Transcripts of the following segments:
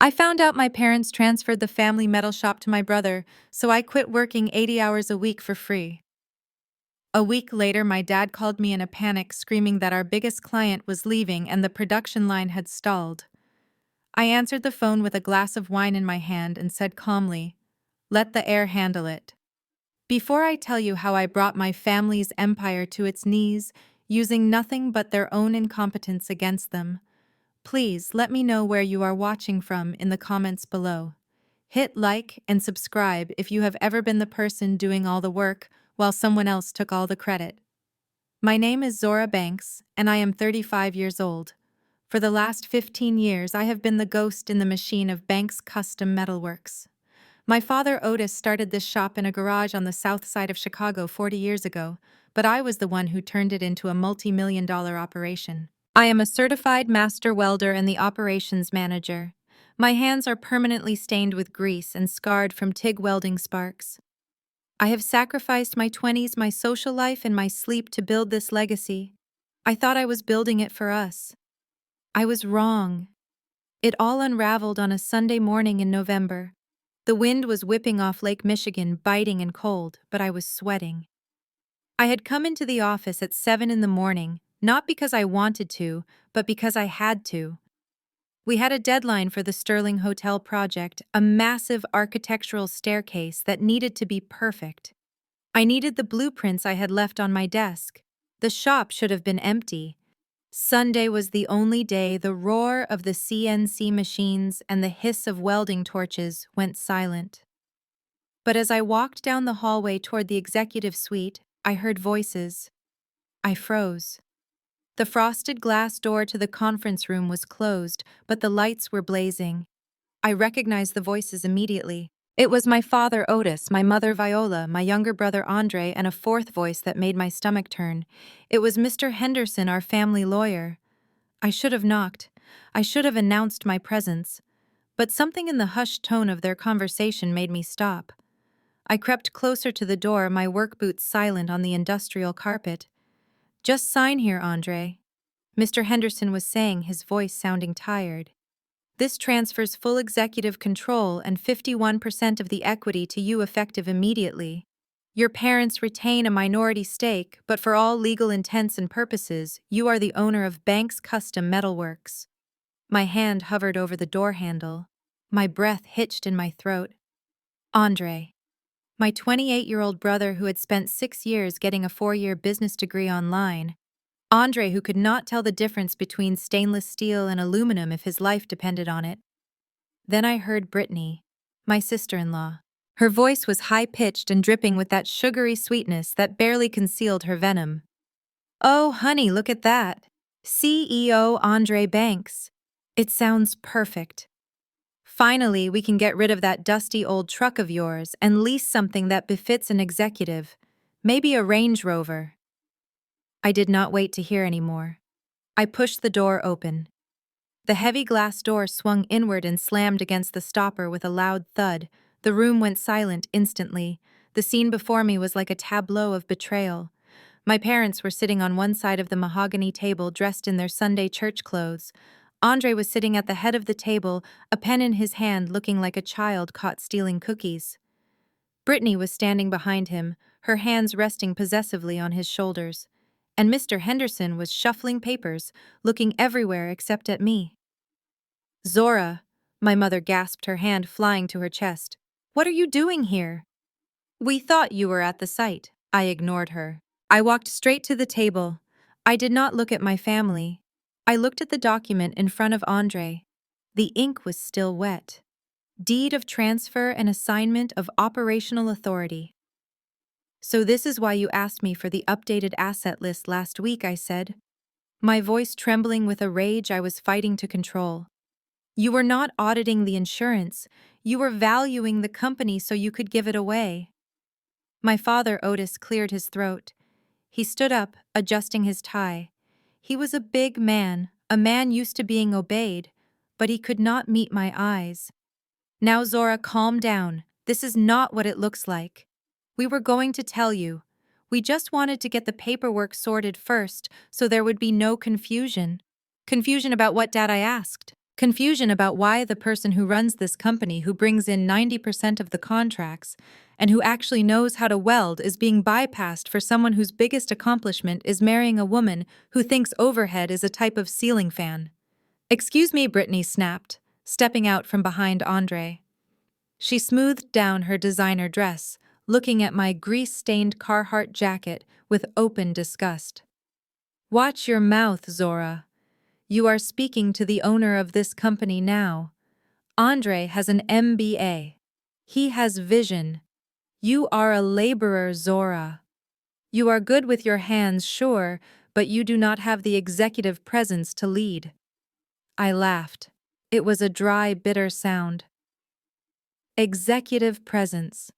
I found out my parents transferred the family metal shop to my brother, so I quit working 80 hours a week for free. A week later, my dad called me in a panic, screaming that our biggest client was leaving and the production line had stalled. I answered the phone with a glass of wine in my hand and said calmly, "Let the air handle it." Before I tell you how I brought my family's empire to its knees, using nothing but their own incompetence against them, please let me know where you are watching from in the comments below. Hit like and subscribe if you have ever been the person doing all the work while someone else took all the credit. My name is Zora Banks, and I am 35 years old. For the last 15 years, I have been the ghost in the machine of Banks Custom Metalworks. My father Otis started this shop in a garage on the south side of Chicago 40 years ago, but I was the one who turned it into a multi-million-dollar operation. I am a certified master welder and the operations manager. My hands are permanently stained with grease and scarred from TIG welding sparks. I have sacrificed my 20s, my social life, and my sleep to build this legacy. I thought I was building it for us. I was wrong. It all unraveled on a Sunday morning in November. The wind was whipping off Lake Michigan, biting and cold, but I was sweating. I had come into the office at 7 in the morning, not because I wanted to, but because I had to. We had a deadline for the Sterling Hotel project, a massive architectural staircase that needed to be perfect. I needed the blueprints I had left on my desk. The shop should have been empty. Sunday was the only day the roar of the CNC machines and the hiss of welding torches went silent. But as I walked down the hallway toward the executive suite, I heard voices. I froze. The frosted glass door to the conference room was closed, but the lights were blazing. I recognized the voices immediately. It was my father Otis, my mother Viola, my younger brother Andre, and a fourth voice that made my stomach turn. It was Mr. Henderson, our family lawyer. I should have knocked. I should have announced my presence. But something in the hushed tone of their conversation made me stop. I crept closer to the door, my work boots silent on the industrial carpet. "Just sign here, Andre," Mr. Henderson was saying, his voice sounding tired. "This transfers full executive control and 51% of the equity to you effective immediately. Your parents retain a minority stake, but for all legal intents and purposes, you are the owner of Banks Custom Metalworks." My hand hovered over the door handle. My breath hitched in my throat. Andre. My 28-year-old brother who had spent 6 years getting a 4-year business degree online. Andre who could not tell the difference between stainless steel and aluminum if his life depended on it. Then I heard Brittany, my sister-in-law. Her voice was high-pitched and dripping with that sugary sweetness that barely concealed her venom. "Oh, honey, look at that. CEO Andre Banks. It sounds perfect. Finally, we can get rid of that dusty old truck of yours and lease something that befits an executive, maybe a Range Rover." I did not wait to hear any more. I pushed the door open. The heavy glass door swung inward and slammed against the stopper with a loud thud. The room went silent instantly. The scene before me was like a tableau of betrayal. My parents were sitting on one side of the mahogany table dressed in their Sunday church clothes. Andre was sitting at the head of the table, a pen in his hand, looking like a child caught stealing cookies. Brittany was standing behind him, her hands resting possessively on his shoulders. And Mr. Henderson was shuffling papers, looking everywhere except at me. "Zora," my mother gasped, her hand flying to her chest. "What are you doing here?" "We thought you were at the site." I ignored her. I walked straight to the table. I did not look at my family. I looked at the document in front of Andre. The ink was still wet. Deed of transfer and assignment of operational authority. "So this is why you asked me for the updated asset list last week," I said, my voice trembling with a rage I was fighting to control. "You were not auditing the insurance. You were valuing the company so you could give it away." My father Otis cleared his throat. He stood up, adjusting his tie. He was a big man, a man used to being obeyed, but he could not meet my eyes. "Now, Zora, calm down. This is not what it looks like. We were going to tell you. We just wanted to get the paperwork sorted first so there would be no confusion. Confusion about what, Dad?" I asked. Confusion about why the person who runs this company, who brings in 90% of the contracts and who actually knows how to weld, is being bypassed for someone whose biggest accomplishment is marrying a woman who thinks overhead is a type of ceiling fan. "Excuse me," Brittany snapped, stepping out from behind Andre. She smoothed down her designer dress, looking at my grease-stained Carhartt jacket with open disgust. "Watch your mouth, Zora. You are speaking to the owner of this company now. Andre has an MBA. He has vision. You are a laborer, Zora. You are good with your hands, sure, but you do not have the executive presence to lead." I laughed. It was a dry, bitter sound. Executive presence.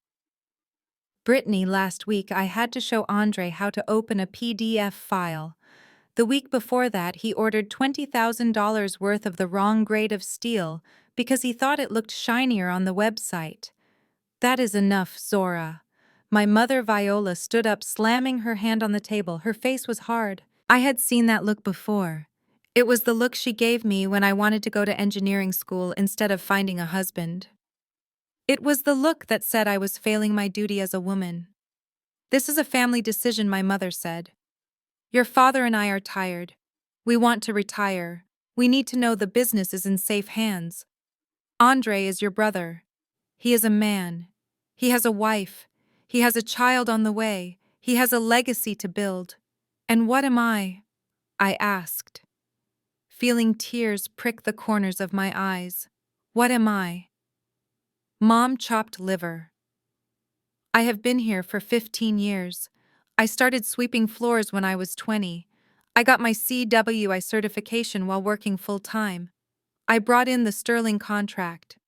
Brittany, last week I had to show Andre how to open a PDF file. The week before that, he ordered $20,000 worth of the wrong grade of steel because he thought it looked shinier on the website. "That is enough, Zora." My mother Viola stood up, slamming her hand on the table. Her face was hard. I had seen that look before. It was the look she gave me when I wanted to go to engineering school instead of finding a husband. It was the look that said I was failing my duty as a woman. "This is a family decision," my mother said. "Your father and I are tired. We want to retire. We need to know the business is in safe hands. Andre is your brother. He is a man. He has a wife. He has a child on the way. He has a legacy to build. And what am I?" I asked, feeling tears prick the corners of my eyes. "What am I?" "Mom chopped liver. I have been here for 15 years. I started sweeping floors when I was 20. I got my CWI certification while working full-time. I brought in the Sterling contract.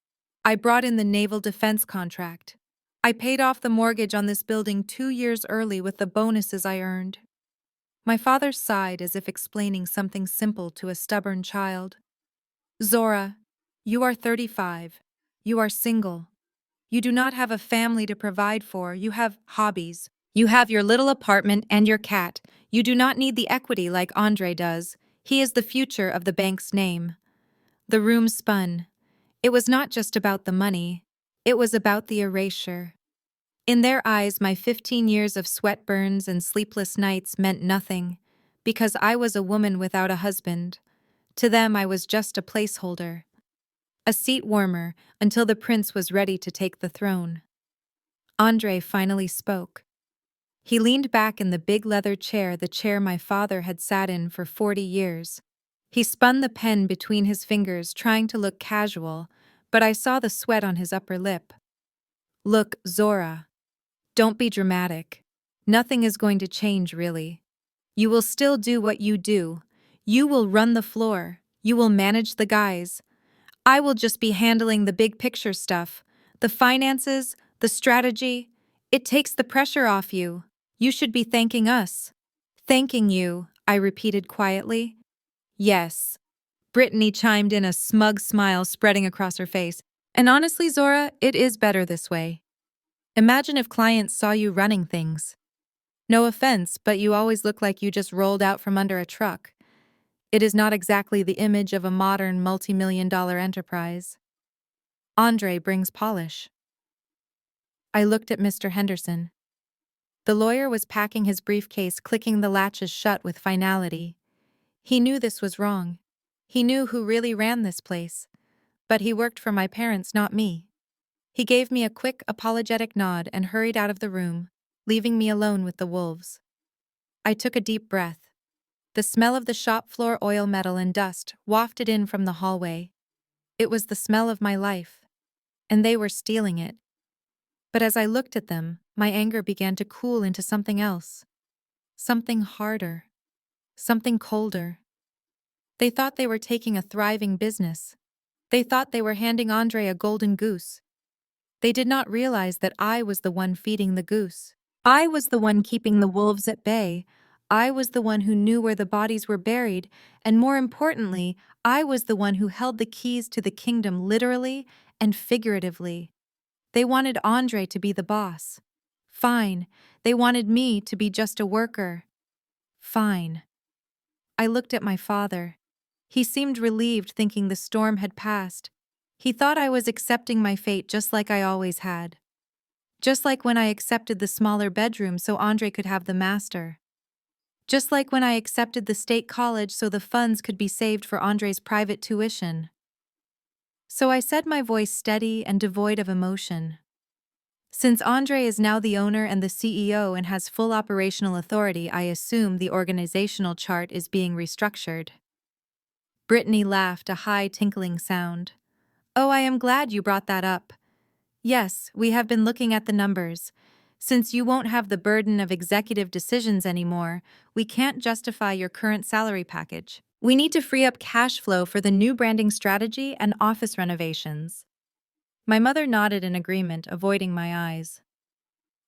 I brought in the Naval Defense contract. I paid off the mortgage on this building 2 years early with the bonuses I earned." My father sighed as if explaining something simple to a stubborn child. "Zora, you are 35. You are single. You do not have a family to provide for. You have hobbies. You have your little apartment and your cat. You do not need the equity like Andre does. He is the future of the bank's name." The room spun. It was not just about the money. It was about the erasure. In their eyes, my 15 years of sweat burns and sleepless nights meant nothing, because I was a woman without a husband. To them, I was just a placeholder. A seat warmer until the prince was ready to take the throne. Andre finally spoke. He leaned back in the big leather chair, the chair my father had sat in for 40 years. He spun the pen between his fingers, trying to look casual, but I saw the sweat on his upper lip. "Look, Zora. Don't be dramatic. Nothing is going to change, really. You will still do what you do. You will run the floor. You will manage the guys. I will just be handling the big picture stuff, the finances, the strategy. It takes the pressure off you. You should be thanking us." "Thanking you," I repeated quietly. "Yes." Brittany chimed in, a smug smile spreading across her face. "And honestly, Zora, it is better this way. Imagine if clients saw you running things. No offense, but you always look like you just rolled out from under a truck. It is not exactly the image of a modern multi-million-dollar enterprise." "Andre brings polish." I looked at Mr. Henderson. The lawyer was packing his briefcase, clicking the latches shut with finality. He knew this was wrong. He knew who really ran this place. But he worked for my parents, not me. He gave me a quick, apologetic nod and hurried out of the room, leaving me alone with the wolves. I took a deep breath. The smell of the shop floor oil, metal, and dust wafted in from the hallway. It was the smell of my life, and they were stealing it. But as I looked at them, my anger began to cool into something else. Something harder. Something colder. They thought they were taking a thriving business. They thought they were handing Andre a golden goose. They did not realize that I was the one feeding the goose. I was the one keeping the wolves at bay. I was the one who knew where the bodies were buried, and more importantly, I was the one who held the keys to the kingdom literally and figuratively. They wanted Andre to be the boss. Fine. They wanted me to be just a worker. Fine. I looked at my father. He seemed relieved, thinking the storm had passed. He thought I was accepting my fate just like I always had. Just like when I accepted the smaller bedroom so Andre could have the master. Just like when I accepted the state college so the funds could be saved for Andre's private tuition. So I said, my voice steady and devoid of emotion. Since Andre is now the owner and the CEO and has full operational authority, I assume the organizational chart is being restructured. Brittany laughed, a high tinkling sound. Oh, I am glad you brought that up. Yes, we have been looking at the numbers. Since you won't have the burden of executive decisions anymore, we can't justify your current salary package. We need to free up cash flow for the new branding strategy and office renovations. My mother nodded in agreement, avoiding my eyes.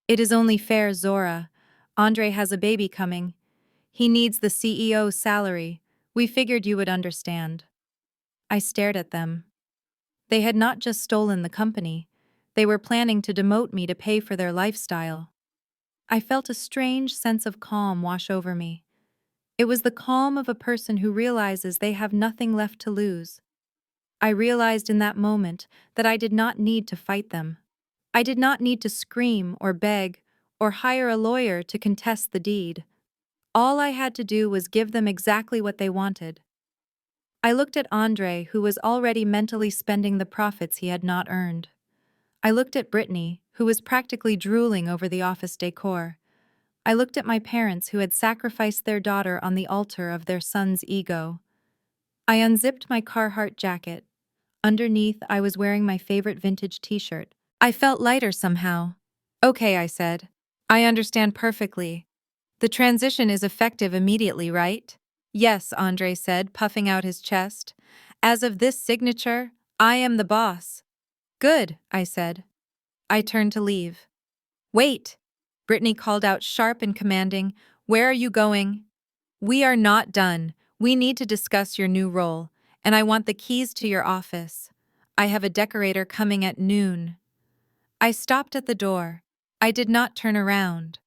It is only fair, Zora. Andre has a baby coming. He needs the CEO's salary. We figured you would understand. I stared at them. They had not just stolen the company. They were planning to demote me to pay for their lifestyle. I felt a strange sense of calm wash over me. It was the calm of a person who realizes they have nothing left to lose. I realized in that moment that I did not need to fight them. I did not need to scream or beg or hire a lawyer to contest the deed. All I had to do was give them exactly what they wanted. I looked at Andre, who was already mentally spending the profits he had not earned. I looked at Brittany, who was practically drooling over the office decor. I looked at my parents, who had sacrificed their daughter on the altar of their son's ego. I unzipped my Carhartt jacket. Underneath, I was wearing my favorite vintage t-shirt. I felt lighter somehow. Okay, I said. I understand perfectly. The transition is effective immediately, right? Yes, Andre said, puffing out his chest. As of this signature, I am the boss. Good, I said. I turned to leave. Wait! Brittany called out, sharp and commanding. Where are you going? We are not done. We need to discuss your new role, and I want the keys to your office. I have a decorator coming at noon. I stopped at the door. I did not turn around.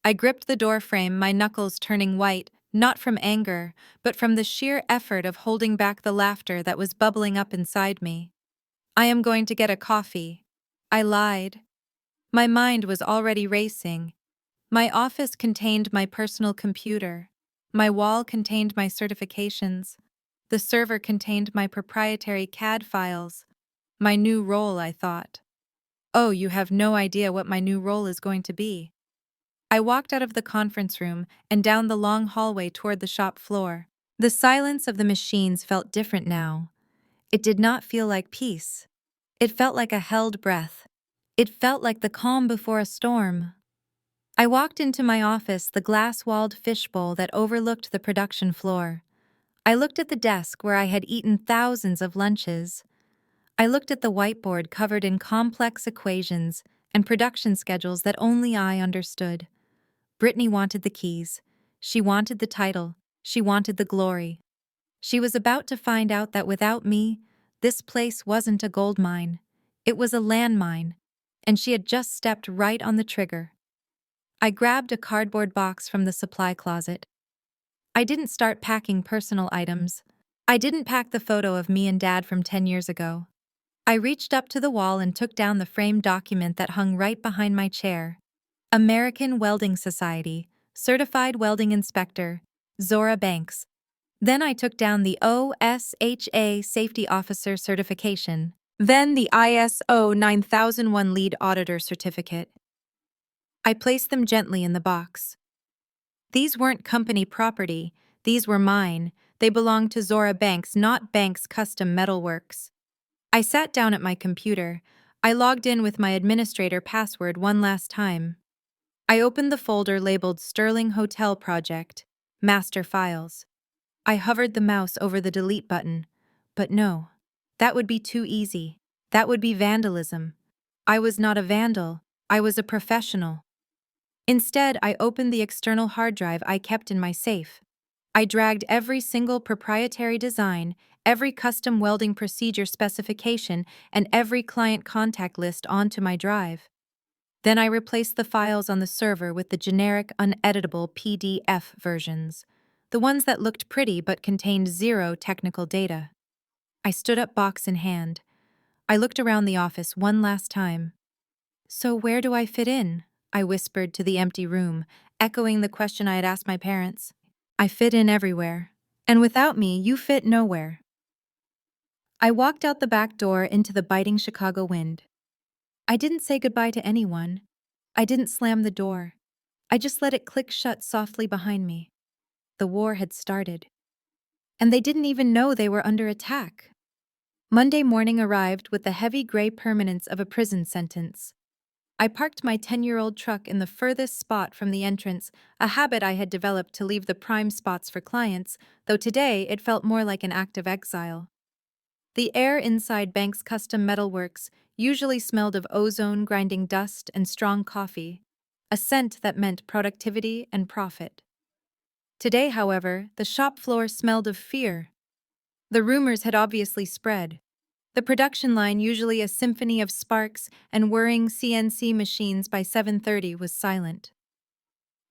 I gripped the door frame, my knuckles turning white, not from anger, but from the sheer effort of holding back the laughter that was bubbling up inside me. I am going to get a coffee. I lied. My mind was already racing. My office contained my personal computer. My wall contained my certifications. The server contained my proprietary CAD files. My new role, I thought. Oh, you have no idea what my new role is going to be. I walked out of the conference room and down the long hallway toward the shop floor. The silence of the machines felt different now. It did not feel like peace. It felt like a held breath. It felt like the calm before a storm. I walked into my office, the glass-walled fishbowl that overlooked the production floor. I looked at the desk where I had eaten thousands of lunches. I looked at the whiteboard covered in complex equations and production schedules that only I understood. Brittany wanted the keys. She wanted the title. She wanted the glory. She was about to find out that without me, this place wasn't a gold mine. It was a landmine, and she had just stepped right on the trigger. I grabbed a cardboard box from the supply closet. I didn't start packing personal items. I didn't pack the photo of me and Dad from 10 years ago. I reached up to the wall and took down the framed document that hung right behind my chair. American Welding Society, Certified Welding Inspector, Zora Banks. Then I took down the OSHA Safety Officer Certification. Then the ISO 9001 Lead Auditor Certificate. I placed them gently in the box. These weren't company property, these were mine. They belonged to Zora Banks, not Banks Custom Metalworks. I sat down at my computer. I logged in with my administrator password one last time. I opened the folder labeled Sterling Hotel Project, Master Files. I hovered the mouse over the delete button. But no, that would be too easy. That would be vandalism. I was not a vandal. I was a professional. Instead, I opened the external hard drive I kept in my safe. I dragged every single proprietary design, every custom welding procedure specification, and every client contact list onto my drive. Then I replaced the files on the server with the generic, uneditable PDF versions. the ones that looked pretty but contained zero technical data. I stood up, box in hand. I looked around the office one last time. "So where do I fit in?" I whispered to the empty room, echoing the question I had asked my parents. "I fit in everywhere. And without me, you fit nowhere." I walked out the back door into the biting Chicago wind. I didn't say goodbye to anyone. I didn't slam the door. I just let it click shut softly behind me. The war had started. And they didn't even know they were under attack. Monday morning arrived with the heavy gray permanence of a prison sentence. I parked my 10-year-old truck in the furthest spot from the entrance, a habit I had developed to leave the prime spots for clients, though today it felt more like an act of exile. The air inside Banks Custom Metalworks usually smelled of ozone, grinding dust, and strong coffee, a scent that meant productivity and profit. Today, however, the shop floor smelled of fear. The rumors had obviously spread. The production line, usually a symphony of sparks and whirring CNC machines by 7:30, was silent.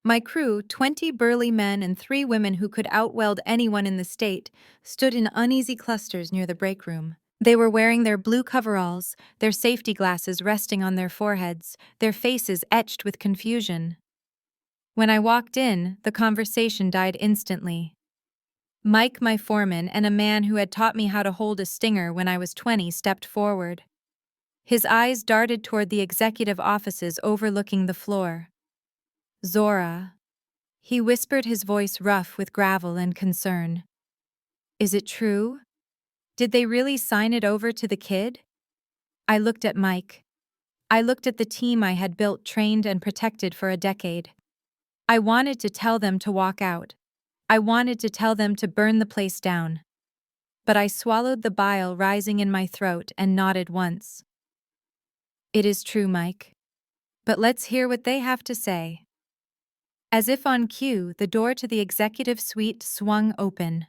My crew, 20 burly men and 3 women who could outweld anyone in the state, stood in uneasy clusters near the break room. They were wearing their blue coveralls, their safety glasses resting on their foreheads, their faces etched with confusion. When I walked in, the conversation died instantly. Mike, my foreman, and a man who had taught me how to hold a stinger when I was 20, stepped forward. His eyes darted toward the executive offices overlooking the floor. "Zora," he whispered, his voice rough with gravel and concern. "Is it true? Did they really sign it over to the kid?" I looked at Mike. I looked at the team I had built, trained, and protected for a decade. I wanted to tell them to walk out. I wanted to tell them to burn the place down. But I swallowed the bile rising in my throat and nodded once. "It is true, Mike. But let's hear what they have to say." As if on cue, the door to the executive suite swung open.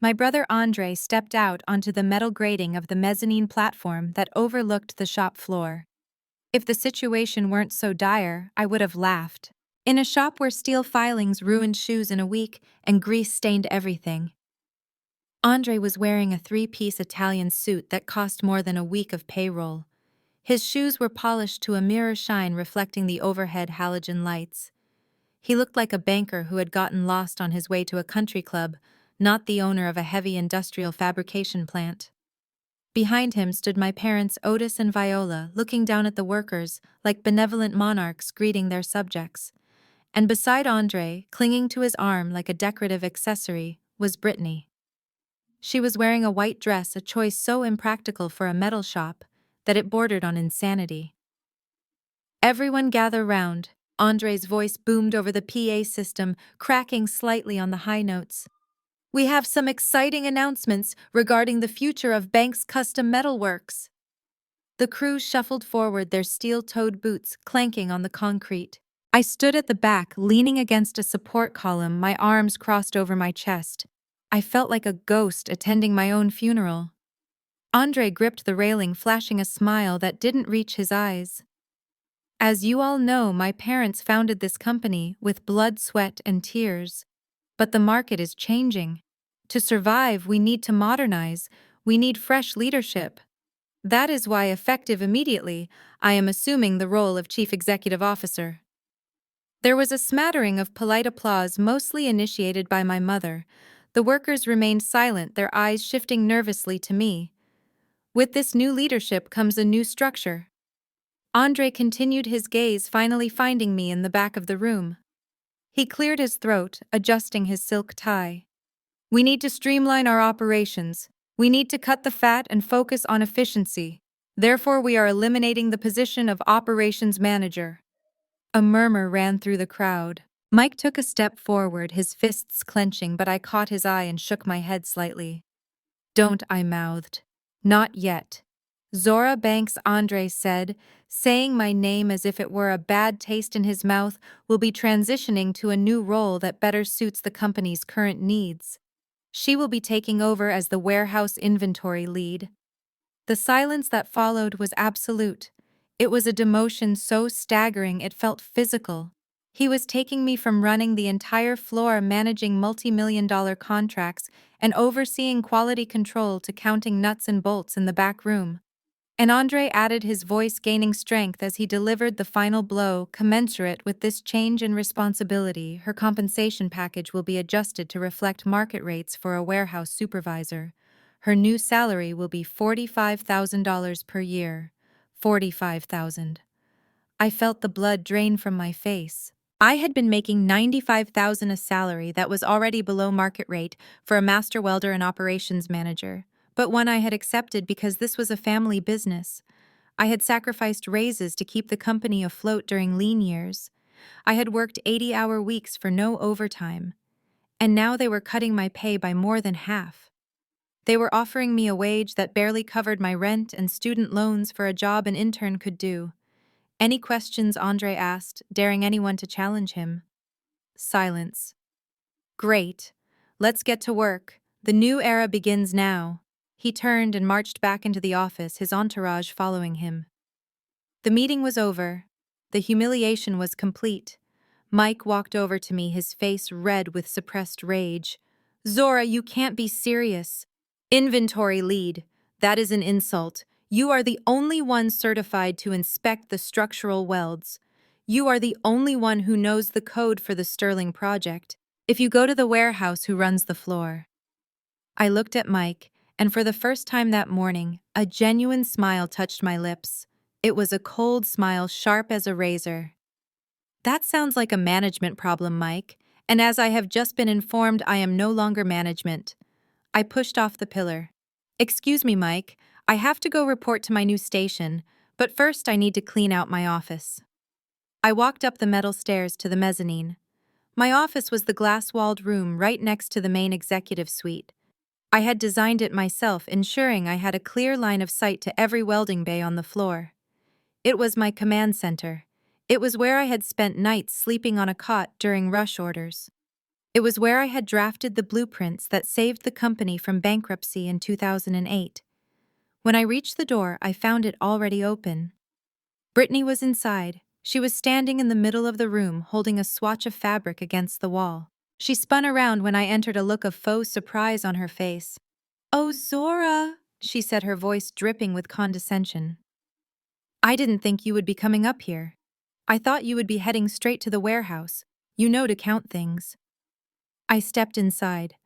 My brother Andre stepped out onto the metal grating of the mezzanine platform that overlooked the shop floor. If the situation weren't so dire, I would have laughed. In a shop where steel filings ruined shoes in a week and grease stained everything. Andre was wearing a 3-piece Italian suit that cost more than a week of payroll. His shoes were polished to a mirror shine reflecting the overhead halogen lights. He looked like a banker who had gotten lost on his way to a country club, not the owner of a heavy industrial fabrication plant. Behind him stood my parents Otis and Viola, looking down at the workers like benevolent monarchs greeting their subjects. And beside Andre, clinging to his arm like a decorative accessory, was Brittany. She was wearing a white dress, a choice so impractical for a metal shop that it bordered on insanity. "Everyone gather round," Andre's voice boomed over the PA system, cracking slightly on the high notes. "We have some exciting announcements regarding the future of Banks Custom Metalworks." The crew shuffled forward, their steel-toed boots clanking on the concrete. I stood at the back, leaning against a support column, my arms crossed over my chest. I felt like a ghost attending my own funeral. Andre gripped the railing, flashing a smile that didn't reach his eyes. "As you all know, my parents founded this company with blood, sweat, and tears. But the market is changing. To survive, we need to modernize. We need fresh leadership. That is why, effective immediately, I am assuming the role of Chief Executive Officer." There was a smattering of polite applause, mostly initiated by my mother. The workers remained silent, their eyes shifting nervously to me. "With this new leadership comes a new structure." Andre continued, his gaze finally finding me in the back of the room. He cleared his throat, adjusting his silk tie. "We need to streamline our operations. We need to cut the fat and focus on efficiency. Therefore, we are eliminating the position of operations manager." A murmur ran through the crowd. Mike took a step forward, his fists clenching, but I caught his eye and shook my head slightly. "Don't," I mouthed. "Not yet." "Zora Banks," Andre said, saying my name as if it were a bad taste in his mouth, "will be transitioning to a new role that better suits the company's current needs. She will be taking over as the warehouse inventory lead." The silence that followed was absolute. It was a demotion so staggering it felt physical. He was taking me from running the entire floor, managing multi-million-dollar contracts, and overseeing quality control to counting nuts and bolts in the back room. And Andre added, his voice gaining strength as he delivered the final blow. Commensurate with this change in responsibility, her compensation package will be adjusted to reflect market rates for a warehouse supervisor. Her new salary will be $45,000 per year. 45,000. I felt the blood drain from my face. I had been making $95,000, a salary that was already below market rate for a master welder and operations manager, but one I had accepted because this was a family business. I had sacrificed raises to keep the company afloat during lean years. I had worked 80-hour weeks for no overtime. And now they were cutting my pay by more than half. They were offering me a wage that barely covered my rent and student loans for a job an intern could do. Any questions, Andre asked, daring anyone to challenge him. Silence. Great. Let's get to work. The new era begins now. He turned and marched back into the office, his entourage following him. The meeting was over. The humiliation was complete. Mike walked over to me, his face red with suppressed rage. Zora, you can't be serious. Inventory lead. That is an insult. You are the only one certified to inspect the structural welds. You are the only one who knows the code for the Sterling project. If you go to the warehouse, who runs the floor? I looked at Mike, and for the first time that morning, a genuine smile touched my lips. It was a cold smile, sharp as a razor. That sounds like a management problem, Mike, and as I have just been informed, I am no longer management. I pushed off the pillar. Excuse me, Mike, I have to go report to my new station, but first I need to clean out my office. I walked up the metal stairs to the mezzanine. My office was the glass-walled room right next to the main executive suite. I had designed it myself, ensuring I had a clear line of sight to every welding bay on the floor. It was my command center. It was where I had spent nights sleeping on a cot during rush orders. It was where I had drafted the blueprints that saved the company from bankruptcy in 2008. When I reached the door, I found it already open. Brittany was inside. She was standing in the middle of the room, holding a swatch of fabric against the wall. She spun around when I entered, a look of faux surprise on her face. "Oh, Zora," she said, her voice dripping with condescension. "I didn't think you would be coming up here. I thought you would be heading straight to the warehouse, to count things." I stepped inside.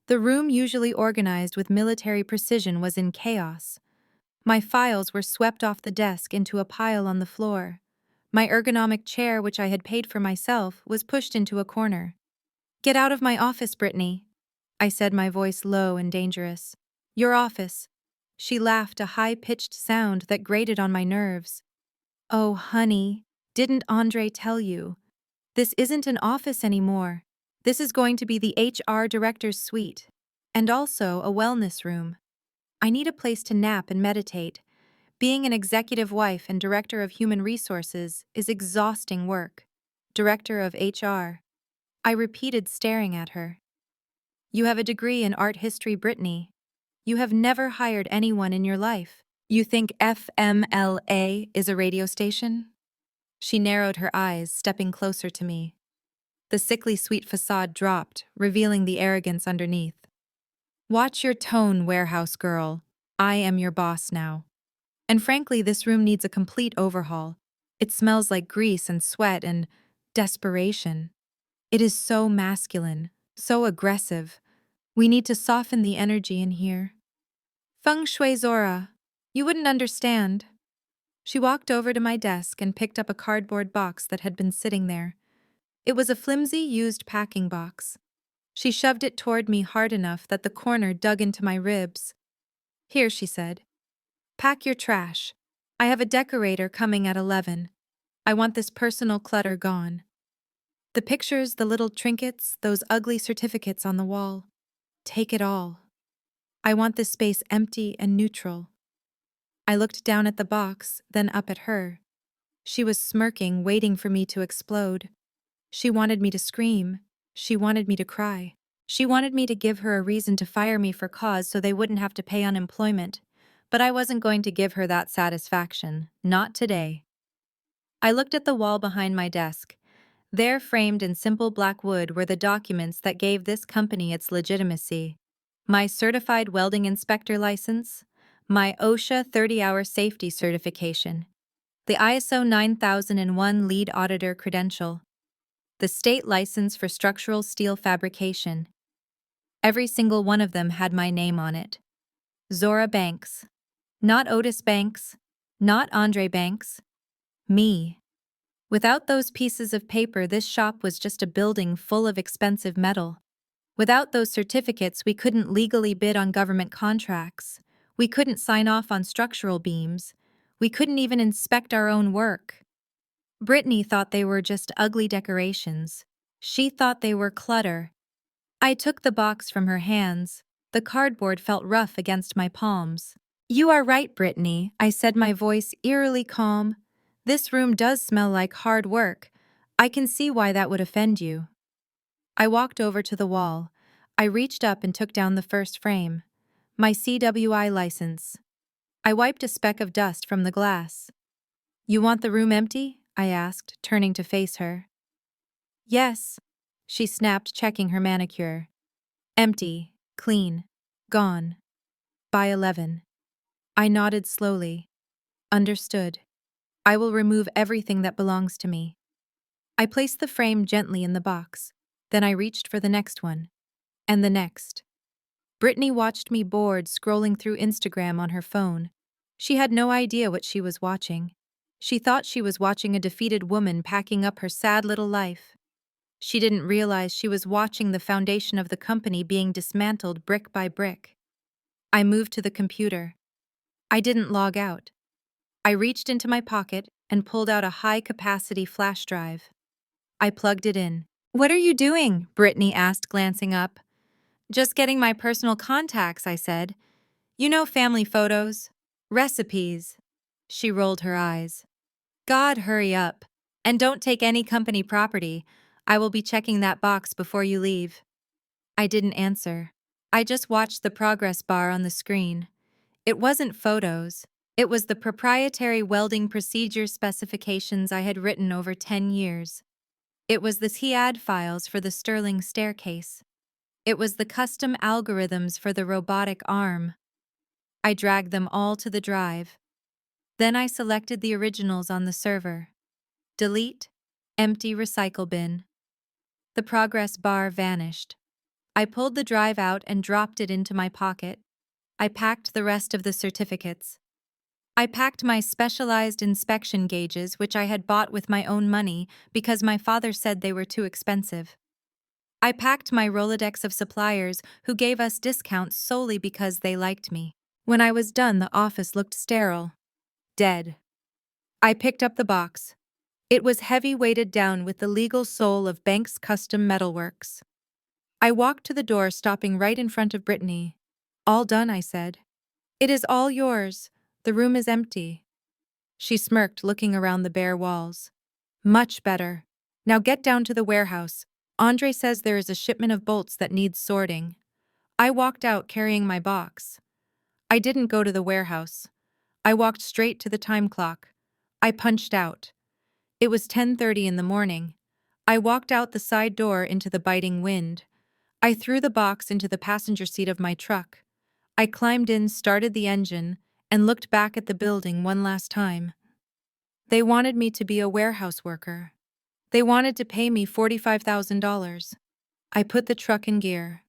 The room, usually organized with military precision, was in chaos. My files were swept off the desk into a pile on the floor. My ergonomic chair, which I had paid for myself, was pushed into a corner. "Get out of my office, Brittany," I said, my voice low and dangerous. "Your office." She laughed, a high-pitched sound that grated on my nerves. "Oh, honey, didn't Andre tell you? This isn't an office anymore. This is going to be the HR director's suite, and also a wellness room. I need a place to nap and meditate. Being an executive wife and director of human resources is exhausting work." "Director of HR," I repeated, staring at her. "You have a degree in art history, Brittany. You have never hired anyone in your life. You think FMLA is a radio station?" She narrowed her eyes, stepping closer to me. The sickly sweet facade dropped, revealing the arrogance underneath. "Watch your tone, warehouse girl. I am your boss now. And frankly, this room needs a complete overhaul. It smells like grease and sweat and desperation. It is so masculine, so aggressive. We need to soften the energy in here." "Feng shui, Zora. You wouldn't understand." She walked over to my desk and picked up a cardboard box that had been sitting there. It was a flimsy, used packing box. She shoved it toward me hard enough that the corner dug into my ribs. "Here," she said. "Pack your trash. I have a decorator coming at 11. I want this personal clutter gone. The pictures, the little trinkets, those ugly certificates on the wall. Take it all. I want this space empty and neutral." I looked down at the box, then up at her. She was smirking, waiting for me to explode. She wanted me to scream. She wanted me to cry. She wanted me to give her a reason to fire me for cause so they wouldn't have to pay unemployment. But I wasn't going to give her that satisfaction. Not today. I looked at the wall behind my desk. There, framed in simple black wood, were the documents that gave this company its legitimacy: my certified welding inspector license, my OSHA 30-hour safety certification, the ISO 9001 lead auditor credential, the state license for structural steel fabrication. Every single one of them had my name on it. Zora Banks. Not Otis Banks. Not Andre Banks. Me. Without those pieces of paper, this shop was just a building full of expensive metal. Without those certificates, we couldn't legally bid on government contracts. We couldn't sign off on structural beams. We couldn't even inspect our own work. Brittany thought they were just ugly decorations. She thought they were clutter. I took the box from her hands. The cardboard felt rough against my palms. "You are right, Brittany," I said, my voice eerily calm. "This room does smell like hard work. I can see why that would offend you." I walked over to the wall. I reached up and took down the first frame. My CWI license. I wiped a speck of dust from the glass. "You want the room empty?" I asked, turning to face her. "Yes," she snapped, checking her manicure. "Empty, clean, gone. By 11. I nodded slowly. "Understood. I will remove everything that belongs to me." I placed the frame gently in the box. Then I reached for the next one. And the next. Brittany watched me, bored, scrolling through Instagram on her phone. She had no idea what she was watching. She thought she was watching a defeated woman packing up her sad little life. She didn't realize she was watching the foundation of the company being dismantled brick by brick. I moved to the computer. I didn't log out. I reached into my pocket and pulled out a high-capacity flash drive. I plugged it in. "What are you doing?" Brittany asked, glancing up. "Just getting my personal contacts," I said. "You know, family photos, recipes." She rolled her eyes. "God, hurry up. And don't take any company property. I will be checking that box before you leave." I didn't answer. I just watched the progress bar on the screen. It wasn't photos. It was the proprietary welding procedure specifications I had written over 10 years. It was the TIAD files for the Stirling staircase. It was the custom algorithms for the robotic arm. I dragged them all to the drive. Then I selected the originals on the server. Delete, empty recycle bin. The progress bar vanished. I pulled the drive out and dropped it into my pocket. I packed the rest of the certificates. I packed my specialized inspection gauges, which I had bought with my own money because my father said they were too expensive. I packed my Rolodex of suppliers who gave us discounts solely because they liked me. When I was done, the office looked sterile. Dead. I picked up the box. It was heavy, weighted down with the legal soul of Banks Custom Metalworks. I walked to the door, stopping right in front of Brittany. "All done," I said. "It is all yours. The room is empty." She smirked, looking around the bare walls. "Much better. Now get down to the warehouse. Andre says there is a shipment of bolts that needs sorting." I walked out carrying my box. I didn't go to the warehouse. I walked straight to the time clock. I punched out. It was 10:30 in the morning. I walked out the side door into the biting wind. I threw the box into the passenger seat of my truck. I climbed in, started the engine, and looked back at the building one last time. They wanted me to be a warehouse worker. They wanted to pay me $45,000. I put the truck in gear.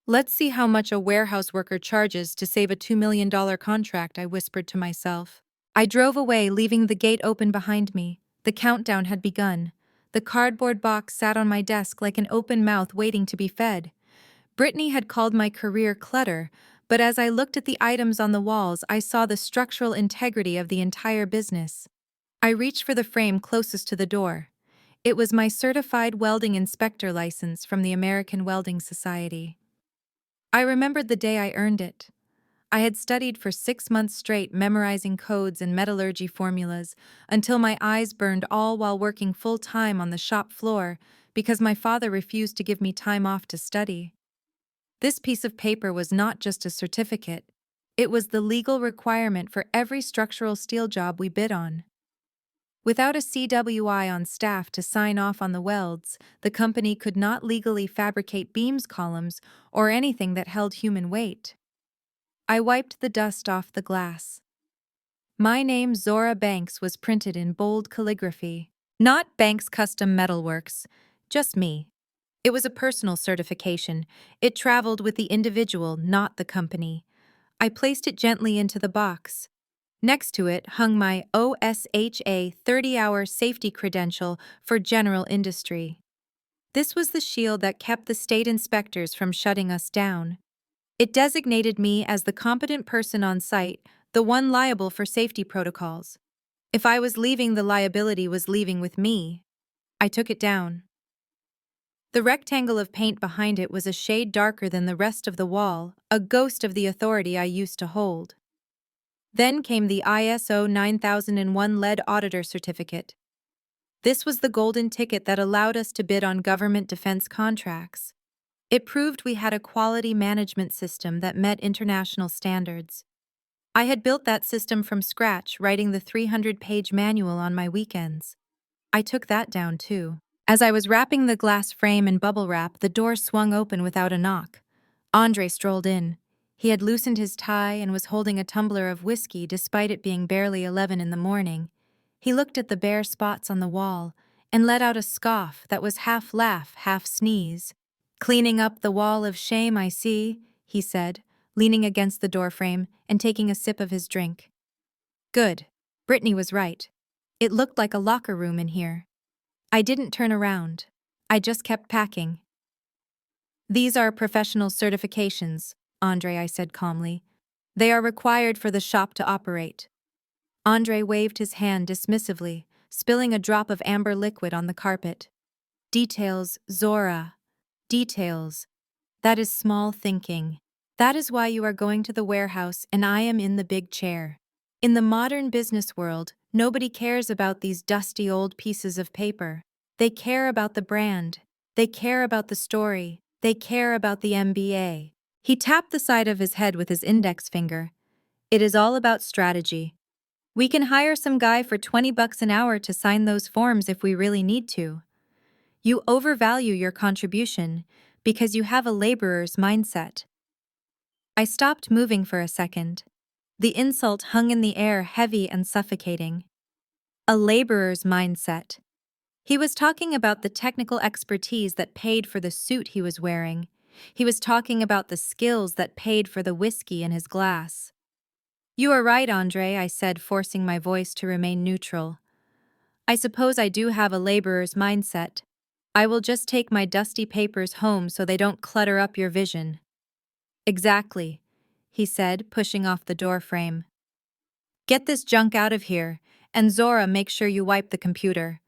"Let's see how much a warehouse worker charges to save a $2 million contract," I whispered to myself. I drove away, leaving the gate open behind me. The countdown had begun. The cardboard box sat on my desk like an open mouth waiting to be fed. Brittany had called my career clutter, but as I looked at the items on the walls, I saw the structural integrity of the entire business. I reached for the frame closest to the door. It was my certified welding inspector license from the American Welding Society. I remembered the day I earned it. I had studied for 6 months straight, memorizing codes and metallurgy formulas, until my eyes burned, all while working full-time on the shop floor because my father refused to give me time off to study. This piece of paper was not just a certificate. It was the legal requirement for every structural steel job we bid on. Without a CWI on staff to sign off on the welds, the company could not legally fabricate beams columns or anything that held human weight. I wiped the dust off the glass. My name, Zora Banks, was printed in bold calligraphy. Not Banks Custom Metalworks, just me. It was a personal certification. It traveled with the individual, not the company. I placed it gently into the box. Next to it hung my OSHA 30-hour safety credential for general industry. This was the shield that kept the state inspectors from shutting us down. It designated me as the competent person on site, the one liable for safety protocols. If I was leaving, the liability was leaving with me. I took it down. The rectangle of paint behind it was a shade darker than the rest of the wall, a ghost of the authority I used to hold. Then came the ISO 9001 lead auditor certificate. This was the golden ticket that allowed us to bid on government defense contracts. It proved we had a quality management system that met international standards. I had built that system from scratch, writing the 300-page manual on my weekends. I took that down too. As I was wrapping the glass frame in bubble wrap, the door swung open without a knock. Andre strolled in. He had loosened his tie and was holding a tumbler of whiskey despite it being barely 11 in the morning. He looked at the bare spots on the wall and let out a scoff that was half laugh, half sneeze. "Cleaning up the wall of shame, I see," he said, leaning against the doorframe and taking a sip of his drink. "Good. Brittany was right. It looked like a locker room in here." I didn't turn around. I just kept packing. "These are professional certifications," Andre, I said calmly. "They are required for the shop to operate." Andre waved his hand dismissively, spilling a drop of amber liquid on the carpet. "Details, Zora. Details. That is small thinking. That is why you are going to the warehouse and I am in the big chair. In the modern business world, nobody cares about these dusty old pieces of paper. They care about the brand. They care about the story. They care about the MBA. He tapped the side of his head with his index finger. "It is all about strategy. We can hire some guy for $20 an hour to sign those forms if we really need to. You overvalue your contribution because you have a laborer's mindset." I stopped moving for a second. The insult hung in the air, heavy and suffocating. A laborer's mindset. He was talking about the technical expertise that paid for the suit he was wearing. He was talking about the skills that paid for the whiskey in his glass. "You are right, Andre," I said, forcing my voice to remain neutral. "I suppose I do have a laborer's mindset. I will just take my dusty papers home so they don't clutter up your vision." "Exactly," he said, pushing off the door frame. "Get this junk out of here, and Zora, make sure you wipe the computer.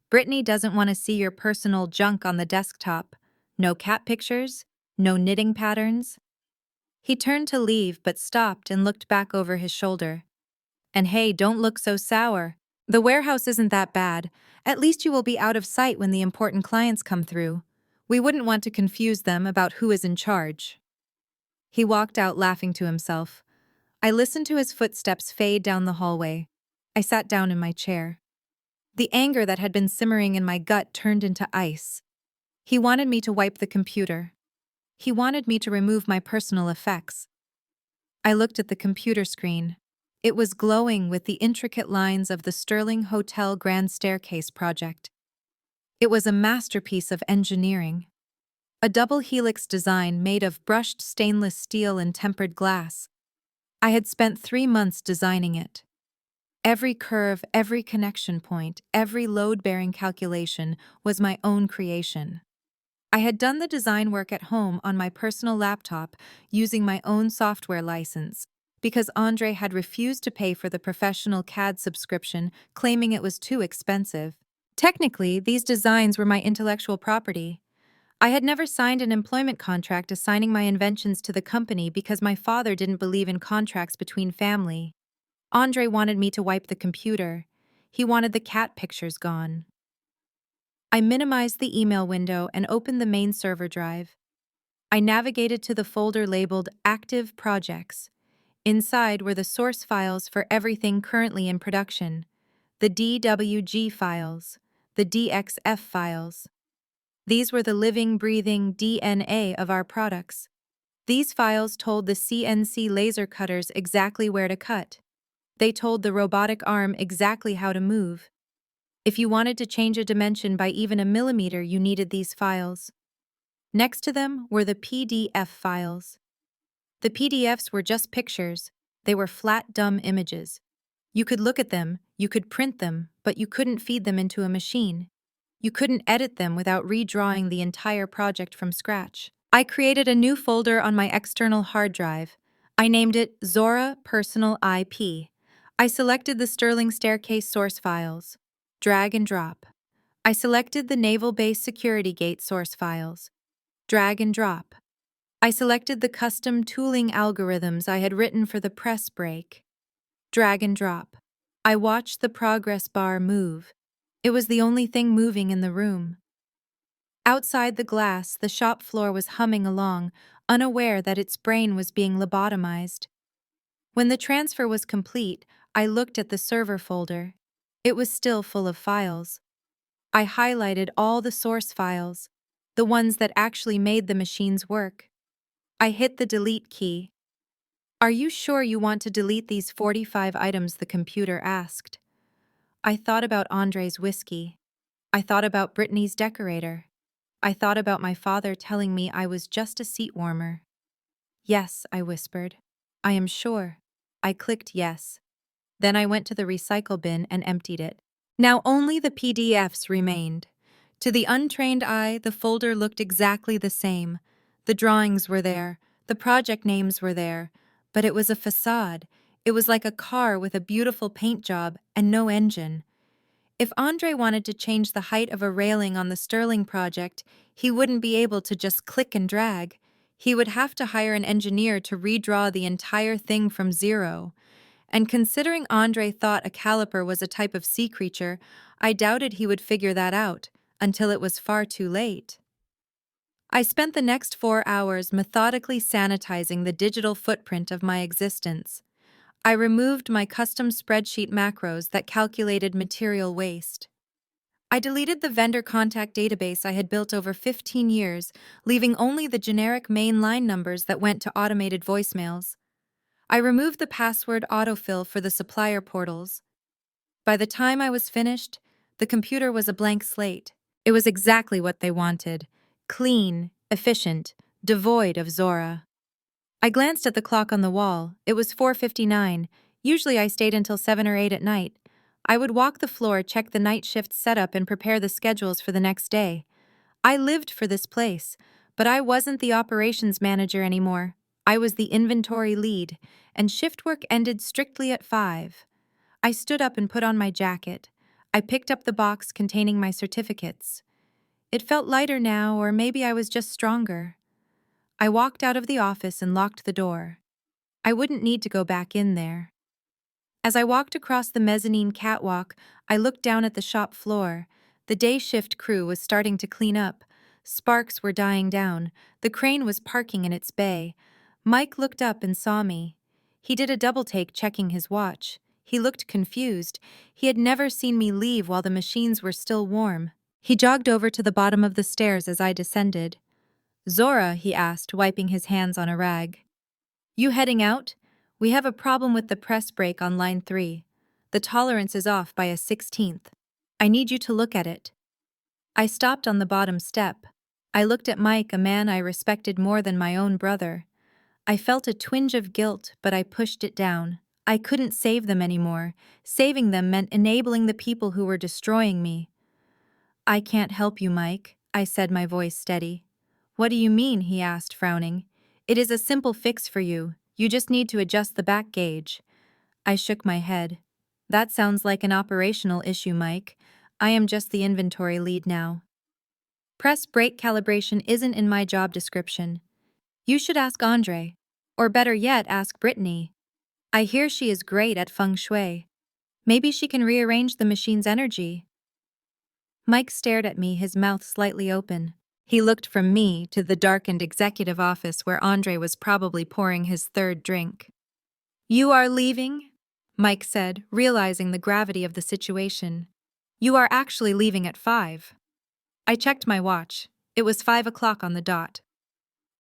Brittany doesn't want to see your personal junk on the desktop. No cat pictures, no knitting patterns." He turned to leave but stopped and looked back over his shoulder. "And hey, don't look so sour. The warehouse isn't that bad. At least you will be out of sight when the important clients come through. We wouldn't want to confuse them about who is in charge." He walked out laughing to himself. I listened to his footsteps fade down the hallway. I sat down in my chair. The anger that had been simmering in my gut turned into ice. He wanted me to wipe the computer. He wanted me to remove my personal effects. I looked at the computer screen. It was glowing with the intricate lines of the Sterling Hotel Grand Staircase project. It was a masterpiece of engineering. A double helix design made of brushed stainless steel and tempered glass. I had spent 3 months designing it. Every curve, every connection point, every load-bearing calculation was my own creation. I had done the design work at home on my personal laptop using my own software license because Andre had refused to pay for the professional CAD subscription, claiming it was too expensive. Technically, these designs were my intellectual property. I had never signed an employment contract assigning my inventions to the company because my father didn't believe in contracts between family. Andre wanted me to wipe the computer. He wanted the cat pictures gone. I minimized the email window and opened the main server drive. I navigated to the folder labeled Active Projects. Inside were the source files for everything currently in production. the DWG files, the DXF files. These were the living, breathing DNA of our products. These files told the CNC laser cutters exactly where to cut. They told the robotic arm exactly how to move. If you wanted to change a dimension by even a millimeter, you needed these files. Next to them were the PDF files. The PDFs were just pictures. They were flat, dumb images. You could look at them, you could print them, but you couldn't feed them into a machine. You couldn't edit them without redrawing the entire project from scratch. I created a new folder on my external hard drive. I named it Zora Personal IP. I selected the Sterling Staircase source files. Drag and drop. I selected the Naval Base Security Gate source files. Drag and drop. I selected the custom tooling algorithms I had written for the press break. Drag and drop. I watched the progress bar move. It was the only thing moving in the room. Outside the glass, the shop floor was humming along, unaware that its brain was being lobotomized. When the transfer was complete, I looked at the server folder. It was still full of files. I highlighted all the source files, the ones that actually made the machines work. I hit the delete key. "Are you sure you want to delete these 45 items?" the computer asked. I thought about Andre's whiskey. I thought about Brittany's decorator. I thought about my father telling me I was just a seat warmer. "Yes," I whispered. "I am sure." I clicked yes. Then I went to the recycle bin and emptied it. Now only the PDFs remained. To the untrained eye, the folder looked exactly the same. The drawings were there, the project names were there, but it was a facade. It was like a car with a beautiful paint job and no engine. If Andre wanted to change the height of a railing on the Sterling project, he wouldn't be able to just click and drag. He would have to hire an engineer to redraw the entire thing from zero. And considering Andre thought a caliper was a type of sea creature, I doubted he would figure that out, until it was far too late. I spent the next 4 hours methodically sanitizing the digital footprint of my existence. I removed my custom spreadsheet macros that calculated material waste. I deleted the vendor contact database I had built over 15 years, leaving only the generic main line numbers that went to automated voicemails. I removed the password autofill for the supplier portals. By the time I was finished, the computer was a blank slate. It was exactly what they wanted: clean, efficient, devoid of Zora. I glanced at the clock on the wall. It was 4:59. Usually I stayed until 7 or 8 at night. I would walk the floor, check the night shift setup, and prepare the schedules for the next day. I lived for this place, but I wasn't the operations manager anymore. I was the inventory lead, and shift work ended strictly at 5. I stood up and put on my jacket. I picked up the box containing my certificates. It felt lighter now, or maybe I was just stronger. I walked out of the office and locked the door. I wouldn't need to go back in there. As I walked across the mezzanine catwalk, I looked down at the shop floor. The day shift crew was starting to clean up. Sparks were dying down. The crane was parking in its bay. Mike looked up and saw me. He did a double take, checking his watch. He looked confused. He had never seen me leave while the machines were still warm. He jogged over to the bottom of the stairs as I descended. "Zora," he asked, wiping his hands on a rag. "You heading out? We have a problem with the press brake on line 3. The tolerance is off by a 16th. I need you to look at it." I stopped on the bottom step. I looked at Mike, a man I respected more than my own brother. I felt a twinge of guilt, but I pushed it down. I couldn't save them anymore. Saving them meant enabling the people who were destroying me. "I can't help you, Mike," I said, my voice steady. "What do you mean?" he asked, frowning. "It is a simple fix for you. You just need to adjust the back gauge." I shook my head. "That sounds like an operational issue, Mike. I am just the inventory lead now. Press brake calibration isn't in my job description. You should ask Andre. Or better yet, ask Brittany. I hear she is great at feng shui. Maybe she can rearrange the machine's energy." Mike stared at me, his mouth slightly open. He looked from me to the darkened executive office where Andre was probably pouring his third drink. "You are leaving?" Mike said, realizing the gravity of the situation. You are actually leaving at 5. I checked my watch. It was 5 o'clock on the dot.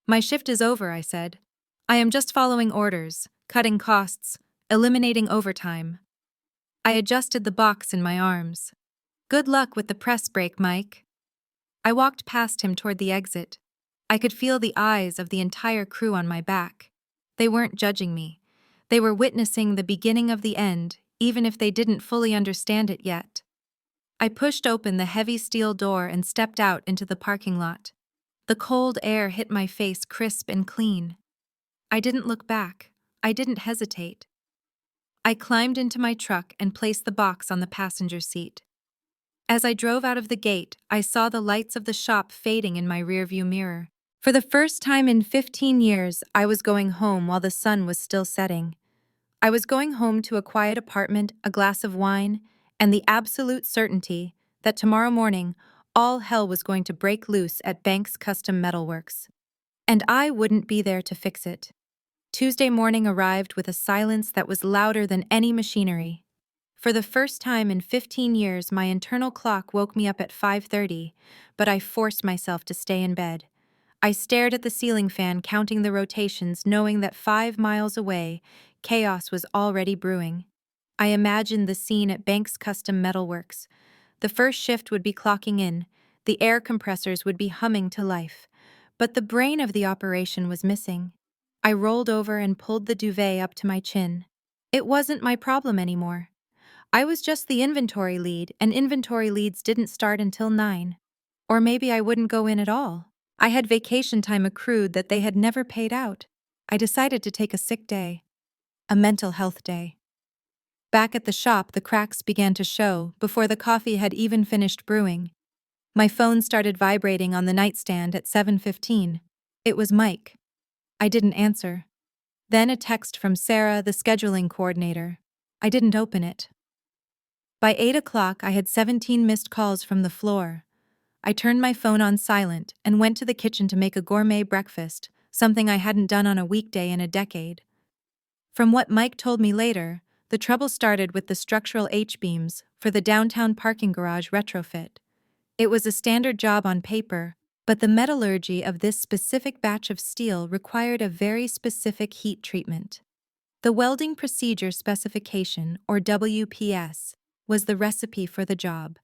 My shift is over, I said. I am just following orders, cutting costs, eliminating overtime. I adjusted the box in my arms. Good luck with the press break, Mike. I walked past him toward the exit. I could feel the eyes of the entire crew on my back. They weren't judging me. They were witnessing the beginning of the end, even if they didn't fully understand it yet. I pushed open the heavy steel door and stepped out into the parking lot. The cold air hit my face crisp and clean. I didn't look back. I didn't hesitate. I climbed into my truck and placed the box on the passenger seat. As I drove out of the gate, I saw the lights of the shop fading in my rearview mirror. For the first time in 15 years, I was going home while the sun was still setting. I was going home to a quiet apartment, a glass of wine, and the absolute certainty that tomorrow morning, all hell was going to break loose at Banks Custom Metalworks. And I wouldn't be there to fix it. Tuesday morning arrived with a silence that was louder than any machinery. For the first time in 15 years, my internal clock woke me up at 5:30, but I forced myself to stay in bed. I stared at the ceiling fan, counting the rotations, knowing that 5 miles away, chaos was already brewing. I imagined the scene at Banks Custom Metalworks. The first shift would be clocking in, the air compressors would be humming to life. But the brain of the operation was missing. I rolled over and pulled the duvet up to my chin. It wasn't my problem anymore. I was just the inventory lead, and inventory leads didn't start until 9. Or maybe I wouldn't go in at all. I had vacation time accrued that they had never paid out. I decided to take a sick day. A mental health day. Back at the shop, the cracks began to show before the coffee had even finished brewing. My phone started vibrating on the nightstand at 7:15. It was Mike. I didn't answer. Then a text from Sarah, the scheduling coordinator. I didn't open it. By 8 o'clock, I had 17 missed calls from the floor. I turned my phone on silent and went to the kitchen to make a gourmet breakfast, something I hadn't done on a weekday in a decade. From what Mike told me later, the trouble started with the structural H-beams for the downtown parking garage retrofit. It was a standard job on paper, but the metallurgy of this specific batch of steel required a very specific heat treatment. The Welding Procedure Specification, or WPS, was the recipe for the job.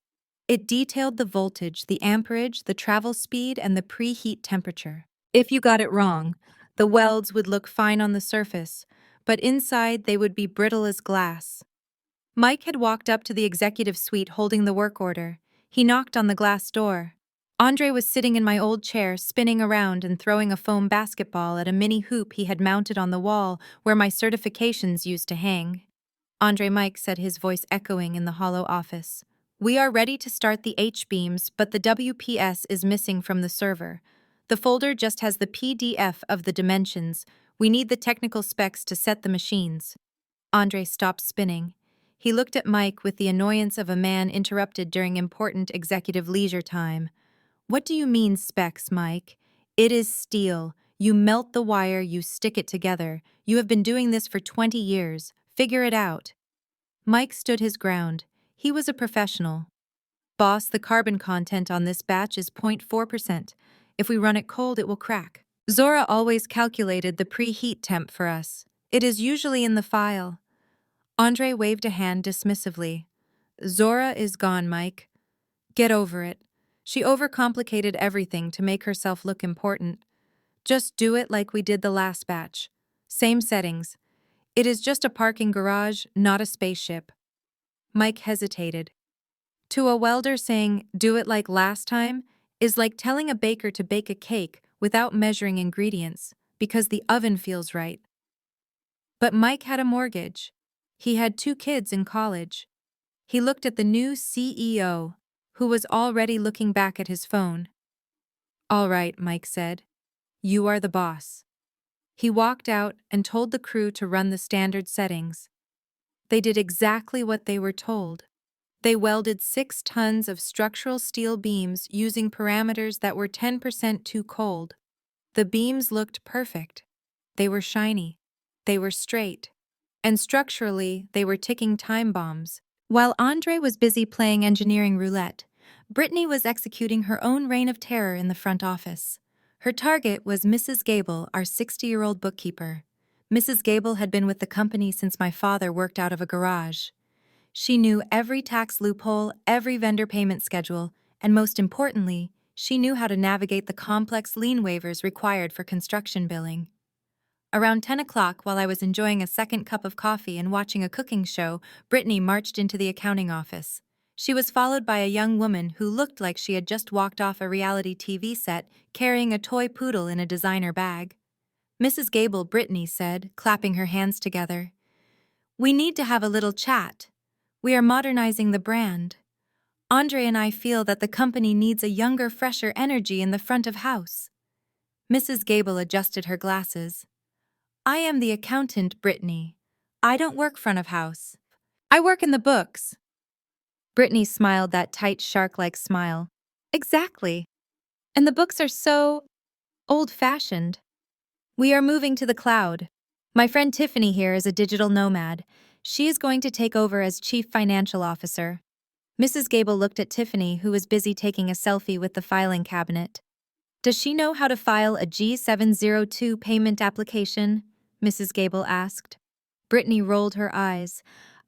It detailed the voltage, the amperage, the travel speed, and the preheat temperature. If you got it wrong, the welds would look fine on the surface, but inside they would be brittle as glass. Mike had walked up to the executive suite holding the work order. He knocked on the glass door. Andre was sitting in my old chair, spinning around and throwing a foam basketball at a mini hoop he had mounted on the wall where my certifications used to hang. Andre Mike said, his voice echoing in the hollow office. We are ready to start the H-beams, but the WPS is missing from the server. The folder just has the PDF of the dimensions. We need the technical specs to set the machines. Andre stopped spinning. He looked at Mike with the annoyance of a man interrupted during important executive leisure time. What do you mean specs, Mike? It is steel. You melt the wire, you stick it together. You have been doing this for 20 years. Figure it out. Mike stood his ground. He was a professional. Boss, the carbon content on this batch is 0.4%. If we run it cold, it will crack. Zora always calculated the preheat temp for us. It is usually in the file. Andre waved a hand dismissively. Zora is gone, Mike. Get over it. She overcomplicated everything to make herself look important. Just do it like we did the last batch. Same settings. It is just a parking garage, not a spaceship. Mike hesitated. To a welder, saying, do it like last time, is like telling a baker to bake a cake without measuring ingredients, because the oven feels right. But Mike had a mortgage. He had 2 kids in college. He looked at the new CEO, who was already looking back at his phone. All right, Mike said. You are the boss. He walked out and told the crew to run the standard settings. They did exactly what they were told. They welded 6 tons of structural steel beams using parameters that were 10% too cold. The beams looked perfect. They were shiny. They were straight. and structurally, they were ticking time bombs. While Andre was busy playing engineering roulette, Brittany was executing her own reign of terror in the front office. Her target was Mrs. Gable, our 60-year-old bookkeeper. Mrs. Gable had been with the company since my father worked out of a garage. She knew every tax loophole, every vendor payment schedule, and most importantly, she knew how to navigate the complex lien waivers required for construction billing. Around 10 o'clock, while I was enjoying a second cup of coffee and watching a cooking show, Brittany marched into the accounting office. She was followed by a young woman who looked like she had just walked off a reality TV set, carrying a toy poodle in a designer bag. Mrs. Gable, Brittany said, clapping her hands together. "We need to have a little chat. We are modernizing the brand. Andre and I feel that the company needs a younger, fresher energy in the front of house." Mrs. Gable adjusted her glasses. "I am the accountant, Brittany. I don't work front of house. I work in the books." Brittany smiled that tight shark-like smile. "Exactly. And the books are so old-fashioned. We are moving to the cloud. My friend Tiffany here is a digital nomad. She is going to take over as Chief Financial Officer." Mrs. Gable looked at Tiffany, who was busy taking a selfie with the filing cabinet. "Does she know how to file a G702 payment application?" Mrs. Gable asked. Brittany rolled her eyes.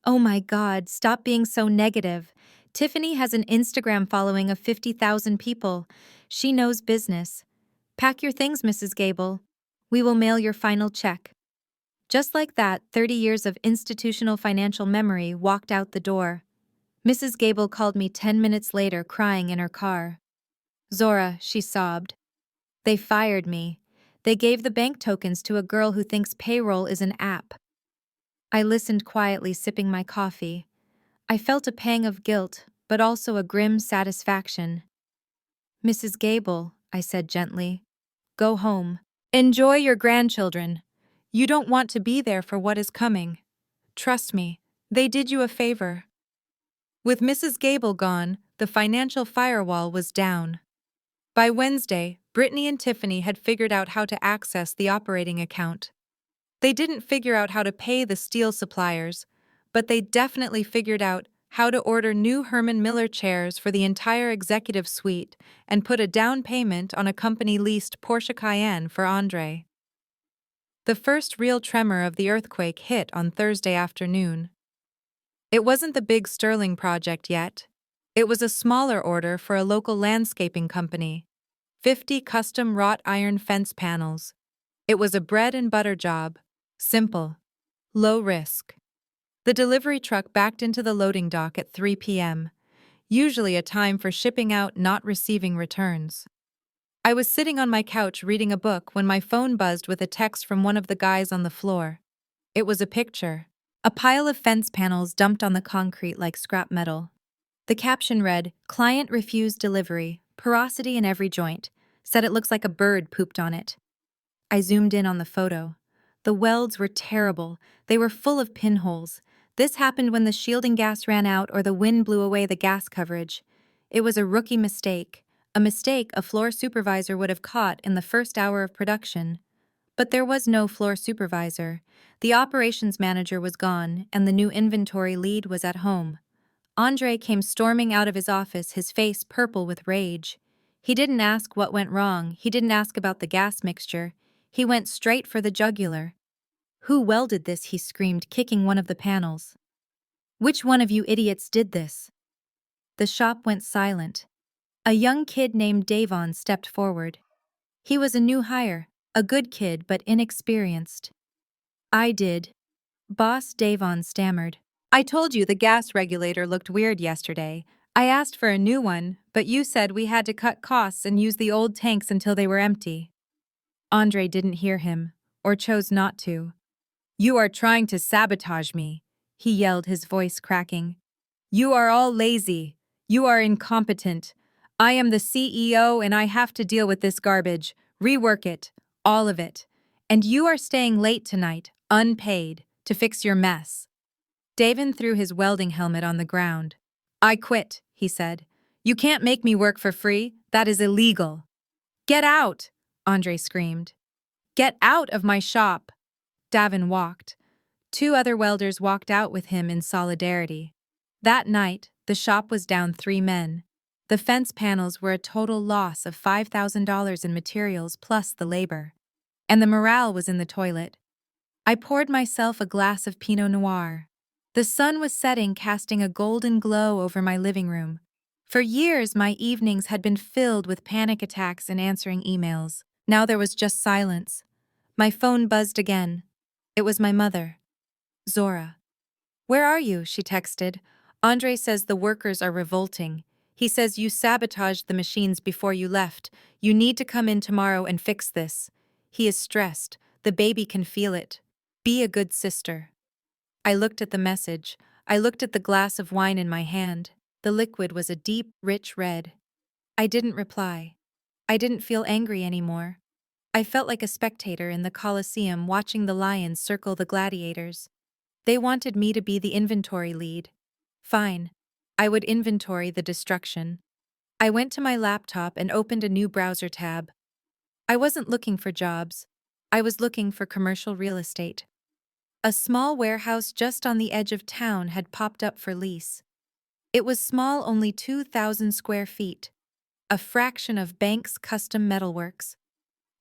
"Oh my God, stop being so negative. Tiffany has an Instagram following of 50,000 people. She knows business. Pack your things, Mrs. Gable. We will mail your final check." Just like that, 30 years of institutional financial memory walked out the door. Mrs. Gable called me 10 minutes later, crying in her car. "Zora," she sobbed. "They fired me. They gave the bank tokens to a girl who thinks payroll is an app." I listened quietly, sipping my coffee. I felt a pang of guilt, but also a grim satisfaction. "Mrs. Gable," I said gently, "go home. Enjoy your grandchildren. You don't want to be there for what is coming. Trust me, they did you a favor." With Mrs. Gable gone, the financial firewall was down. By Wednesday, Brittany and Tiffany had figured out how to access the operating account. They didn't figure out how to pay the steel suppliers, but they definitely figured out how to order new Herman Miller chairs for the entire executive suite and put a down payment on a company-leased Porsche Cayenne for Andre. The first real tremor of the earthquake hit on Thursday afternoon. It wasn't the big Sterling project yet. It was a smaller order for a local landscaping company. 50 custom wrought iron fence panels. It was a bread and butter job. Simple. Low risk. The delivery truck backed into the loading dock at 3 p.m., usually a time for shipping out, not receiving returns. I was sitting on my couch reading a book when my phone buzzed with a text from one of the guys on the floor. It was a picture. A pile of fence panels dumped on the concrete like scrap metal. The caption read, "Client refused delivery, porosity in every joint, said it looks like a bird pooped on it." I zoomed in on the photo. The welds were terrible. They were full of pinholes. This happened when the shielding gas ran out or the wind blew away the gas coverage. It was a rookie mistake, a mistake a floor supervisor would have caught in the first hour of production. But there was no floor supervisor. The operations manager was gone, and the new inventory lead was at home. Andre came storming out of his office, his face purple with rage. He didn't ask what went wrong. He didn't ask about the gas mixture. He went straight for the jugular. "Who welded this?" he screamed, kicking one of the panels. "Which one of you idiots did this?" The shop went silent. A young kid named Davon stepped forward. He was a new hire, a good kid but inexperienced. "I did." Boss Davon stammered. "I told you the gas regulator looked weird yesterday. I asked for a new one, but you said we had to cut costs and use the old tanks until they were empty." Andre didn't hear him, or chose not to. "You are trying to sabotage me," he yelled, his voice cracking. "You are all lazy. You are incompetent. I am the CEO and I have to deal with this garbage. Rework it. All of it. And you are staying late tonight, unpaid, to fix your mess." Davin threw his welding helmet on the ground. "I quit," he said. "You can't make me work for free. That is illegal." "Get out!" Andre screamed. "Get out of my shop!" Davin walked. Two other welders walked out with him in solidarity. That night, the shop was down 3 men. The fence panels were a total loss of $5,000 in materials plus the labor. And the morale was in the toilet. I poured myself a glass of Pinot Noir. The sun was setting, casting a golden glow over my living room. For years, my evenings had been filled with panic attacks and answering emails. Now there was just silence. My phone buzzed again. It was my mother. Zora. "Where are you?" she texted. "Andre says the workers are revolting. He says you sabotaged the machines before you left. You need to come in tomorrow and fix this. He is stressed. The baby can feel it. Be a good sister." I looked at the message. I looked at the glass of wine in my hand. The liquid was a deep, rich red. I didn't reply. I didn't feel angry anymore. I felt like a spectator in the Colosseum watching the lions circle the gladiators. They wanted me to be the inventory lead. Fine. I would inventory the destruction. I went to my laptop and opened a new browser tab. I wasn't looking for jobs. I was looking for commercial real estate. A small warehouse just on the edge of town had popped up for lease. It was small, only 2,000 square feet, a fraction of Bank's custom metalworks.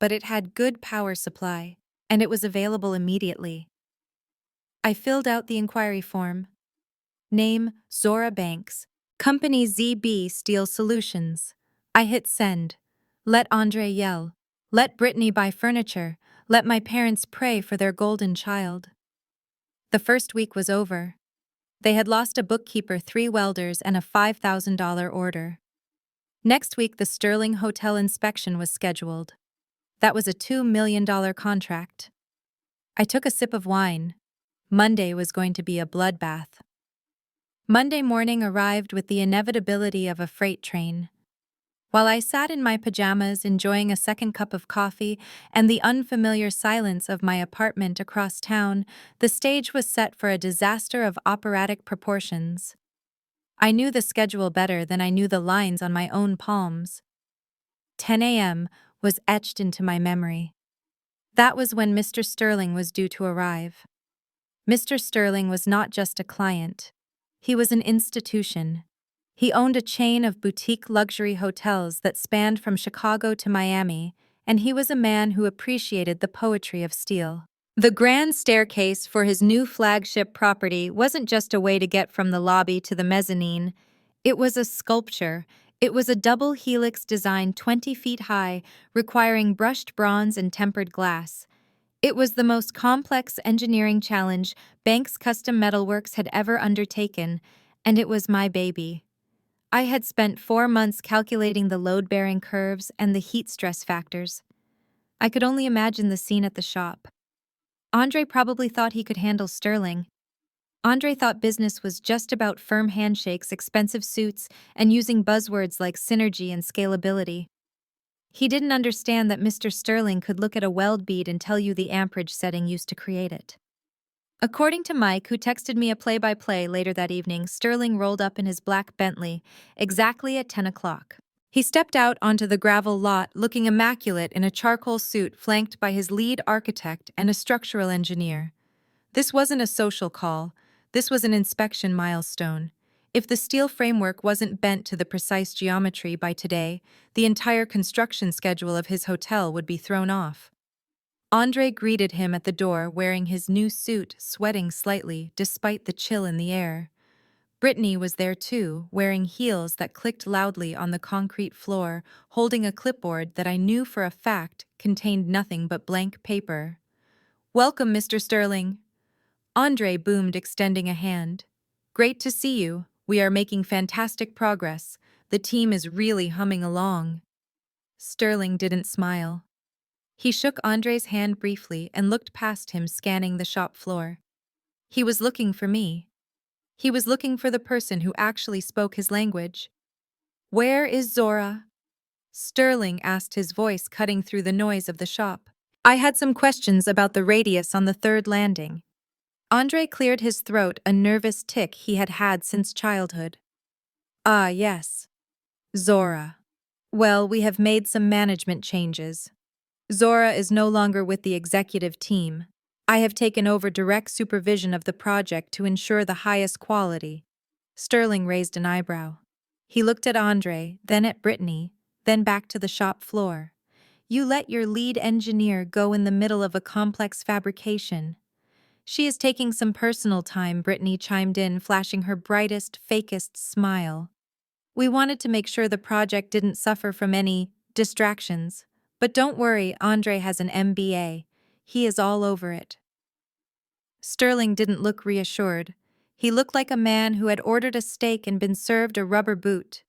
But it had good power supply, and it was available immediately. I filled out the inquiry form. Name, Zora Banks. Company ZB Steel Solutions. I hit send. Let Andre yell. Let Brittany buy furniture. Let my parents pray for their golden child. The first week was over. They had lost a bookkeeper, 3 welders, and a $5,000 order. Next week, the Sterling Hotel inspection was scheduled. That was a $2 million contract. I took a sip of wine. Monday was going to be a bloodbath. Monday morning arrived with the inevitability of a freight train. While I sat in my pajamas enjoying a second cup of coffee and the unfamiliar silence of my apartment across town, the stage was set for a disaster of operatic proportions. I knew the schedule better than I knew the lines on my own palms. 10 a.m. was etched into my memory. That was when Mr. Sterling was due to arrive. Mr. Sterling was not just a client. He was an institution. He owned a chain of boutique luxury hotels that spanned from Chicago to Miami, and he was a man who appreciated the poetry of steel. The grand staircase for his new flagship property wasn't just a way to get from the lobby to the mezzanine. It was a sculpture. It was a double helix design 20 feet high, requiring brushed bronze and tempered glass. It was the most complex engineering challenge Banks Custom Metalworks had ever undertaken, and it was my baby. I had spent 4 months calculating the load-bearing curves and the heat stress factors. I could only imagine the scene at the shop. Andre probably thought he could handle Sterling. Andre thought business was just about firm handshakes, expensive suits, and using buzzwords like synergy and scalability. He didn't understand that Mr. Sterling could look at a weld bead and tell you the amperage setting used to create it. According to Mike, who texted me a play-by-play later that evening, Sterling rolled up in his black Bentley, exactly at 10 o'clock. He stepped out onto the gravel lot looking immaculate in a charcoal suit flanked by his lead architect and a structural engineer. This wasn't a social call. This was an inspection milestone. If the steel framework wasn't bent to the precise geometry by today, the entire construction schedule of his hotel would be thrown off. Andre greeted him at the door wearing his new suit, sweating slightly despite the chill in the air. Brittany was there too, wearing heels that clicked loudly on the concrete floor, holding a clipboard that I knew for a fact contained nothing but blank paper. "Welcome, Mr. Sterling." Andre boomed, extending a hand. "Great to see you. We are making fantastic progress. The team is really humming along." Sterling didn't smile. He shook Andre's hand briefly and looked past him, scanning the shop floor. He was looking for me. He was looking for the person who actually spoke his language. "Where is Zora?" Sterling asked, his voice cutting through the noise of the shop. "I had some questions about the radius on the third landing." Andre cleared his throat, a nervous tic he had had since childhood. "Ah, yes. Zora. Well, we have made some management changes. Zora is no longer with the executive team. I have taken over direct supervision of the project to ensure the highest quality. Sterling raised an eyebrow. He looked at Andre, then at Brittany, then back to the shop floor. You let your lead engineer go in the middle of a complex fabrication. She is taking some personal time, Brittany chimed in, flashing her brightest, fakest smile. We wanted to make sure the project didn't suffer from any distractions. But don't worry, Andre has an MBA. He is all over it. Sterling didn't look reassured. He looked like a man who had ordered a steak and been served a rubber boot.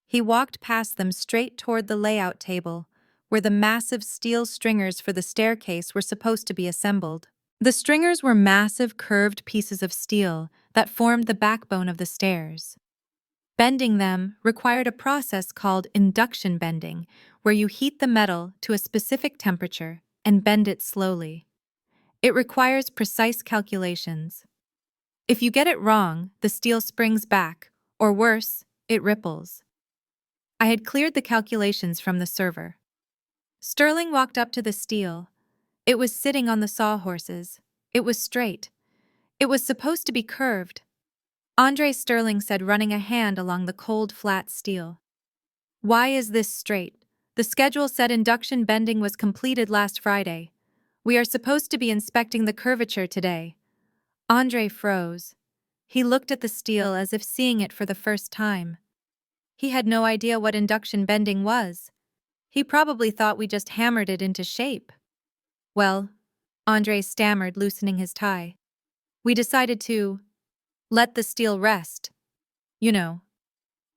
He walked past them straight toward the layout table, where the massive steel stringers for the staircase were supposed to be assembled. The stringers were massive curved pieces of steel that formed the backbone of the stairs. Bending them required a process called induction bending, where you heat the metal to a specific temperature and bend it slowly. It requires precise calculations. If you get it wrong, the steel springs back, or worse, it ripples. I had cleared the calculations from the server. Sterling walked up to the steel. It was sitting on the sawhorses. It was straight. It was supposed to be curved. Andre, Sterling said, running a hand along the cold, flat steel. Why is this straight? The schedule said induction bending was completed last Friday. We are supposed to be inspecting the curvature today. Andre froze. He looked at the steel as if seeing it for the first time. He had no idea what induction bending was. He probably thought we just hammered it into shape. Well, Andre stammered, loosening his tie. We decided to let the steel rest. You know,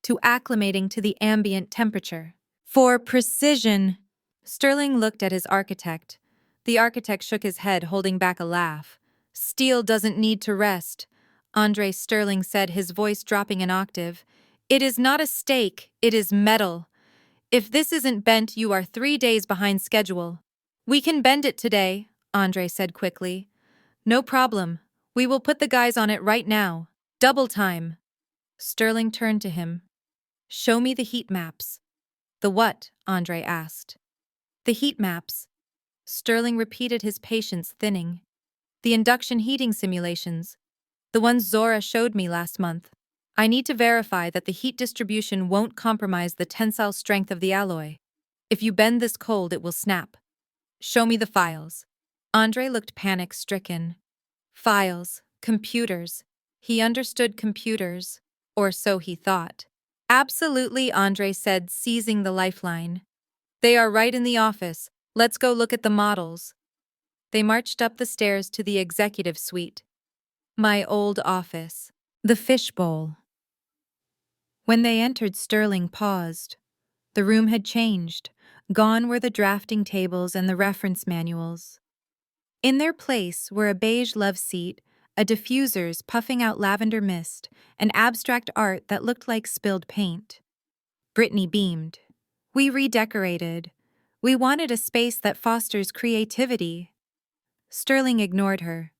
to acclimating to the ambient temperature. For precision. Sterling looked at his architect. The architect shook his head, holding back a laugh. Steel doesn't need to rest, Andre, Sterling said, his voice dropping an octave. It is not a steak, it is metal. If this isn't bent, you are 3 days behind schedule. We can bend it today, Andre said quickly. No problem. We will put the guys on it right now. Double time. Sterling turned to him. Show me the heat maps. The what? Andre asked. The heat maps. Sterling repeated, his patience thinning. The induction heating simulations. The ones Zora showed me last month. I need to verify that the heat distribution won't compromise the tensile strength of the alloy. If you bend this cold, it will snap. Show me the files. Andre looked panic-stricken. Files, computers. He understood computers, or so he thought. Absolutely, Andre said, seizing the lifeline. They are right in the office. Let's go look at the models. They marched up the stairs to the executive suite. My old office. The fishbowl. When they entered, Sterling paused. The room had changed. Gone were the drafting tables and the reference manuals. In their place were a beige love seat, a diffusers puffing out lavender mist, and abstract art that looked like spilled paint. Brittany beamed. We redecorated. We wanted a space that fosters creativity. Sterling ignored her.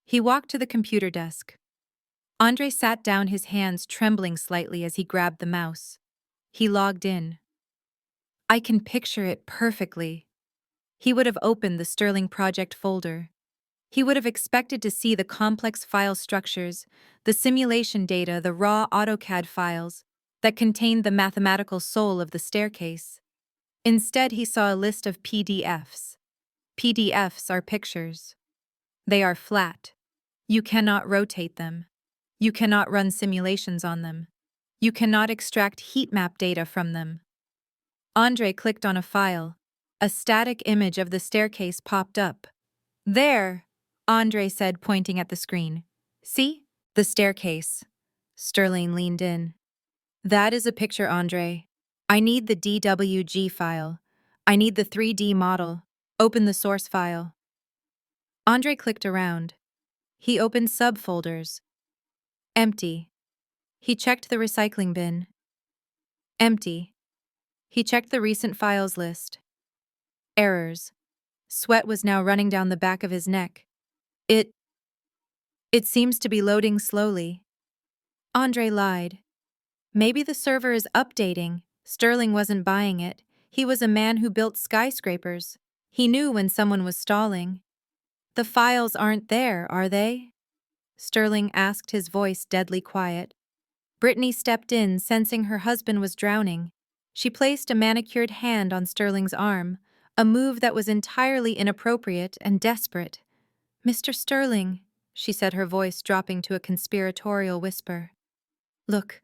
He walked to the computer desk. Andre sat down, his hands trembling slightly as he grabbed the mouse. He logged in. I can picture it perfectly. He would have opened the Sterling project folder. He would have expected to see the complex file structures, the simulation data, the raw AutoCAD files that contained the mathematical soul of the staircase. Instead, he saw a list of PDFs. PDFs are pictures. They are flat. You cannot rotate them. You cannot run simulations on them. You cannot extract heat map data from them. Andre clicked on a file. A static image of the staircase popped up. There, Andre said, pointing at the screen. See? The staircase. Sterling leaned in. That is a picture, Andre. I need the DWG file. I need the 3D model. Open the source file. Andre clicked around. He opened subfolders. Empty. He checked the recycling bin. Empty. He checked the recent files list. Errors. Sweat was now running down the back of his neck. It seems to be loading slowly. Andre lied. Maybe the server is updating. Sterling wasn't buying it. He was a man who built skyscrapers. He knew when someone was stalling. The files aren't there, are they? Sterling asked, his voice deadly quiet. Brittany stepped in, sensing her husband was drowning. She placed a manicured hand on Sterling's arm, a move that was entirely inappropriate and desperate. "Mr. Sterling," she said, her voice dropping to a conspiratorial whisper. "Look,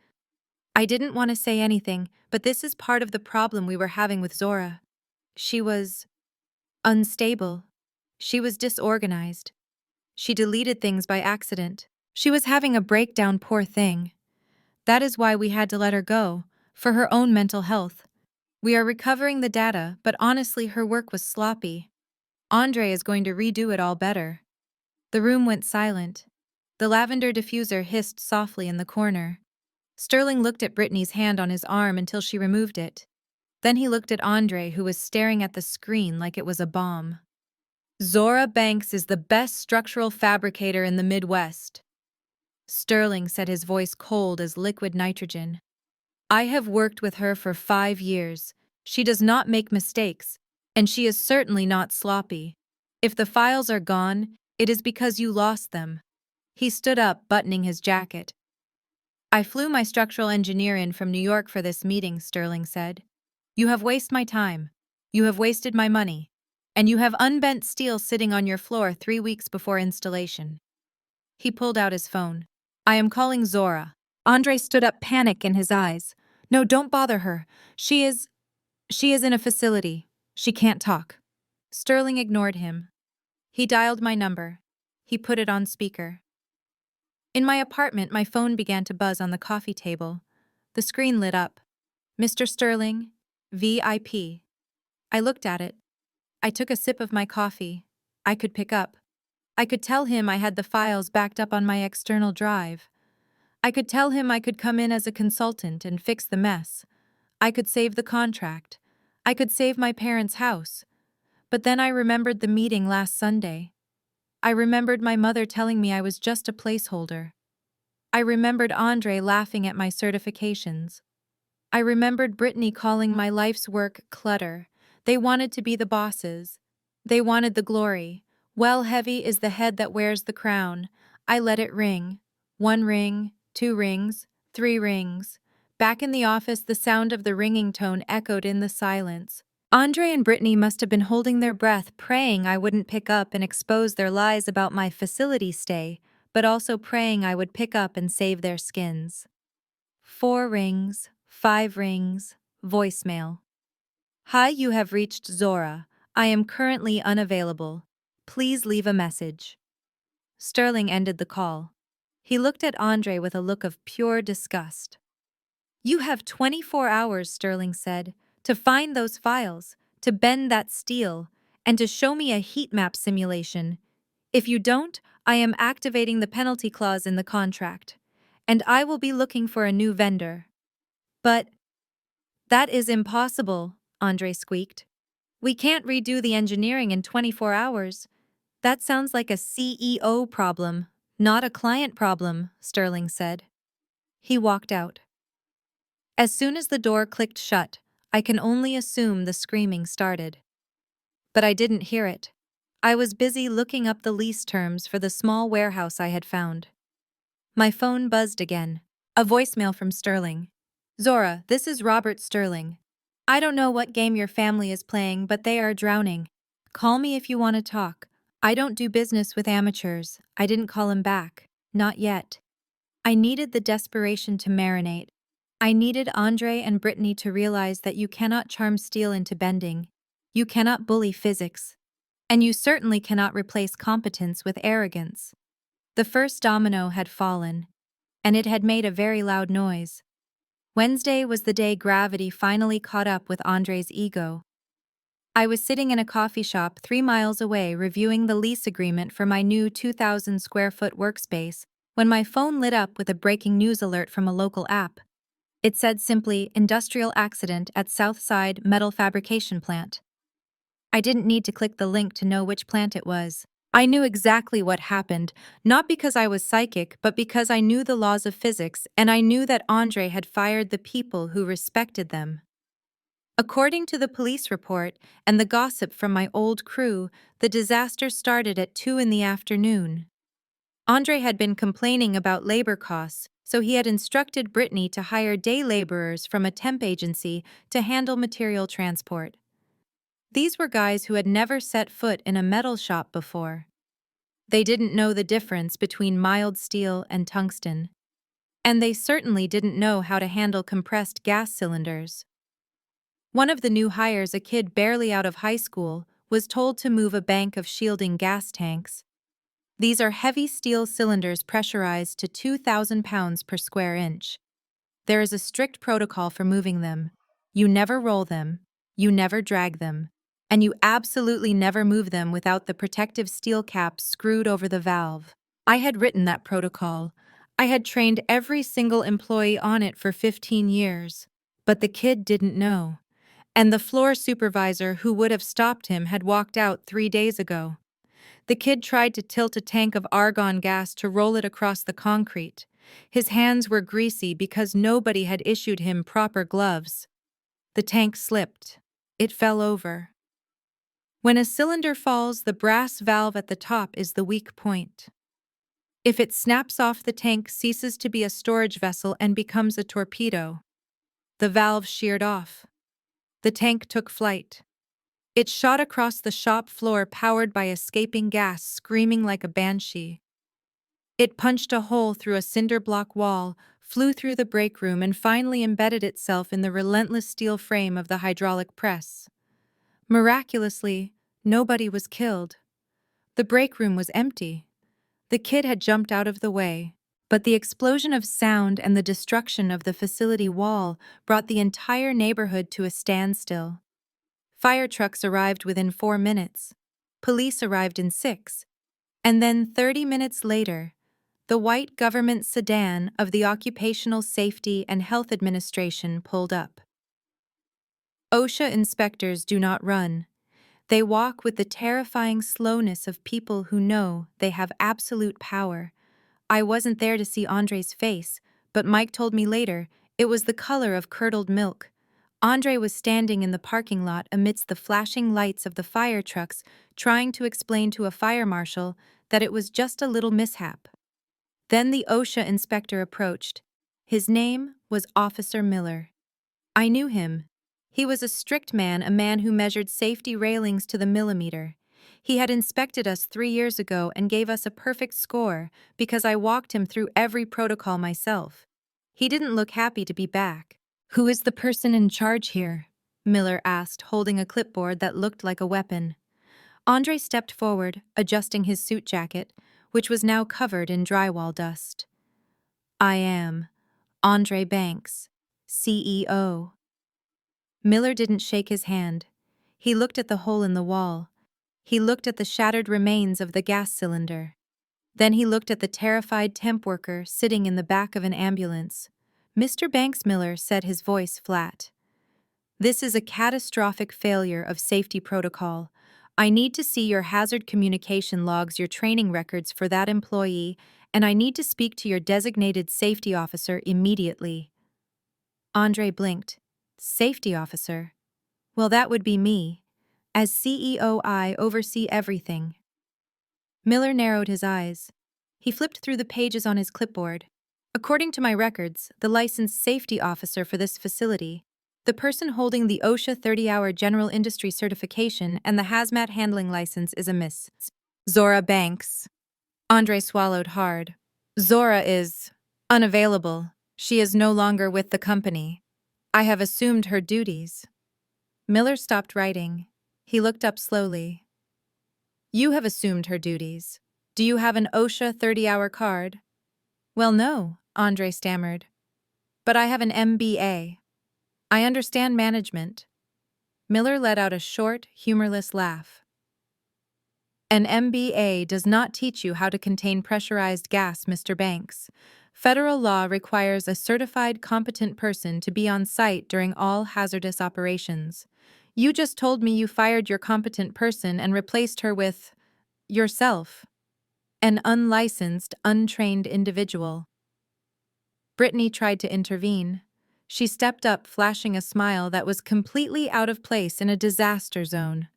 I didn't want to say anything, but this is part of the problem we were having with Zora. She was unstable. She was disorganized. She deleted things by accident. She was having a breakdown, poor thing. That is why we had to let her go, for her own mental health. We are recovering the data, but honestly, her work was sloppy. Andre is going to redo it all better." The room went silent. The lavender diffuser hissed softly in the corner. Sterling looked at Brittany's hand on his arm until she removed it. Then he looked at Andre, who was staring at the screen like it was a bomb. "Zora Banks is the best structural fabricator in the Midwest," Sterling said, his voice cold as liquid nitrogen. "I have worked with her for 5 years. She does not make mistakes, and she is certainly not sloppy. If the files are gone, it is because you lost them." He stood up, buttoning his jacket. "I flew my structural engineer in from New York for this meeting," Sterling said. "You have wasted my time. You have wasted my money. And you have unbent steel sitting on your floor 3 weeks before installation." He pulled out his phone. "I am calling Zora." Andre stood up, panic in his eyes. "No, don't bother her. She is in a facility. She can't talk." Sterling ignored him. He dialed my number. He put it on speaker. In my apartment, my phone began to buzz on the coffee table. The screen lit up. "Mr. Sterling, VIP." I looked at it. I took a sip of my coffee. I could pick up. I could tell him I had the files backed up on my external drive. I could tell him I could come in as a consultant and fix the mess. I could save the contract. I could save my parents' house. But then I remembered the meeting last Sunday. I remembered my mother telling me I was just a placeholder. I remembered Andre laughing at my certifications. I remembered Brittany calling my life's work clutter. They wanted to be the bosses. They wanted the glory. Well, heavy is the head that wears the crown. I let it ring. 1 ring, 2 rings, 3 rings. Back in the office, the sound of the ringing tone echoed in the silence. Andre and Brittany must have been holding their breath, praying I wouldn't pick up and expose their lies about my facility stay, but also praying I would pick up and save their skins. 4 rings, 5 rings, voicemail. "Hi, you have reached Zora. I am currently unavailable. Please leave a message." Sterling ended the call. He looked at Andre with a look of pure disgust. "You have 24 hours," Sterling said, "to find those files, to bend that steel, and to show me a heat map simulation. If you don't, I am activating the penalty clause in the contract, and I will be looking for a new vendor." "But that is impossible," Andre squeaked. "We can't redo the engineering in 24 hours. That sounds like a CEO problem, not a client problem," Sterling said. He walked out. As soon as the door clicked shut, I can only assume the screaming started. But I didn't hear it. I was busy looking up the lease terms for the small warehouse I had found. My phone buzzed again. A voicemail from Sterling. "Zora, this is Robert Sterling. I don't know what game your family is playing, but they are drowning. Call me if you want to talk. I don't do business with amateurs." I didn't call him back. Not yet. I needed the desperation to marinate. I needed Andre and Brittany to realize that you cannot charm steel into bending. You cannot bully physics. And you certainly cannot replace competence with arrogance. The first domino had fallen, and it had made a very loud noise. Wednesday was the day gravity finally caught up with Andre's ego. I was sitting in a coffee shop 3 miles away reviewing the lease agreement for my new 2,000 square foot workspace when my phone lit up with a breaking news alert from a local app. It said simply, "Industrial accident at Southside Metal Fabrication Plant." I didn't need to click the link to know which plant it was. I knew exactly what happened, not because I was psychic, but because I knew the laws of physics, and I knew that Andre had fired the people who respected them. According to the police report and the gossip from my old crew, the disaster started at 2 in the afternoon. Andre had been complaining about labor costs, so he had instructed Brittany to hire day laborers from a temp agency to handle material transport. These were guys who had never set foot in a metal shop before. They didn't know the difference between mild steel and tungsten. And they certainly didn't know how to handle compressed gas cylinders. One of the new hires, a kid barely out of high school, was told to move a bank of shielding gas tanks. These are heavy steel cylinders pressurized to 2,000 pounds per square inch. There is a strict protocol for moving them. You never roll them, you never drag them, and you absolutely never move them without the protective steel cap screwed over the valve. I had written that protocol. I had trained every single employee on it for 15 years. But the kid didn't know. And the floor supervisor who would have stopped him had walked out 3 days ago. The kid tried to tilt a tank of argon gas to roll it across the concrete. His hands were greasy because nobody had issued him proper gloves. The tank slipped. It fell over. When a cylinder falls, the brass valve at the top is the weak point. If it snaps off, the tank ceases to be a storage vessel and becomes a torpedo. The valve sheared off. The tank took flight. It shot across the shop floor, powered by escaping gas, screaming like a banshee. It punched a hole through a cinder block wall, flew through the break room, and finally embedded itself in the relentless steel frame of the hydraulic press. Miraculously, nobody was killed. The break room was empty. The kid had jumped out of the way, but the explosion of sound and the destruction of the facility wall brought the entire neighborhood to a standstill. Fire trucks arrived within 4 minutes. Police arrived in 6. And then 30 minutes later, the white government sedan of the Occupational Safety and Health Administration pulled up. OSHA inspectors do not run. They walk with the terrifying slowness of people who know they have absolute power. I wasn't there to see Andre's face, but Mike told me later it was the color of curdled milk. Andre was standing in the parking lot amidst the flashing lights of the fire trucks, trying to explain to a fire marshal that it was just a little mishap. Then the OSHA inspector approached. His name was Officer Miller. I knew him. He was a strict man, a man who measured safety railings to the millimeter. He had inspected us 3 years ago and gave us a perfect score because I walked him through every protocol myself. He didn't look happy to be back. "Who is the person in charge here?" Miller asked, holding a clipboard that looked like a weapon. Andre stepped forward, adjusting his suit jacket, which was now covered in drywall dust. "I am Andre Banks, CEO." Miller didn't shake his hand. He looked at the hole in the wall. He looked at the shattered remains of the gas cylinder. Then he looked at the terrified temp worker sitting in the back of an ambulance. "Mr. Banks," Miller said, his voice flat, "this is a catastrophic failure of safety protocol. I need to see your hazard communication logs, your training records for that employee, and I need to speak to your designated safety officer immediately." Andre blinked. "Safety officer? Well, that would be me. As CEO, I oversee everything." Miller narrowed his eyes. He flipped through the pages on his clipboard. "According to my records, the licensed safety officer for this facility, the person holding the OSHA 30-hour general industry certification and the hazmat handling license, is a Miss Zora Banks." Andre swallowed hard. "Zora is unavailable. She is no longer with the company. I have assumed her duties." Miller stopped writing. He looked up slowly. "You have assumed her duties. Do you have an OSHA 30-hour card?" "Well, no," Andre stammered. "But I have an MBA. I understand management." Miller let out a short, humorless laugh. "An MBA does not teach you how to contain pressurized gas, Mr. Banks. Federal law requires a certified, competent person to be on site during all hazardous operations. You just told me you fired your competent person and replaced her with yourself, an unlicensed, untrained individual." Brittany tried to intervene. She stepped up, flashing a smile that was completely out of place in a disaster zone.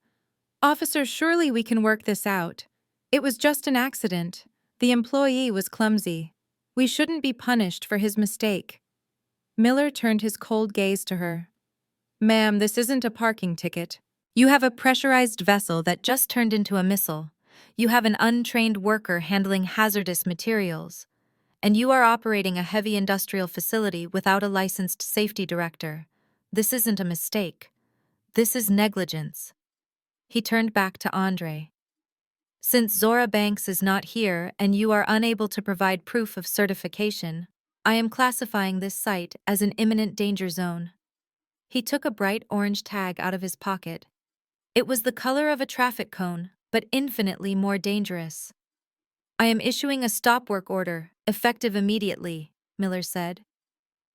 "Officer, surely we can work this out. It was just an accident. The employee was clumsy. We shouldn't be punished for his mistake." Miller turned his cold gaze to her. "Ma'am, this isn't a parking ticket. You have a pressurized vessel that just turned into a missile. You have an untrained worker handling hazardous materials. And you are operating a heavy industrial facility without a licensed safety director. This isn't a mistake. This is negligence." He turned back to Andre. "Since Zora Banks is not here and you are unable to provide proof of certification, I am classifying this site as an imminent danger zone." He took a bright orange tag out of his pocket. It was the color of a traffic cone, but infinitely more dangerous. "I am issuing a stop work order, effective immediately," Miller said.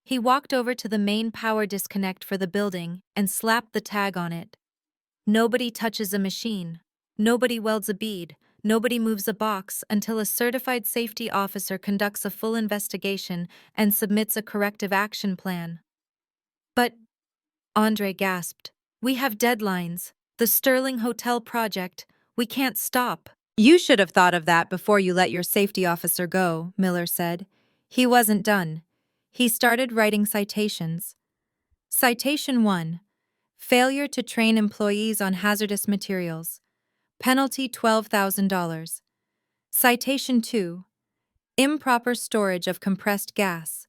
He walked over to the main power disconnect for the building and slapped the tag on it. "Nobody touches a machine. Nobody welds a bead. Nobody moves a box until a certified safety officer conducts a full investigation and submits a corrective action plan." "But," Andre gasped, "we have deadlines. The Sterling Hotel project. We can't stop." "You should have thought of that before you let your safety officer go," Miller said. He wasn't done. He started writing citations. Citation 1. Failure to train employees on hazardous materials. Penalty $12,000. Citation 2. Improper storage of compressed gas.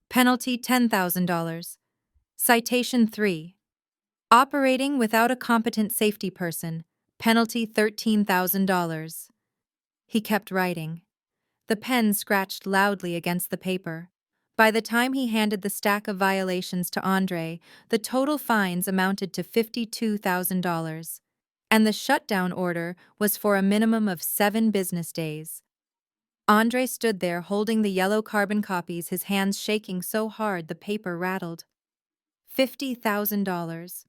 Penalty $10,000. Citation 3. Operating without a competent safety person. Penalty $13,000. He kept writing. The pen scratched loudly against the paper. By the time he handed the stack of violations to Andre, the total fines amounted to $52,000. And the shutdown order was for a minimum of 7 business days. Andre stood there holding the yellow carbon copies, his hands shaking so hard the paper rattled. $50,000.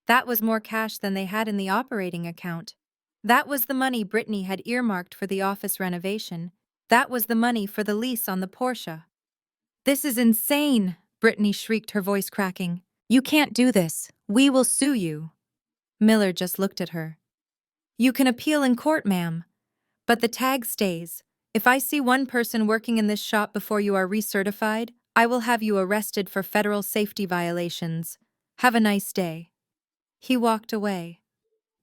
That was more cash than they had in the operating account. That was the money Brittany had earmarked for the office renovation. That was the money for the lease on the Porsche. "This is insane!" Brittany shrieked, her voice cracking. "You can't do this. We will sue you." Miller just looked at her. "You can appeal in court, ma'am. But the tag stays. If I see one person working in this shop before you are recertified, I will have you arrested for federal safety violations. Have a nice day." He walked away.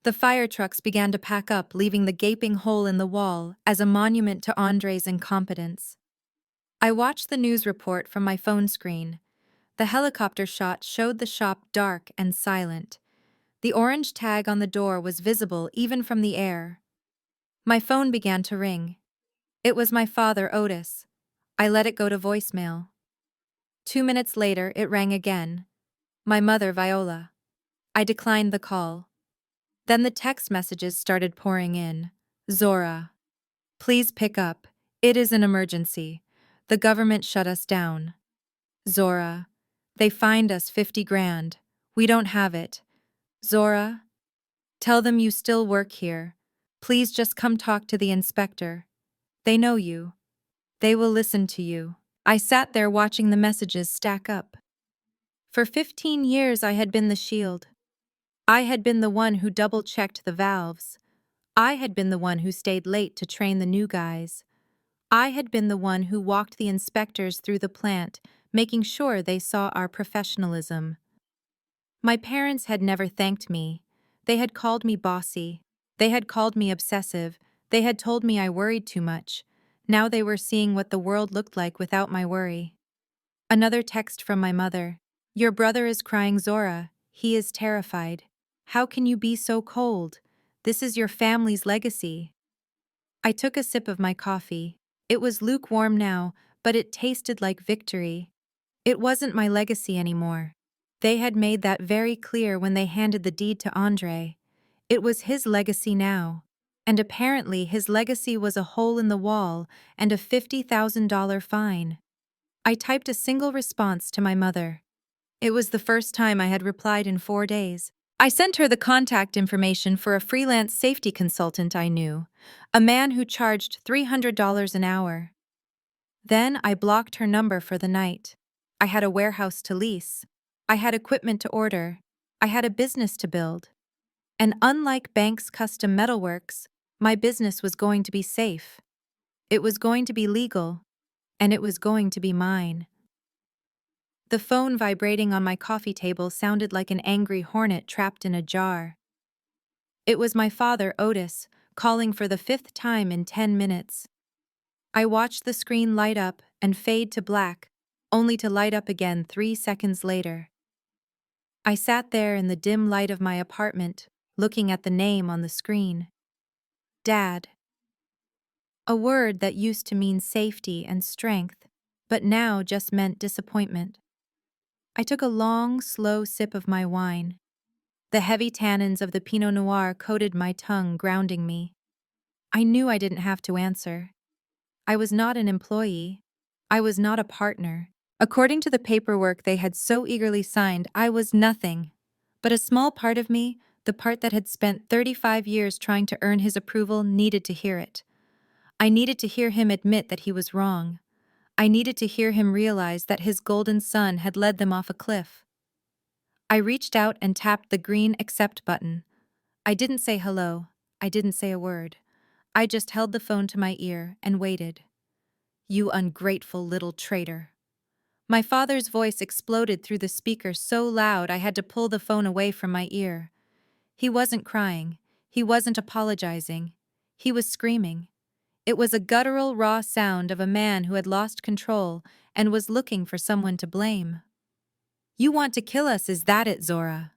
The fire trucks began to pack up, leaving the gaping hole in the wall as a monument to Andre's incompetence. I watched the news report from my phone screen. The helicopter shot showed the shop dark and silent. The orange tag on the door was visible even from the air. My phone began to ring. It was my father, Otis. I let it go to voicemail. 2 minutes later, it rang again. My mother, Viola. I declined the call. Then the text messages started pouring in. "Zora. Please pick up. It is an emergency. The government shut us down. Zora. They fined us 50 grand. We don't have it. Zora. Tell them you still work here. Please just come talk to the inspector. They know you. They will listen to you." I sat there watching the messages stack up. For 15 years I had been the shield. I had been the one who double-checked the valves. I had been the one who stayed late to train the new guys. I had been the one who walked the inspectors through the plant, making sure they saw our professionalism. My parents had never thanked me. They had called me bossy. They had called me obsessive. They had told me I worried too much. Now they were seeing what the world looked like without my worry. Another text from my mother. "Your brother is crying, Zora. He is terrified. How can you be so cold? This is your family's legacy." I took a sip of my coffee. It was lukewarm now, but it tasted like victory. It wasn't my legacy anymore. They had made that very clear when they handed the deed to Andre. It was his legacy now. And apparently his legacy was a hole in the wall and a $50,000 fine. I typed a single response to my mother. It was the first time I had replied in 4 days. I sent her the contact information for a freelance safety consultant I knew, a man who charged $300 an hour. Then I blocked her number for the night. I had a warehouse to lease. I had equipment to order. I had a business to build. And unlike banks' custom metalworks, my business was going to be safe. It was going to be legal. And it was going to be mine. The phone vibrating on my coffee table sounded like an angry hornet trapped in a jar. It was my father, Otis, calling for the 5th time in 10 minutes. I watched the screen light up and fade to black, only to light up again 3 seconds later. I sat there in the dim light of my apartment, looking at the name on the screen. Dad. A word that used to mean safety and strength, but now just meant disappointment. I took a long, slow sip of my wine. The heavy tannins of the Pinot Noir coated my tongue, grounding me. I knew I didn't have to answer. I was not an employee. I was not a partner. According to the paperwork they had so eagerly signed, I was nothing. But a small part of me, the part that had spent 35 years trying to earn his approval, needed to hear it. I needed to hear him admit that he was wrong. I needed to hear him realize that his golden son had led them off a cliff. I reached out and tapped the green accept button. I didn't say hello. I didn't say a word. I just held the phone to my ear and waited. You ungrateful little traitor. My father's voice exploded through the speaker so loud I had to pull the phone away from my ear. He wasn't crying. He wasn't apologizing. He was screaming. It was a guttural, raw sound of a man who had lost control and was looking for someone to blame. You want to kill us, is that it, Zora?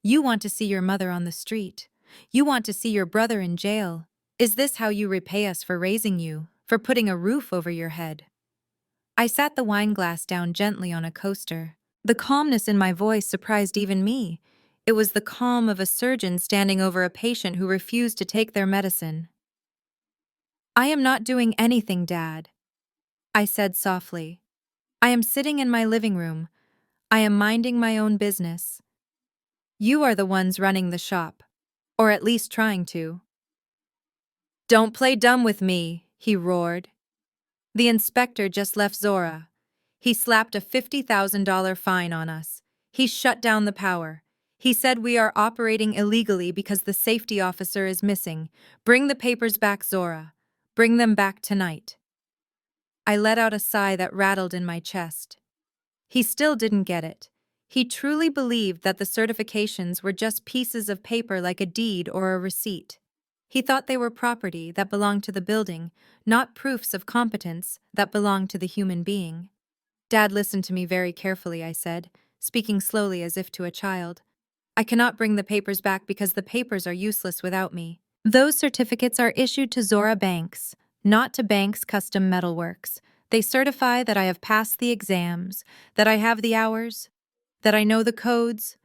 You want to see your mother on the street. You want to see your brother in jail. Is this how you repay us for raising you, for putting a roof over your head? I sat the wine glass down gently on a coaster. The calmness in my voice surprised even me. It was the calm of a surgeon standing over a patient who refused to take their medicine. I am not doing anything, Dad, I said softly. I am sitting in my living room. I am minding my own business. You are the ones running the shop, or at least trying to. Don't play dumb with me, he roared. The inspector just left Zora. He slapped a $50,000 fine on us. He shut down the power. He said we are operating illegally because the safety officer is missing. Bring the papers back, Zora. Bring them back tonight. I let out a sigh that rattled in my chest. He still didn't get it. He truly believed that the certifications were just pieces of paper like a deed or a receipt. He thought they were property that belonged to the building, not proofs of competence that belonged to the human being. Dad listened to me very carefully, I said, speaking slowly as if to a child. I cannot bring the papers back because the papers are useless without me. Those certificates are issued to Zora Banks, not to Banks Custom Metalworks. They certify that I have passed the exams, that I have the hours, that I know the codes.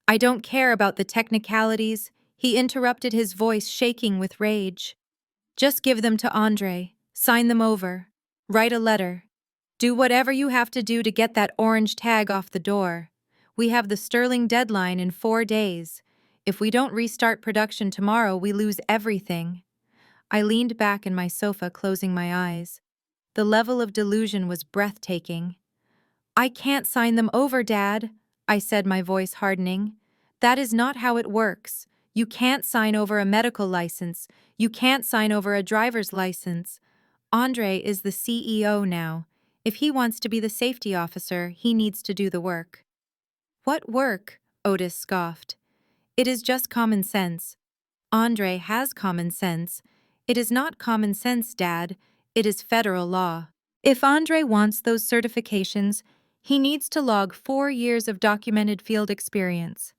I don't care about the technicalities. He interrupted, his voice shaking with rage. Just give them to Andre. Sign them over. Write a letter. Do whatever you have to do to get that orange tag off the door. We have the sterling deadline in 4 days. If we don't restart production tomorrow, we lose everything. I leaned back in my sofa, closing my eyes. The level of delusion was breathtaking. I can't sign them over, Dad, I said, my voice hardening. That is not how it works. You can't sign over a medical license. You can't sign over a driver's license. Andre is the CEO now. If he wants to be the safety officer, he needs to do the work. What work? Otis scoffed. It is just common sense. Andre has common sense. It is not common sense, Dad. It is federal law. If Andre wants those certifications, he needs to log 4 years of documented field experience.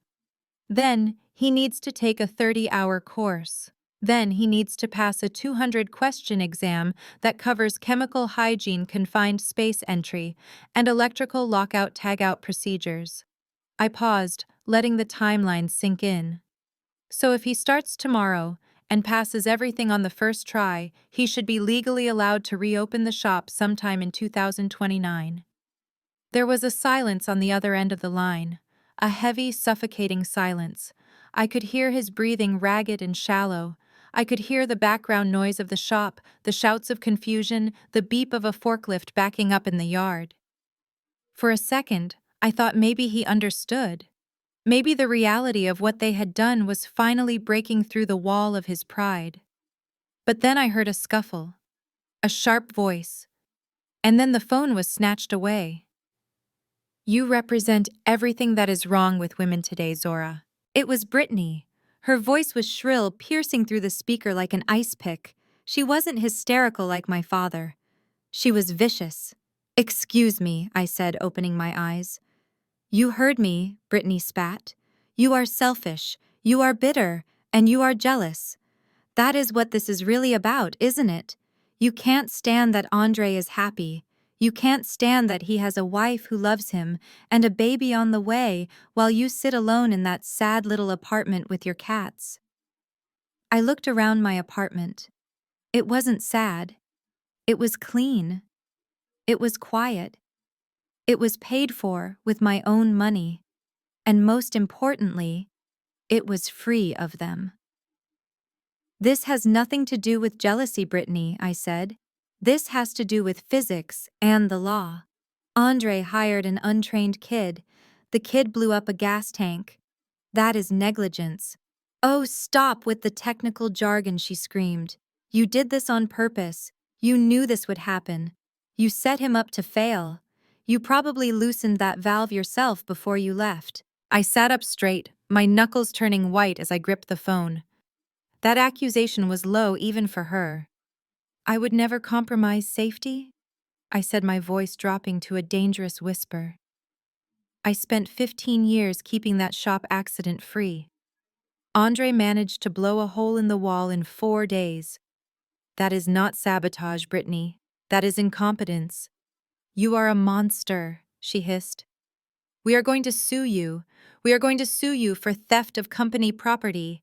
Then, he needs to take a 30-hour course. Then he needs to pass a 200-question exam that covers chemical hygiene, confined space entry, and electrical lockout-tagout procedures. I paused, letting the timeline sink in. So if he starts tomorrow and passes everything on the first try, he should be legally allowed to reopen the shop sometime in 2029. There was a silence on the other end of the line, a heavy, suffocating silence. I could hear his breathing, ragged and shallow. I could hear the background noise of the shop, the shouts of confusion, the beep of a forklift backing up in the yard. For a second, I thought maybe he understood. Maybe the reality of what they had done was finally breaking through the wall of his pride. But then I heard a scuffle, a sharp voice, and then the phone was snatched away. You represent everything that is wrong with women today, Zora. It was Brittany. Her voice was shrill, piercing through the speaker like an ice pick. She wasn't hysterical like my father. She was vicious. Excuse me, I said, opening my eyes. You heard me, Brittany spat. You are selfish, you are bitter, and you are jealous. That is what this is really about, isn't it? You can't stand that Andre is happy. You can't stand that he has a wife who loves him and a baby on the way while you sit alone in that sad little apartment with your cats. I looked around my apartment. It wasn't sad. It was clean. It was quiet. It was paid for with my own money. And most importantly, it was free of them. This has nothing to do with jealousy, Brittany, I said. This has to do with physics and the law. Andre hired an untrained kid. The kid blew up a gas tank. That is negligence. Oh, stop with the technical jargon, she screamed. You did this on purpose. You knew this would happen. You set him up to fail. You probably loosened that valve yourself before you left. I sat up straight, my knuckles turning white as I gripped the phone. That accusation was low even for her. I would never compromise safety, I said, my voice dropping to a dangerous whisper. I spent 15 years keeping that shop accident-free. Andre managed to blow a hole in the wall in 4 days. That is not sabotage, Brittany. That is incompetence. You are a monster, she hissed. We are going to sue you. We are going to sue you for theft of company property.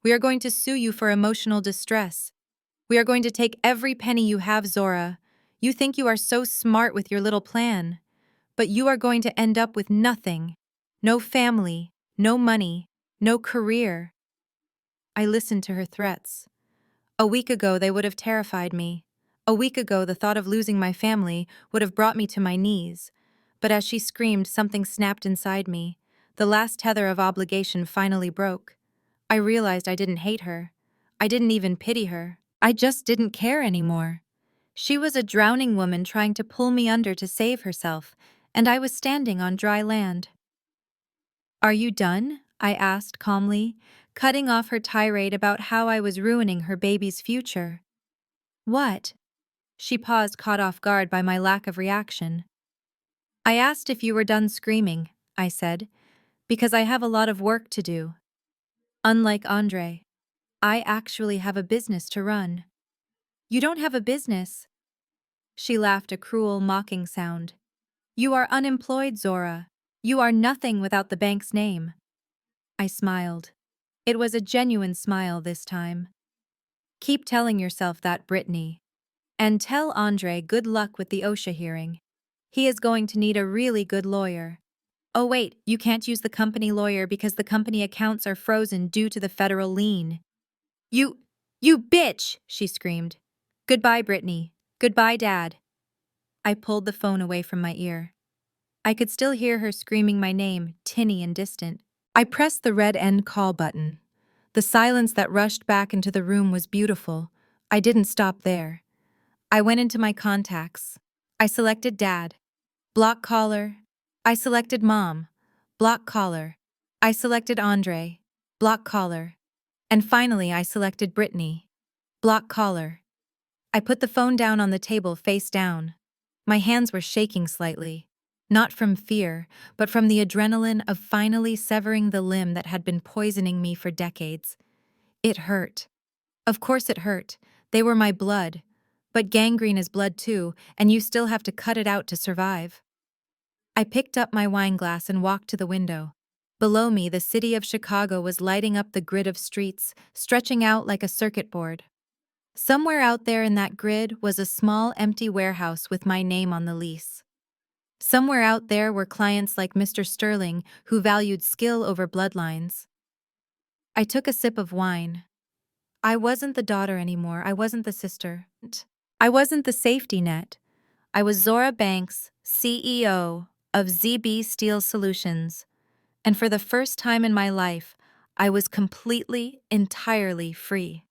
We are going to sue you for emotional distress. We are going to take every penny you have, Zora. You think you are so smart with your little plan. But you are going to end up with nothing. No family, no money, no career. I listened to her threats. A week ago, they would have terrified me. A week ago, the thought of losing my family would have brought me to my knees. But as she screamed, something snapped inside me. The last tether of obligation finally broke. I realized I didn't hate her. I didn't even pity her. I just didn't care anymore. She was a drowning woman trying to pull me under to save herself, and I was standing on dry land. Are you done? I asked calmly, cutting off her tirade about how I was ruining her baby's future. What? She paused, caught off guard by my lack of reaction. I asked if you were done screaming, I said, because I have a lot of work to do. Unlike Andre, I actually have a business to run. You don't have a business. She laughed, a cruel, mocking sound. You are unemployed, Zora. You are nothing without the bank's name. I smiled. It was a genuine smile this time. Keep telling yourself that, Brittany. And tell Andre good luck with the OSHA hearing. He is going to need a really good lawyer. Oh wait, you can't use the company lawyer because the company accounts are frozen due to the federal lien. You bitch, she screamed. Goodbye, Brittany. Goodbye, Dad. I pulled the phone away from my ear. I could still hear her screaming my name, tinny and distant. I pressed the red end call button. The silence that rushed back into the room was beautiful. I didn't stop there. I went into my contacts. I selected Dad. Block caller. I selected Mom. Block caller. I selected Andre. Block caller. And finally, I selected Brittany. Block caller. I put the phone down on the table face down. My hands were shaking slightly. Not from fear, but from the adrenaline of finally severing the limb that had been poisoning me for decades. It hurt. Of course it hurt. They were my blood. But gangrene is blood too, and you still have to cut it out to survive. I picked up my wine glass and walked to the window. Below me, the city of Chicago was lighting up the grid of streets, stretching out like a circuit board. Somewhere out there in that grid was a small, empty warehouse with my name on the lease. Somewhere out there were clients like Mr. Sterling who valued skill over bloodlines. I took a sip of wine. I wasn't the daughter anymore. I wasn't the sister. I wasn't the safety net. I was Zora Banks, CEO, of ZB Steel Solutions, and for the first time in my life, I was completely, entirely free.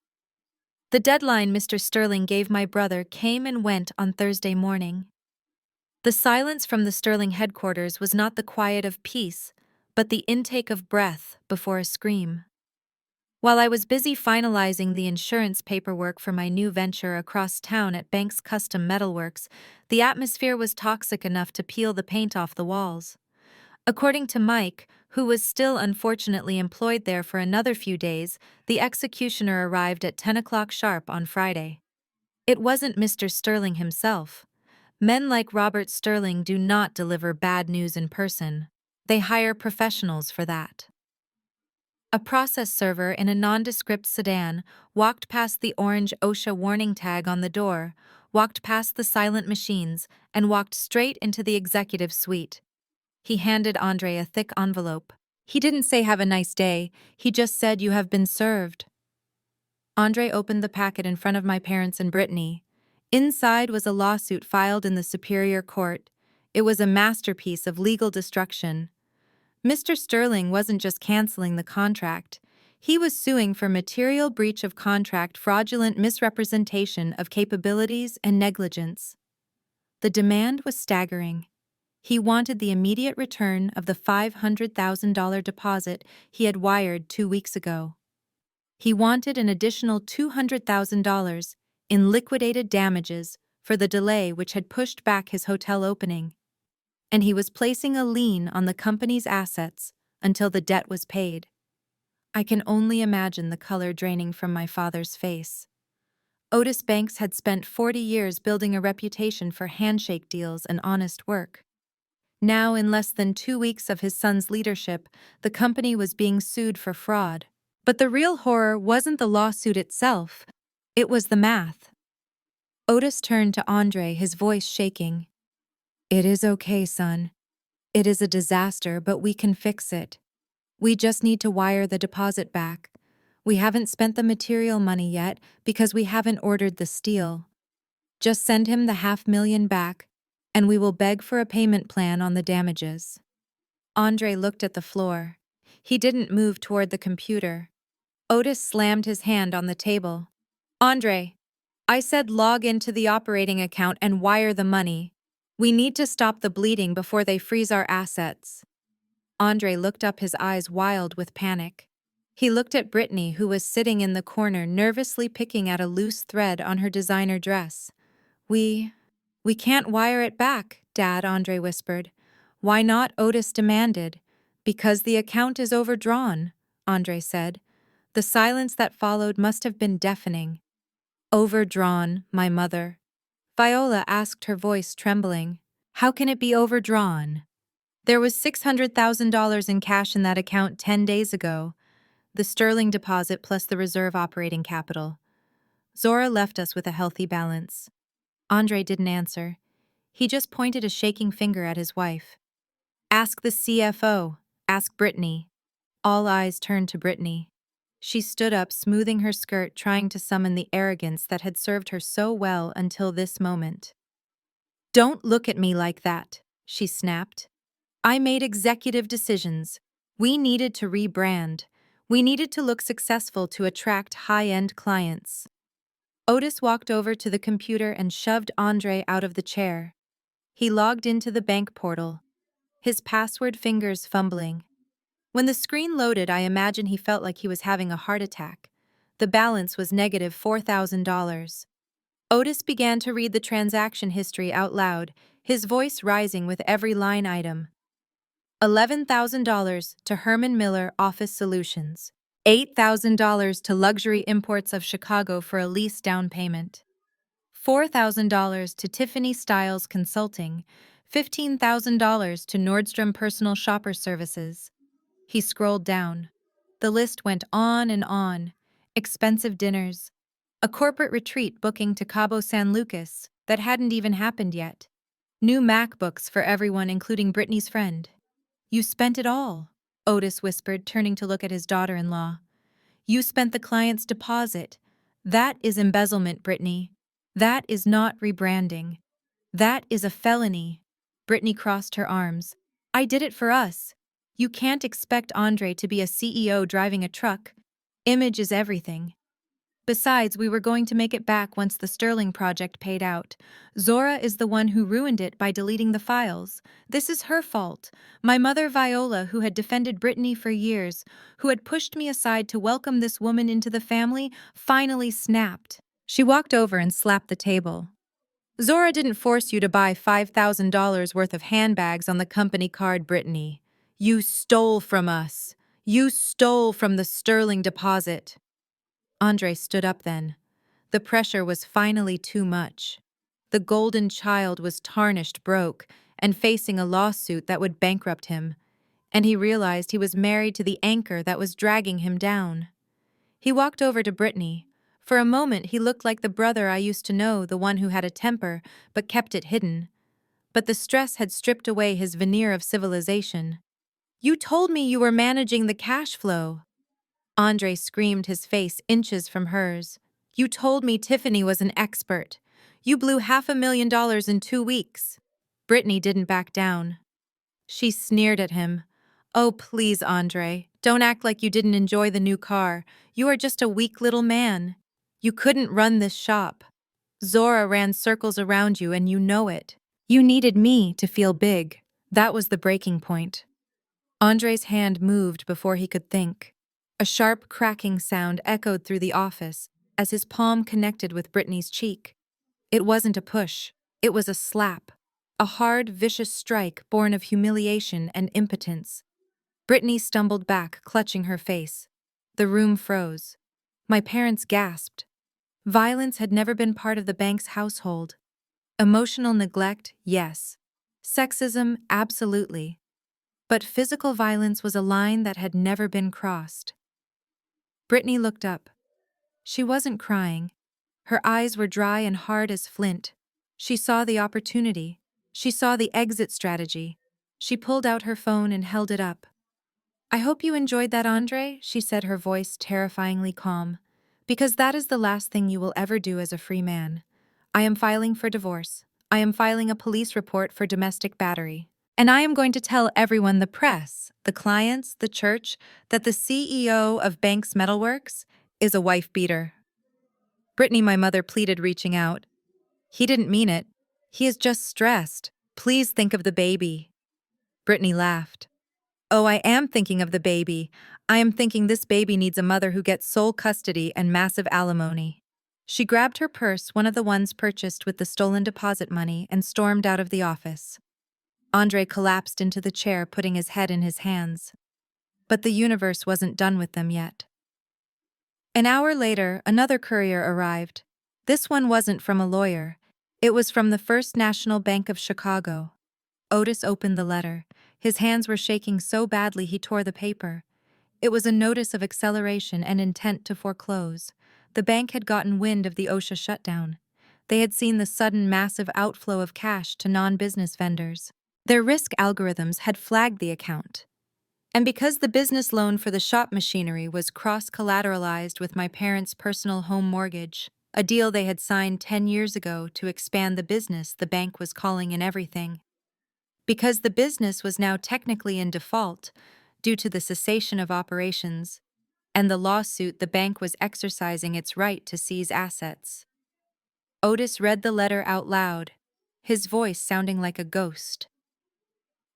The deadline Mr. Sterling gave my brother came and went on Thursday morning. The silence from the Sterling headquarters was not the quiet of peace, but the intake of breath before a scream. While I was busy finalizing the insurance paperwork for my new venture across town at Banks Custom Metalworks, the atmosphere was toxic enough to peel the paint off the walls. According to Mike, who was still unfortunately employed there for another few days, the executioner arrived at 10 o'clock sharp on Friday. It wasn't Mr. Sterling himself. Men like Robert Sterling do not deliver bad news in person. They hire professionals for that. A process server in a nondescript sedan walked past the orange OSHA warning tag on the door, walked past the silent machines, and walked straight into the executive suite. He handed Andre a thick envelope. He didn't say have a nice day, he just said you have been served. Andre opened the packet in front of my parents and Brittany. Inside was a lawsuit filed in the Superior Court. It was a masterpiece of legal destruction. Mr. Sterling wasn't just canceling the contract. He was suing for material breach of contract, fraudulent misrepresentation of capabilities, and negligence. The demand was staggering. He wanted the immediate return of the $500,000 deposit he had wired 2 weeks ago. He wanted an additional $200,000 in liquidated damages for the delay which had pushed back his hotel opening. And he was placing a lien on the company's assets until the debt was paid. I can only imagine the color draining from my father's face. Otis Banks had spent 40 years building a reputation for handshake deals and honest work. Now, in less than 2 weeks of his son's leadership, the company was being sued for fraud. But the real horror wasn't the lawsuit itself, it was the math. Otis turned to Andre, his voice shaking. "It is okay, son. It is a disaster, but we can fix it. We just need to wire the deposit back. We haven't spent the material money yet because we haven't ordered the steel. Just send him the $500,000 back, and we will beg for a payment plan on the damages." Andre looked at the floor. He didn't move toward the computer. Otis slammed his hand on the table. "Andre, I said log into the operating account and wire the money. We need to stop the bleeding before they freeze our assets." Andre looked up, his eyes wild with panic. He looked at Brittany, who was sitting in the corner nervously picking at a loose thread on her designer dress. We can't wire it back, Dad," Andre whispered. "Why not?" Otis demanded. "Because the account is overdrawn," Andre said. The silence that followed must have been deafening. "Overdrawn, my mother?" Viola asked, her voice trembling. "How can it be overdrawn? There was $600,000 in cash in that account 10 days ago. The Sterling deposit plus the reserve operating capital. Zora left us with a healthy balance." Andre didn't answer. He just pointed a shaking finger at his wife. "Ask the CFO. Ask Brittany." All eyes turned to Brittany. She stood up, smoothing her skirt, trying to summon the arrogance that had served her so well until this moment. "Don't look at me like that," she snapped. "I made executive decisions. We needed to rebrand. We needed to look successful to attract high-end clients." Otis walked over to the computer and shoved Andre out of the chair. He logged into the bank portal, his password fingers fumbling. When the screen loaded, I imagine he felt like he was having a heart attack. The balance was negative $4,000. Otis began to read the transaction history out loud, his voice rising with every line item. $11,000 to Herman Miller Office Solutions. $8,000 to Luxury Imports of Chicago for a lease down payment. $4,000 to Tiffany Styles Consulting. $15,000 to Nordstrom Personal Shopper Services. He scrolled down. The list went on and on. Expensive dinners. A corporate retreat booking to Cabo San Lucas that hadn't even happened yet. New MacBooks for everyone, including Brittany's friend. "You spent it all," Otis whispered, turning to look at his daughter-in-law. "You spent the client's deposit. That is embezzlement, Brittany. That is not rebranding. That is a felony." Brittany crossed her arms. I did it for us. You can't expect Andre to be a CEO driving a truck. Image is everything. Besides, we were going to make it back once the Sterling project paid out. Zora is the one who ruined it by deleting the files. This is her fault. My mother Viola, who had defended Brittany for years, who had pushed me aside to welcome this woman into the family, finally snapped. She walked over and slapped the table. Zora didn't force you to buy $5,000 worth of handbags on the company card, Brittany. You stole from us. You stole from the Sterling deposit. Andre stood up then. The pressure was finally too much. The golden child was tarnished broke and facing a lawsuit that would bankrupt him, and he realized he was married to the anchor that was dragging him down. He walked over to Brittany. For a moment he looked like the brother I used to know, the one who had a temper but kept it hidden. But the stress had stripped away his veneer of civilization. You told me you were managing the cash flow. Andre screamed, his face inches from hers. You told me Tiffany was an expert. You blew $500,000 in 2 weeks. Brittany didn't back down. She sneered at him. Oh, please, Andre, don't act like you didn't enjoy the new car. You are just a weak little man. You couldn't run this shop. Zora ran circles around you and you know it. You needed me to feel big. That was the breaking point. Andre's hand moved before he could think. A sharp cracking sound echoed through the office as his palm connected with Brittany's cheek. It wasn't a push. It was a slap. A hard, vicious strike born of humiliation and impotence. Brittany stumbled back, clutching her face. The room froze. My parents gasped. Violence had never been part of the bank's household. Emotional neglect, yes. Sexism, absolutely. But physical violence was a line that had never been crossed. Brittany looked up. She wasn't crying. Her eyes were dry and hard as flint. She saw the opportunity. She saw the exit strategy. She pulled out her phone and held it up. I hope you enjoyed that, Andre, she said, her voice terrifyingly calm. Because that is the last thing you will ever do as a free man. I am filing for divorce. I am filing a police report for domestic battery. And I am going to tell everyone, the press, the clients, the church, that the CEO of Banks Metalworks is a wife beater. Brittany, my mother, pleaded, reaching out. He didn't mean it. He is just stressed. Please think of the baby. Brittany laughed. Oh, I am thinking of the baby. I am thinking this baby needs a mother who gets sole custody and massive alimony. She grabbed her purse, one of the ones purchased with the stolen deposit money, and stormed out of the office. Andre collapsed into the chair, putting his head in his hands. But the universe wasn't done with them yet. An hour later, another courier arrived. This one wasn't from a lawyer. It was from the First National Bank of Chicago. Otis opened the letter. His hands were shaking so badly he tore the paper. It was a notice of acceleration and intent to foreclose. The bank had gotten wind of the OSHA shutdown. They had seen the sudden massive outflow of cash to non-business vendors. Their risk algorithms had flagged the account. And because the business loan for the shop machinery was cross-collateralized with my parents' personal home mortgage, a deal they had signed 10 years ago to expand the business the bank was calling in everything. Because the business was now technically in default due to the cessation of operations and the lawsuit, the bank was exercising its right to seize assets. Otis read the letter out loud, his voice sounding like a ghost.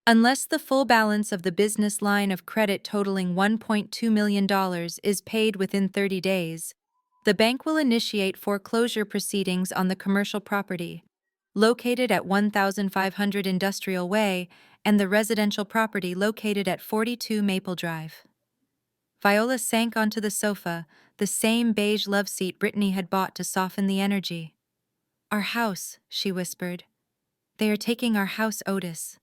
Unless the full balance of the business line of credit totaling $1.2 million is paid within 30 days, the bank will initiate foreclosure proceedings on the commercial property, located at 1500 Industrial Way, and the residential property located at 42 Maple Drive. Viola sank onto the sofa, the same beige love seat Brittany had bought to soften the energy. Our house, she whispered. They are taking our house, Otis.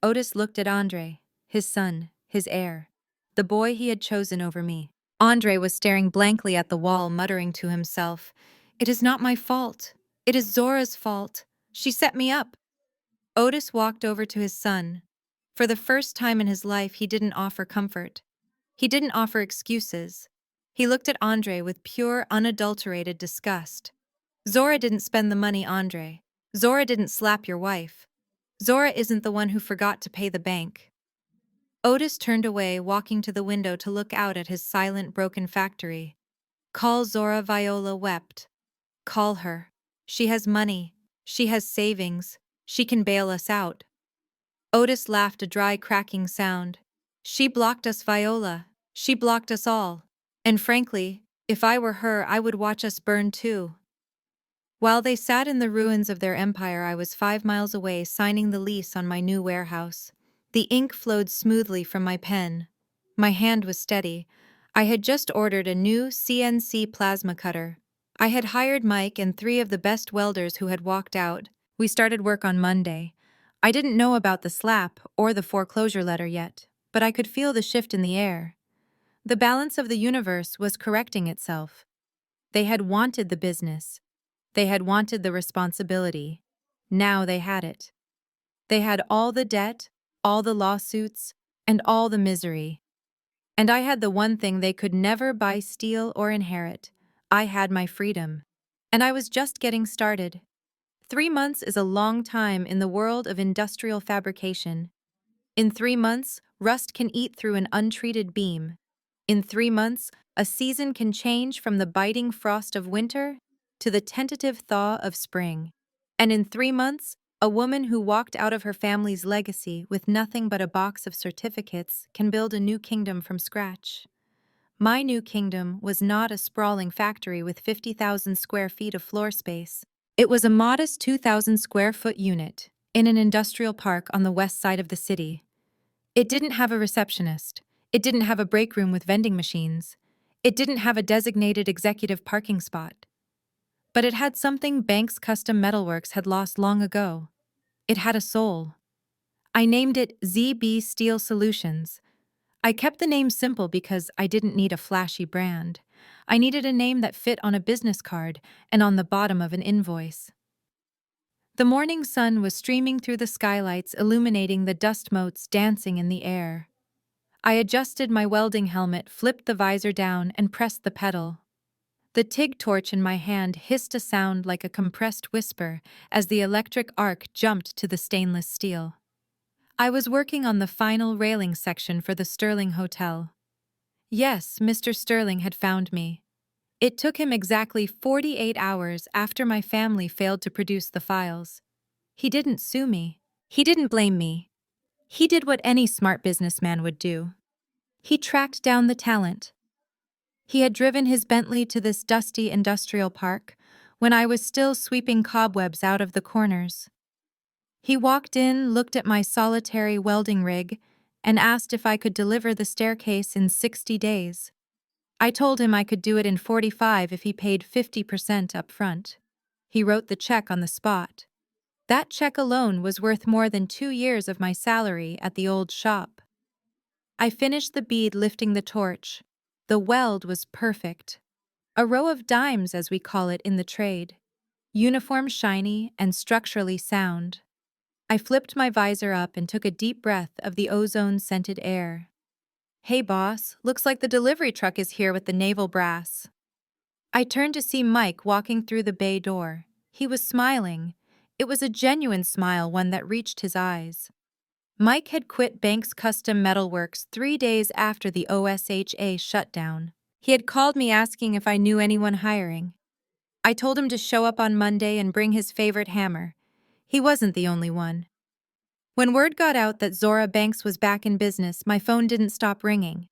Otis looked at Andre, his son, his heir, the boy he had chosen over me. Andre was staring blankly at the wall, muttering to himself, It is not my fault. It is Zora's fault. She set me up. Otis walked over to his son. For the first time in his life, he didn't offer comfort. He didn't offer excuses. He looked at Andre with pure, unadulterated disgust. Zora didn't spend the money, Andre. Zora didn't slap your wife. Zora isn't the one who forgot to pay the bank. Otis turned away, walking to the window to look out at his silent, broken factory. Call Zora, Viola wept. Call her. She has money. She has savings. She can bail us out. Otis laughed, a dry, cracking sound. She blocked us, Viola. She blocked us all. And frankly, if I were her, I would watch us burn too. While they sat in the ruins of their empire, I was 5 miles away signing the lease on my new warehouse. The ink flowed smoothly from my pen. My hand was steady. I had just ordered a new CNC plasma cutter. I had hired Mike and 3 of the best welders who had walked out. We started work on Monday. I didn't know about the slap or the foreclosure letter yet, but I could feel the shift in the air. The balance of the universe was correcting itself. They had wanted the business. They had wanted the responsibility. Now they had it. They had all the debt, all the lawsuits, and all the misery. And I had the one thing they could never buy, steal, or inherit. I had my freedom. And I was just getting started. 3 months is a long time in the world of industrial fabrication. In 3 months, rust can eat through an untreated beam. In 3 months, a season can change from the biting frost of winter to the tentative thaw of spring. And in 3 months, a woman who walked out of her family's legacy with nothing but a box of certificates can build a new kingdom from scratch. My new kingdom was not a sprawling factory with 50,000 square feet of floor space. It was a modest 2,000 square foot unit in an industrial park on the west side of the city. It didn't have a receptionist. It didn't have a break room with vending machines. It didn't have a designated executive parking spot. But it had something Banks Custom Metalworks had lost long ago. It had a soul. I named it ZB Steel Solutions. I kept the name simple because I didn't need a flashy brand. I needed a name that fit on a business card and on the bottom of an invoice. The morning sun was streaming through the skylights, illuminating the dust motes dancing in the air. I adjusted my welding helmet, flipped the visor down, and pressed the pedal. The TIG torch in my hand hissed a sound like a compressed whisper as the electric arc jumped to the stainless steel. I was working on the final railing section for the Sterling Hotel. Yes, Mr. Sterling had found me. It took him exactly 48 hours after my family failed to produce the files. He didn't sue me. He didn't blame me. He did what any smart businessman would do. He tracked down the talent. He had driven his Bentley to this dusty industrial park when I was still sweeping cobwebs out of the corners. He walked in, looked at my solitary welding rig, and asked if I could deliver the staircase in 60 days. I told him I could do it in 45 if he paid 50% up front. He wrote the check on the spot. That check alone was worth more than 2 years of my salary at the old shop. I finished the bead lifting the torch. The weld was perfect. A row of dimes, as we call it in the trade. Uniform shiny and structurally sound. I flipped my visor up and took a deep breath of the ozone-scented air. Hey boss, looks like the delivery truck is here with the naval brass. I turned to see Mike walking through the bay door. He was smiling. It was a genuine smile, one that reached his eyes. Mike had quit Banks Custom Metalworks 3 days after the OSHA shutdown. He had called me asking if I knew anyone hiring. I told him to show up on Monday and bring his favorite hammer. He wasn't the only one. When word got out that Zora Banks was back in business, my phone didn't stop ringing.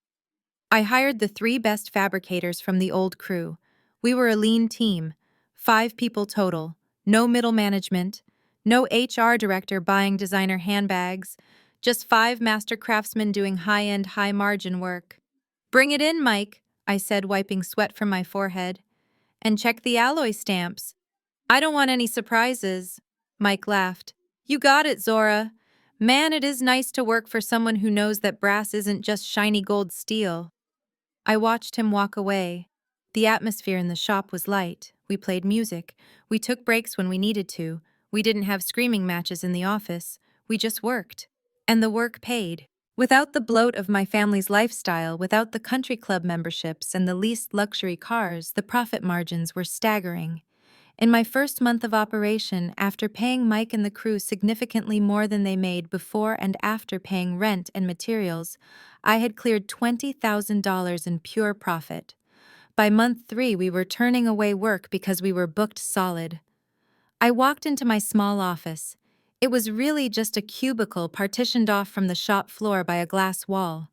I hired the 3 best fabricators from the old crew. We were a lean team, 5 people total, no middle management, no HR director buying designer handbags, just 5 master craftsmen doing high-end, high-margin work. Bring it in, Mike, I said, wiping sweat from my forehead. And check the alloy stamps. I don't want any surprises. Mike laughed. You got it, Zora. Man, it is nice to work for someone who knows that brass isn't just shiny gold steel. I watched him walk away. The atmosphere in the shop was light. We played music. We took breaks when we needed to. We didn't have screaming matches in the office. We just worked. And the work paid. Without the bloat of my family's lifestyle, without the country club memberships and the leased luxury cars, the profit margins were staggering. In my first month of operation, after paying Mike and the crew significantly more than they made before and after paying rent and materials, I had cleared $20,000 in pure profit. By month 3, we were turning away work because we were booked solid. I walked into my small office. It was really just a cubicle partitioned off from the shop floor by a glass wall.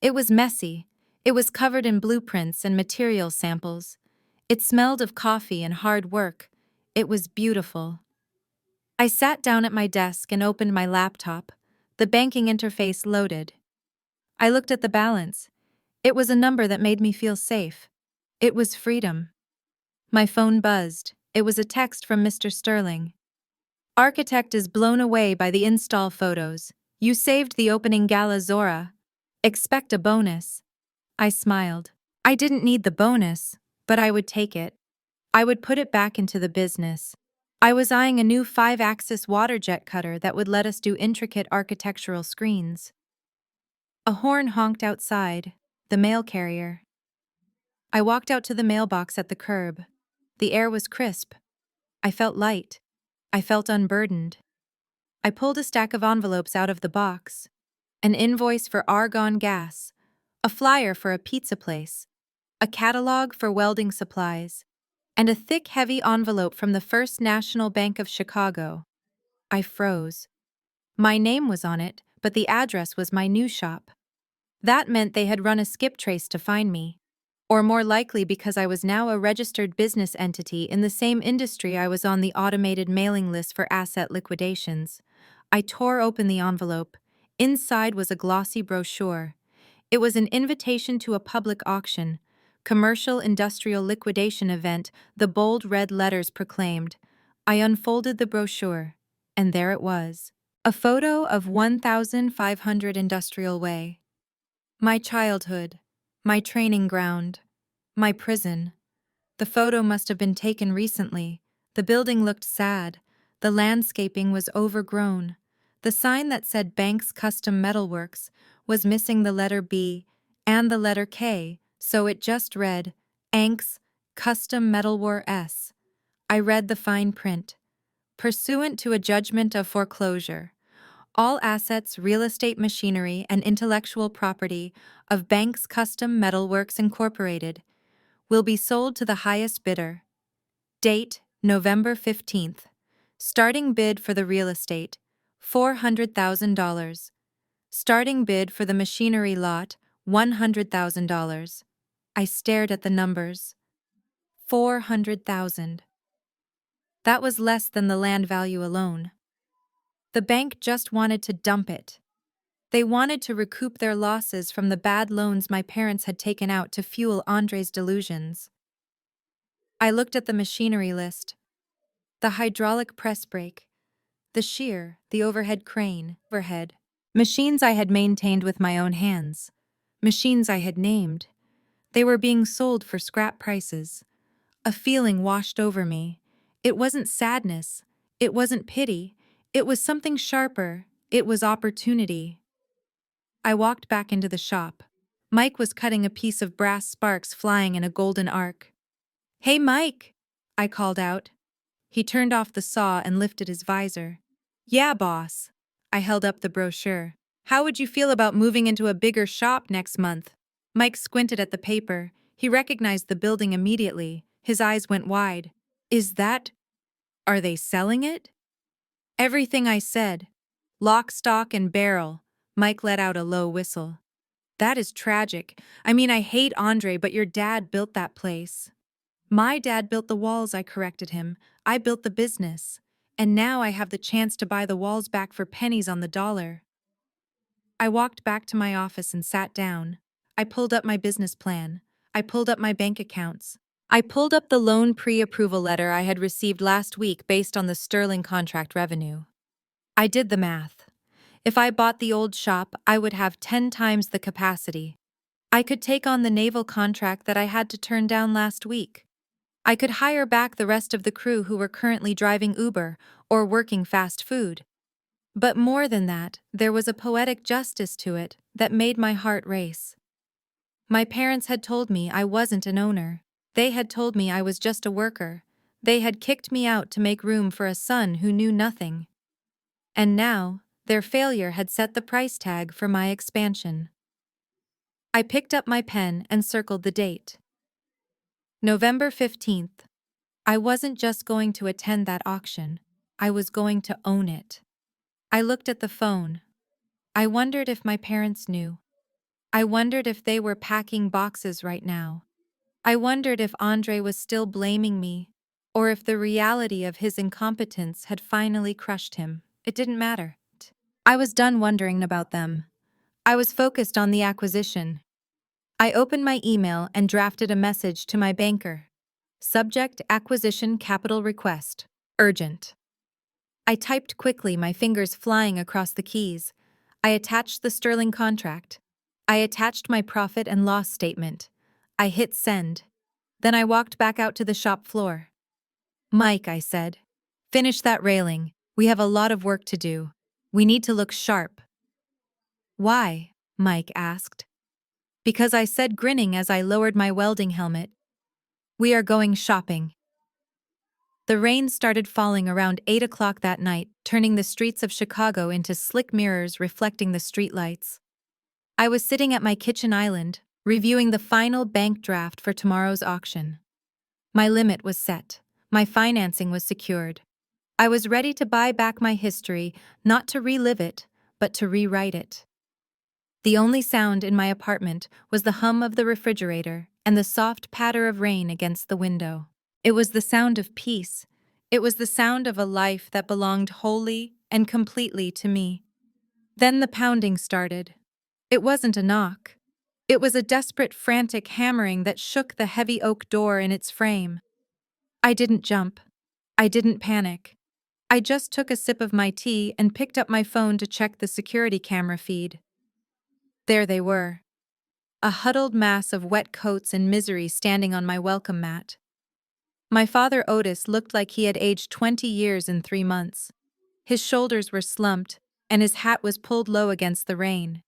It was messy. It was covered in blueprints and material samples. It smelled of coffee and hard work. It was beautiful. I sat down at my desk and opened my laptop. The banking interface loaded. I looked at the balance. It was a number that made me feel safe. It was freedom. My phone buzzed. It was a text from Mr. Sterling. Architect is blown away by the install photos. You saved the opening gala, Zora. Expect a bonus. I smiled. I didn't need the bonus, but I would take it. I would put it back into the business. I was eyeing a new 5-axis water jet cutter that would let us do intricate architectural screens. A horn honked outside, the mail carrier. I walked out to the mailbox at the curb. The air was crisp. I felt light. I felt unburdened. I pulled a stack of envelopes out of the box. An invoice for argon gas, a flyer for a pizza place, a catalog for welding supplies, and a thick, heavy envelope from the First National Bank of Chicago. I froze. My name was on it, but the address was my new shop. That meant they had run a skip trace to find me. Or more likely because I was now a registered business entity in the same industry I was on the automated mailing list for asset liquidations. I tore open the envelope. Inside was a glossy brochure. It was an invitation to a public auction. Commercial Industrial Liquidation Event, the bold red letters proclaimed. I unfolded the brochure, and there it was. A photo of 1500 Industrial Way. My childhood. My training ground. My prison. The photo must have been taken recently. The building looked sad. The landscaping was overgrown. The sign that said Banks Custom Metalworks was missing the letter B and the letter K, so it just read, Anks Custom Metalwork S. I read the fine print. Pursuant to a judgment of foreclosure, all assets, real estate machinery, and intellectual property of Banks Custom Metalworks Incorporated will be sold to the highest bidder. Date, November 15th. Starting bid for the real estate, $400,000. Starting bid for the machinery lot, $100,000. I stared at the numbers. 400,000. That was less than the land value alone. The bank just wanted to dump it. They wanted to recoup their losses from the bad loans my parents had taken out to fuel Andre's delusions. I looked at the machinery list. The hydraulic press brake, the shear, the overhead crane, overhead. Machines I had maintained with my own hands. Machines I had named. They were being sold for scrap prices. A feeling washed over me. It wasn't sadness. It wasn't pity. It was something sharper. It was opportunity. I walked back into the shop. Mike was cutting a piece of brass sparks flying in a golden arc. "Hey, Mike!" I called out. He turned off the saw and lifted his visor. "Yeah, boss." I held up the brochure. "How would you feel about moving into a bigger shop next month?" Mike squinted at the paper. He recognized the building immediately. His eyes went wide. Are they selling it?" Everything I said. Lock, stock, and barrel. Mike let out a low whistle. "That is tragic. I mean, I hate Andre, but your dad built that place." "My dad built the walls," I corrected him. "I built the business. And now I have the chance to buy the walls back for pennies on the dollar." I walked back to my office and sat down. I pulled up my business plan. I pulled up my bank accounts. I pulled up the loan pre-approval letter I had received last week based on the Sterling contract revenue. I did the math. If I bought the old shop, I would have 10 times the capacity. I could take on the naval contract that I had to turn down last week. I could hire back the rest of the crew who were currently driving Uber or working fast food. But more than that, there was a poetic justice to it that made my heart race. My parents had told me I wasn't an owner. They had told me I was just a worker. They had kicked me out to make room for a son who knew nothing. And now, their failure had set the price tag for my expansion. I picked up my pen and circled the date. November 15th. I wasn't just going to attend that auction, I was going to own it. I looked at the phone. I wondered if my parents knew. I wondered if they were packing boxes right now. I wondered if Andre was still blaming me, or if the reality of his incompetence had finally crushed him. It didn't matter. I was done wondering about them. I was focused on the acquisition. I opened my email and drafted a message to my banker. Subject: Acquisition Capital Request. Urgent. I typed quickly, my fingers flying across the keys. I attached the sterling contract. I attached my profit and loss statement. I hit send. Then I walked back out to the shop floor. Mike, I said, finish that railing. We have a lot of work to do. We need to look sharp. Why? Mike asked. Because, I said, grinning as I lowered my welding helmet. We are going shopping. The rain started falling around 8 o'clock that night, turning the streets of Chicago into slick mirrors reflecting the streetlights. I was sitting at my kitchen island, reviewing the final bank draft for tomorrow's auction. My limit was set. My financing was secured. I was ready to buy back my history, not to relive it, but to rewrite it. The only sound in my apartment was the hum of the refrigerator and the soft patter of rain against the window. It was the sound of peace. It was the sound of a life that belonged wholly and completely to me. Then the pounding started. It wasn't a knock. It was a desperate, frantic hammering that shook the heavy oak door in its frame. I didn't jump. I didn't panic. I just took a sip of my tea and picked up my phone to check the security camera feed. There they were. A huddled mass of wet coats and misery standing on my welcome mat. My father Otis looked like he had aged 20 years in 3 months. His shoulders were slumped, and his hat was pulled low against the rain.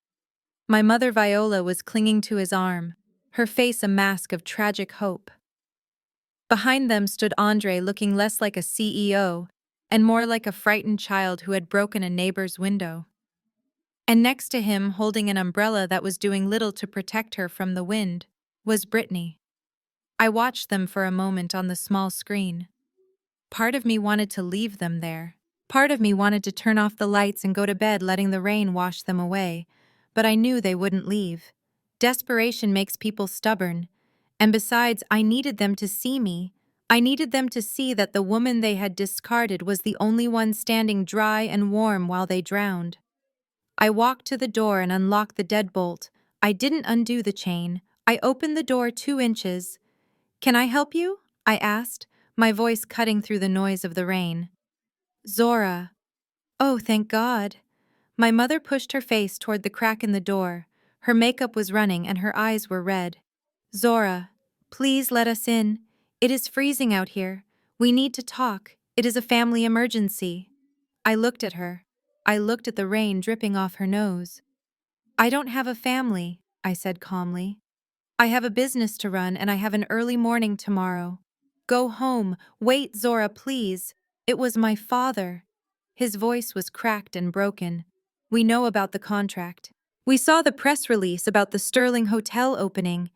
My mother Viola was clinging to his arm, her face a mask of tragic hope. Behind them stood Andre, looking less like a CEO and more like a frightened child who had broken a neighbor's window. And next to him, holding an umbrella that was doing little to protect her from the wind, was Brittany. I watched them for a moment on the small screen. Part of me wanted to leave them there. Part of me wanted to turn off the lights and go to bed, letting the rain wash them away. But I knew they wouldn't leave. Desperation makes people stubborn. And besides, I needed them to see me. I needed them to see that the woman they had discarded was the only one standing dry and warm while they drowned. I walked to the door and unlocked the deadbolt. I didn't undo the chain. I opened the door 2 inches. "Can I help you?" I asked, my voice cutting through the noise of the rain. "Zora." "Oh, thank God." My mother pushed her face toward the crack in the door. Her makeup was running and her eyes were red. "Zora, please let us in. It is freezing out here. We need to talk. It is a family emergency." I looked at her. I looked at the rain dripping off her nose. "I don't have a family," I said calmly. "I have a business to run and I have an early morning tomorrow. Go home. Wait, Zora, please. It was my father." His voice was cracked and broken. "We know about the contract. We saw the press release about the Sterling Hotel opening.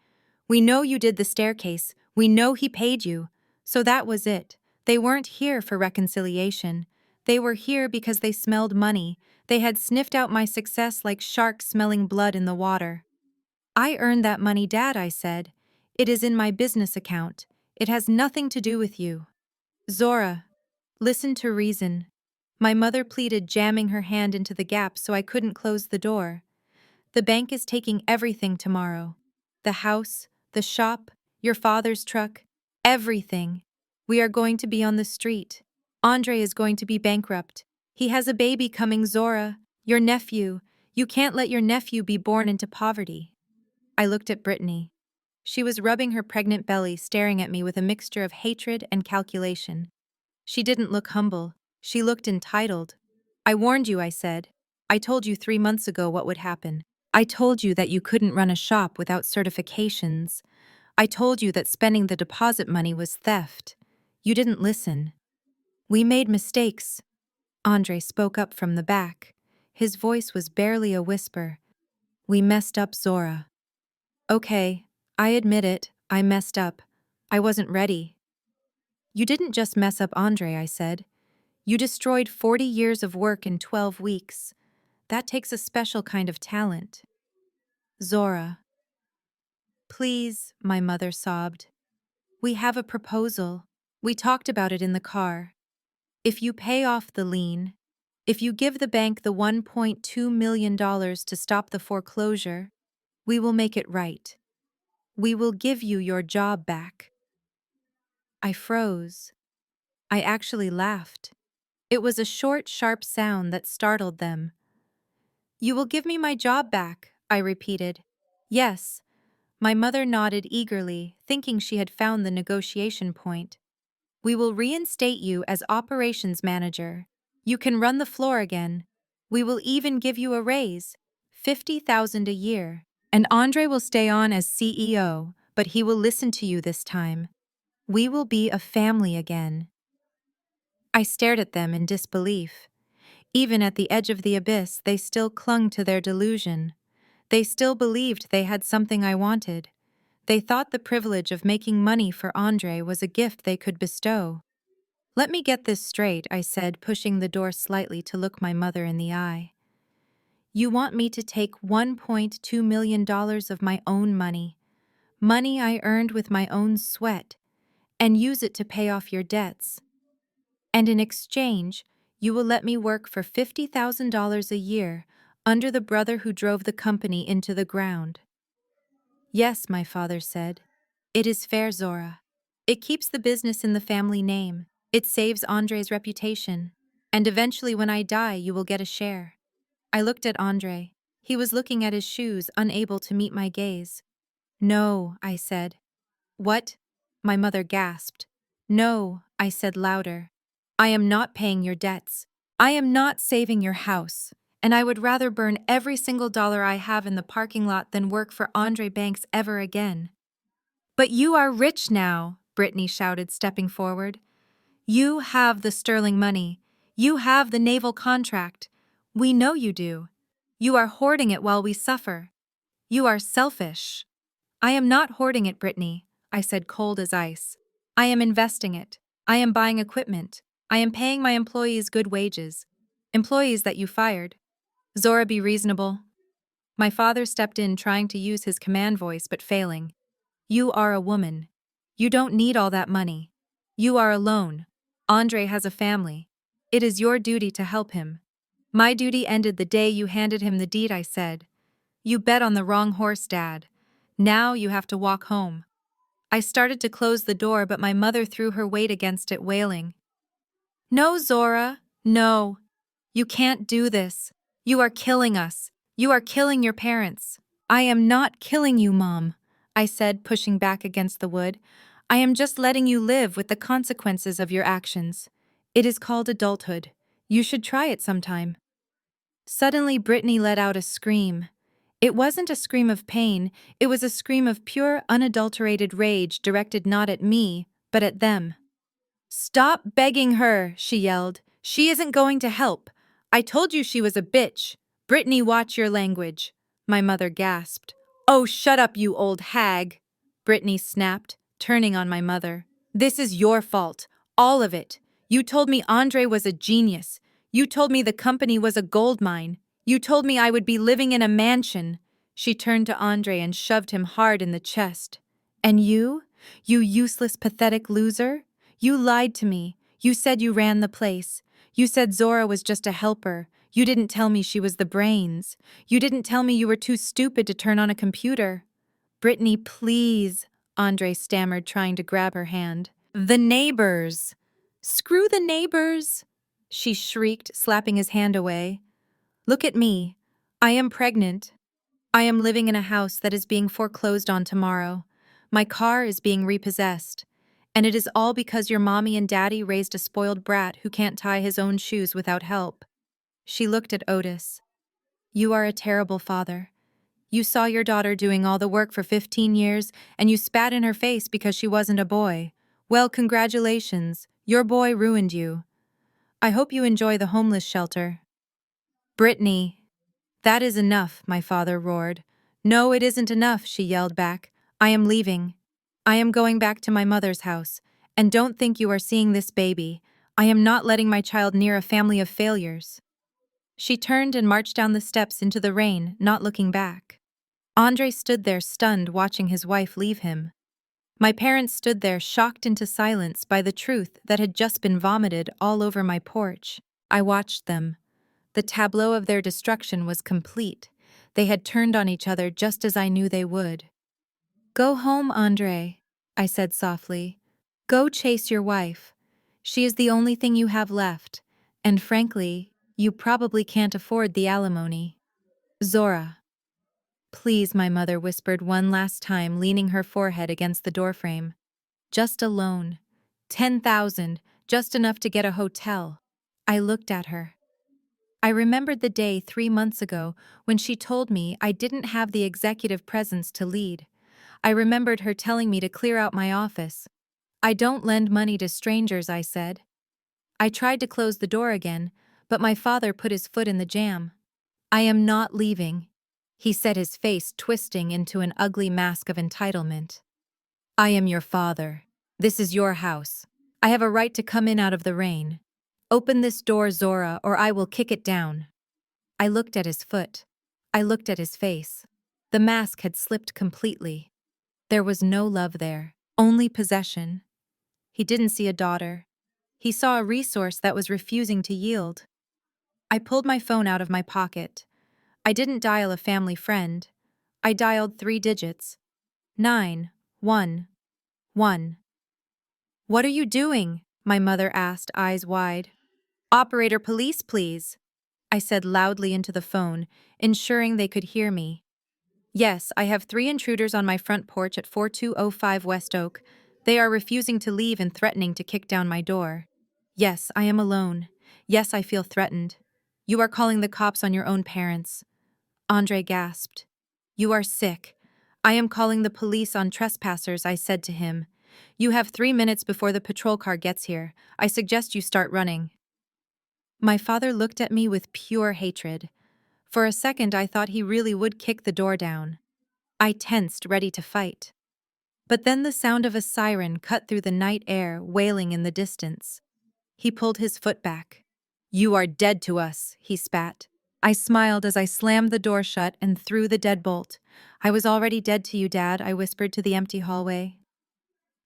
We know you did the staircase. We know he paid you. So that was it. They weren't here for reconciliation. They were here because they smelled money. They had sniffed out my success like sharks smelling blood in the water." "I earned that money, Dad," I said. "It is in my business account. It has nothing to do with you." "Zora, listen to reason." My mother pleaded, jamming her hand into the gap so I couldn't close the door. "The bank is taking everything tomorrow. The house, the shop, your father's truck, everything. We are going to be on the street. Andre is going to be bankrupt. He has a baby coming, Zora. Your nephew. You can't let your nephew be born into poverty." I looked at Brittany. She was rubbing her pregnant belly, staring at me with a mixture of hatred and calculation. She didn't look humble. She looked entitled. "I warned you," I said. "I told you 3 months ago what would happen. I told you that you couldn't run a shop without certifications. I told you that spending the deposit money was theft. You didn't listen. We made mistakes. Andre spoke up from the back. His voice was barely a whisper. We messed up, Zora. Okay, I admit it, I messed up. I wasn't ready. You didn't just mess up, Andre, I said. You destroyed 40 years of work in 12 weeks. That takes a special kind of talent. Zora. Please, my mother sobbed. We have a proposal. We talked about it in the car. If you pay off the lien, if you give the bank the $1.2 million to stop the foreclosure, we will make it right. We will give you your job back. I froze. I actually laughed. It was a short, sharp sound that startled them. You will give me my job back, I repeated. Yes. My mother nodded eagerly, thinking she had found the negotiation point. We will reinstate you as operations manager. You can run the floor again. We will even give you a raise, $50,000 a year. And Andre will stay on as CEO, but he will listen to you this time. We will be a family again. I stared at them in disbelief. Even at the edge of the abyss, they still clung to their delusion. They still believed they had something I wanted. They thought the privilege of making money for Andre was a gift they could bestow. Let me get this straight, I said, pushing the door slightly to look my mother in the eye. You want me to take $1.2 million of my own money I earned with my own sweat, and use it to pay off your debts. And in exchange, you will let me work for $50,000 a year under the brother who drove the company into the ground. Yes, my father said. It is fair, Zora. It keeps the business in the family name. It saves Andre's reputation. And eventually when I die, you will get a share. I looked at Andre. He was looking at his shoes, unable to meet my gaze. No, I said. What? My mother gasped. No, I said louder. I am not paying your debts. I am not saving your house. And I would rather burn every single dollar I have in the parking lot than work for Andre Banks ever again. But you are rich now, Brittany shouted, stepping forward. You have the sterling money. You have the naval contract. We know you do. You are hoarding it while we suffer. You are selfish. I am not hoarding it, Brittany, I said, cold as ice. I am investing it. I am buying equipment. I am paying my employees good wages. Employees that you fired. Zora, be reasonable. My father stepped in, trying to use his command voice but failing. You are a woman. You don't need all that money. You are alone. Andre has a family. It is your duty to help him. My duty ended the day you handed him the deed, I said. You bet on the wrong horse, Dad. Now you have to walk home. I started to close the door, but my mother threw her weight against it, wailing. No, Zora, no. You can't do this. You are killing us. You are killing your parents. I am not killing you, Mom, I said, pushing back against the wood. I am just letting you live with the consequences of your actions. It is called adulthood. You should try it sometime. Suddenly, Brittany let out a scream. It wasn't a scream of pain, it was a scream of pure, unadulterated rage directed not at me, but at them. Stop begging her, she yelled. She isn't going to help. I told you she was a bitch. Brittany, watch your language. My mother gasped. Oh, shut up, you old hag, Brittany snapped, turning on my mother. This is your fault. All of it. You told me Andre was a genius. You told me the company was a gold mine. You told me I would be living in a mansion. She turned to Andre and shoved him hard in the chest. And you? You useless, pathetic loser? You lied to me. You said you ran the place. You said Zora was just a helper. You didn't tell me she was the brains. You didn't tell me you were too stupid to turn on a computer. Brittany, please, Andre stammered, trying to grab her hand. The neighbors. Screw the neighbors, she shrieked, slapping his hand away. Look at me. I am pregnant. I am living in a house that is being foreclosed on tomorrow. My car is being repossessed. And it is all because your mommy and daddy raised a spoiled brat who can't tie his own shoes without help. She looked at Otis. You are a terrible father. You saw your daughter doing all the work for 15 years, and you spat in her face because she wasn't a boy. Well, congratulations. Your boy ruined you. I hope you enjoy the homeless shelter. Brittany. That is enough, my father roared. No, it isn't enough, she yelled back. I am leaving. I am going back to my mother's house. And don't think you are seeing this baby. I am not letting my child near a family of failures. She turned and marched down the steps into the rain, not looking back. Andre stood there stunned, watching his wife leave him. My parents stood there shocked into silence by the truth that had just been vomited all over my porch. I watched them. The tableau of their destruction was complete. They had turned on each other just as I knew they would. Go home, Andre, I said softly. Go chase your wife. She is the only thing you have left, and frankly, you probably can't afford the alimony. Zora. Please, my mother whispered one last time, leaning her forehead against the doorframe. Just a loan. 10,000, just enough to get a hotel. I looked at her. I remembered the day 3 months ago when she told me I didn't have the executive presence to lead. I remembered her telling me to clear out my office. I don't lend money to strangers, I said. I tried to close the door again, but my father put his foot in the jam. I am not leaving, he said, his face twisting into an ugly mask of entitlement. I am your father. This is your house. I have a right to come in out of the rain. Open this door, Zora, or I will kick it down. I looked at his foot. I looked at his face. The mask had slipped completely. There was no love there, only possession. He didn't see a daughter. He saw a resource that was refusing to yield. I pulled my phone out of my pocket. I didn't dial a family friend. I dialed 3 digits. 911. What are you doing? My mother asked, eyes wide. Operator, police, please, I said loudly into the phone, ensuring they could hear me. Yes, I have 3 intruders on my front porch at 4205 West Oak. They are refusing to leave and threatening to kick down my door. Yes, I am alone. Yes, I feel threatened. You are calling the cops on your own parents. Andre gasped. You are sick. I am calling the police on trespassers, I said to him. You have 3 minutes before the patrol car gets here. I suggest you start running. My father looked at me with pure hatred. For a second, I thought he really would kick the door down. I tensed, ready to fight. But then the sound of a siren cut through the night air, wailing in the distance. He pulled his foot back. You are dead to us, he spat. I smiled as I slammed the door shut and threw the deadbolt. I was already dead to you, Dad, I whispered to the empty hallway.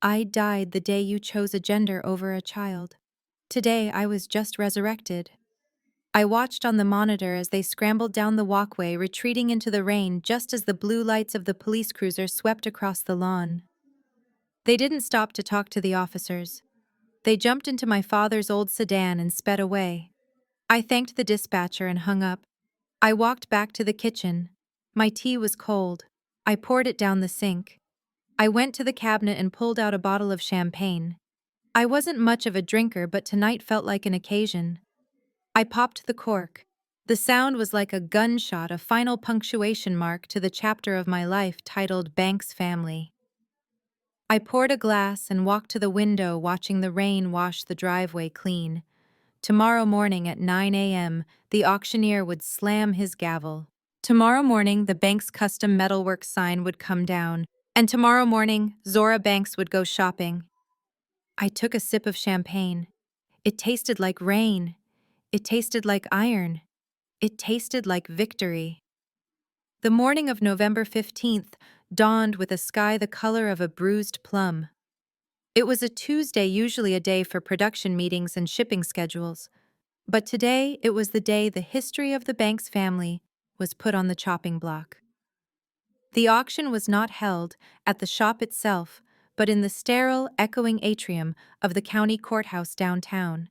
I died the day you chose a gender over a child. Today I was just resurrected. I watched on the monitor as they scrambled down the walkway, retreating into the rain just as the blue lights of the police cruiser swept across the lawn. They didn't stop to talk to the officers. They jumped into my father's old sedan and sped away. I thanked the dispatcher and hung up. I walked back to the kitchen. My tea was cold. I poured it down the sink. I went to the cabinet and pulled out a bottle of champagne. I wasn't much of a drinker, but tonight felt like an occasion. I popped the cork. The sound was like a gunshot, a final punctuation mark to the chapter of my life titled Banks Family. I poured a glass and walked to the window, watching the rain wash the driveway clean. Tomorrow morning at 9 a.m., the auctioneer would slam his gavel. Tomorrow morning, the bank's custom metalwork sign would come down. And tomorrow morning, Zora Banks would go shopping. I took a sip of champagne. It tasted like rain. It tasted like iron. It tasted like victory. The morning of November 15th dawned with a sky the color of a bruised plum. It was a Tuesday, usually a day for production meetings and shipping schedules. But today, it was the day the history of the Banks family was put on the chopping block. The auction was not held at the shop itself, but in the sterile, echoing atrium of the county courthouse downtown.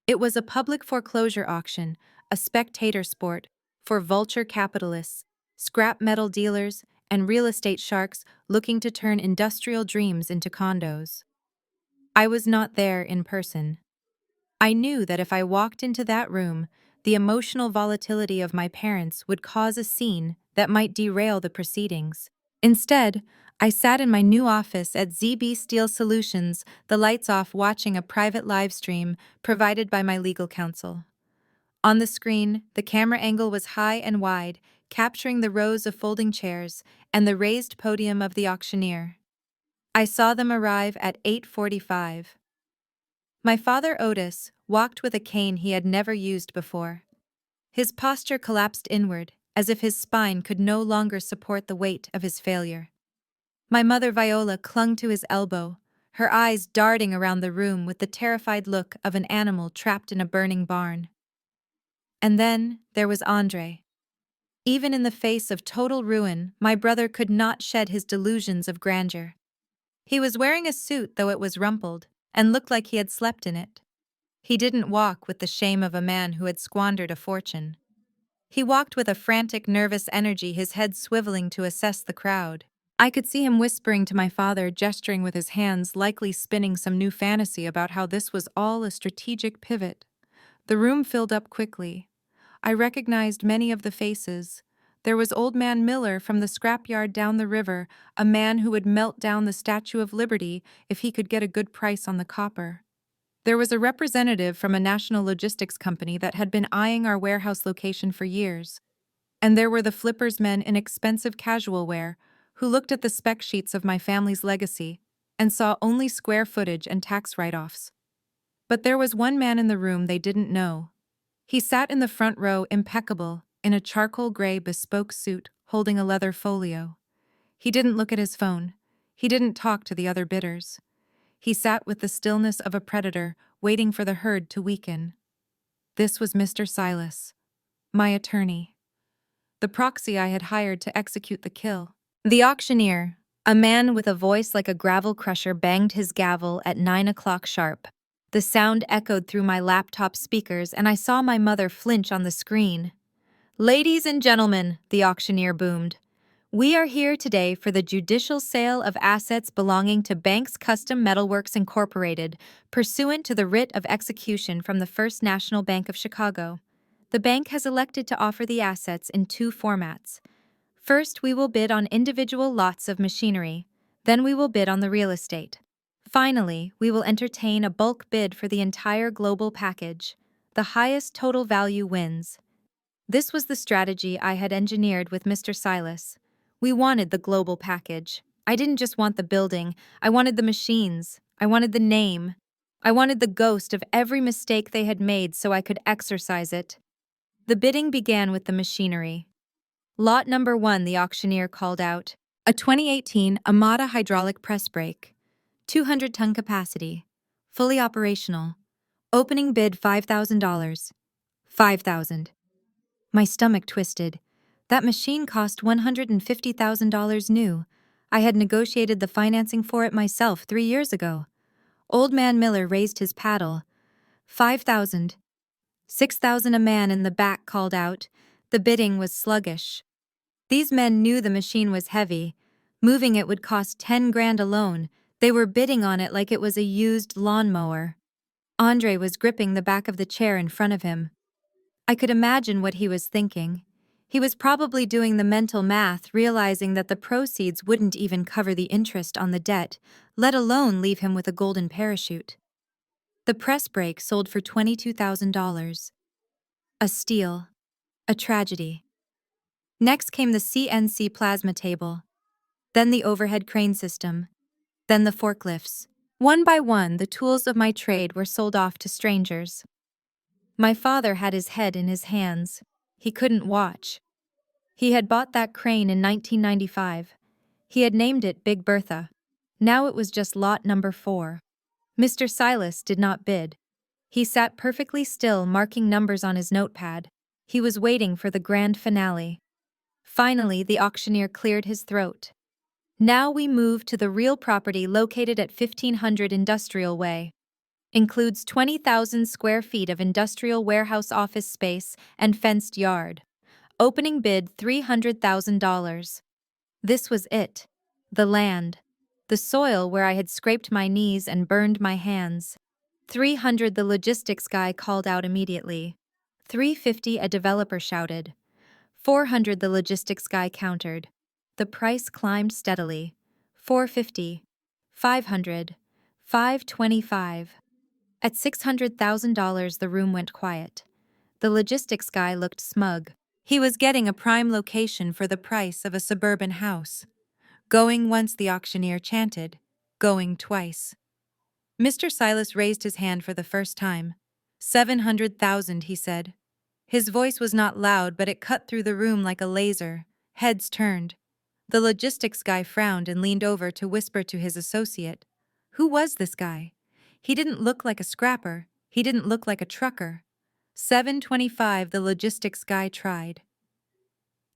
It was a public foreclosure auction, a spectator sport for vulture capitalists, scrap metal dealers, and real estate sharks looking to turn industrial dreams into condos. I was not there in person. I knew that if I walked into that room, the emotional volatility of my parents would cause a scene that might derail the proceedings. Instead, I sat in my new office at ZB Steel Solutions, the lights off, watching a private live stream provided by my legal counsel. On the screen, the camera angle was high and wide, capturing the rows of folding chairs and the raised podium of the auctioneer. I saw them arrive at 8:45. My father Otis walked with a cane he had never used before. His posture collapsed inward, as if his spine could no longer support the weight of his failure. My mother Viola clung to his elbow, her eyes darting around the room with the terrified look of an animal trapped in a burning barn. And then there was Andre. Even in the face of total ruin, my brother could not shed his delusions of grandeur. He was wearing a suit, though it was rumpled, and looked like he had slept in it. He didn't walk with the shame of a man who had squandered a fortune. He walked with a frantic, nervous energy, his head swiveling to assess the crowd. I could see him whispering to my father, gesturing with his hands, likely spinning some new fantasy about how this was all a strategic pivot. The room filled up quickly. I recognized many of the faces. There was Old Man Miller from the scrapyard down the river, a man who would melt down the Statue of Liberty if he could get a good price on the copper. There was a representative from a national logistics company that had been eyeing our warehouse location for years. And there were the flippers men in expensive casual wear, who looked at the spec sheets of my family's legacy and saw only square footage and tax write-offs. But there was one man in the room they didn't know. He sat in the front row, impeccable, in a charcoal gray bespoke suit, holding a leather folio. He didn't look at his phone. He didn't talk to the other bidders. He sat with the stillness of a predator, waiting for the herd to weaken. This was Mr. Silas, my attorney, the proxy I had hired to execute the kill. The auctioneer, a man with a voice like a gravel crusher, banged his gavel at 9 o'clock sharp. The sound echoed through my laptop speakers, and I saw my mother flinch on the screen. "Ladies and gentlemen," the auctioneer boomed, "we are here today for the judicial sale of assets belonging to Banks Custom Metalworks Incorporated, pursuant to the writ of execution from the First National Bank of Chicago. The bank has elected to offer the assets in two formats. First, we will bid on individual lots of machinery. Then we will bid on the real estate. Finally, we will entertain a bulk bid for the entire global package. The highest total value wins." This was the strategy I had engineered with Mr. Silas. We wanted the global package. I didn't just want the building, I wanted the machines. I wanted the name. I wanted the ghost of every mistake they had made so I could exorcise it. The bidding began with the machinery. Lot number 1, the auctioneer called out. A 2018 Amada hydraulic press brake. 200-ton capacity. Fully operational. Opening bid $5,000. $5,000. My stomach twisted. That machine cost $150,000 new. I had negotiated the financing for it myself 3 years ago. Old Man Miller raised his paddle. 5,000. 6,000, a man in the back called out. The bidding was sluggish. These men knew the machine was heavy. Moving it would cost 10 grand alone. They were bidding on it like it was a used lawnmower. Andre was gripping the back of the chair in front of him. I could imagine what he was thinking. He was probably doing the mental math, realizing that the proceeds wouldn't even cover the interest on the debt, let alone leave him with a golden parachute. The press brake sold for $22,000. A steal. A tragedy. Next came the CNC plasma table. Then the overhead crane system. Then the forklifts. One by one, the tools of my trade were sold off to strangers. My father had his head in his hands. He couldn't watch. He had bought that crane in 1995. He had named it Big Bertha. Now it was just lot number 4. Mr. Silas did not bid. He sat perfectly still, marking numbers on his notepad. He was waiting for the grand finale. Finally, the auctioneer cleared his throat. "Now we move to the real property located at 1500 Industrial Way. Includes 20,000 square feet of industrial warehouse office space and fenced yard. Opening bid $300,000. This was it. The land. The soil where I had scraped my knees and burned my hands. 300, the logistics guy called out immediately. 350, a developer shouted. 400, the logistics guy countered. The price climbed steadily. 450, 500, 525. At $600,000, the room went quiet. The logistics guy looked smug. He was getting a prime location for the price of a suburban house. Going once, the auctioneer chanted. Going twice. Mr. Silas raised his hand for the first time. 700,000, he said. His voice was not loud, but it cut through the room like a laser. Heads turned. The logistics guy frowned and leaned over to whisper to his associate. Who was this guy? He didn't look like a scrapper. He didn't look like a trucker. 725, the logistics guy tried.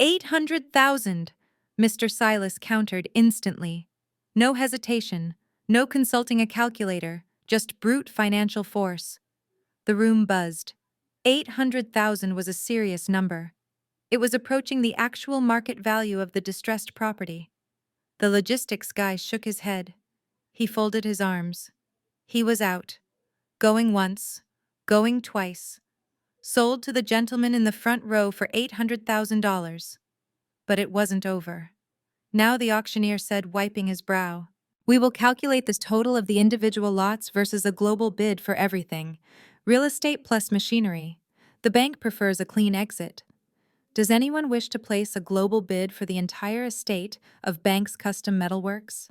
800,000, Mr. Silas countered instantly. No hesitation, no consulting a calculator, just brute financial force. The room buzzed. 800,000 was a serious number. It was approaching the actual market value of the distressed property. The logistics guy shook his head. He folded his arms. He was out. Going once, going twice. Sold to the gentleman in the front row for $800,000. But it wasn't over. Now the auctioneer said, wiping his brow, we will calculate this total of the individual lots versus a global bid for everything. Real estate plus machinery. The bank prefers a clean exit. Does anyone wish to place a global bid for the entire estate of Bank's Custom Metalworks?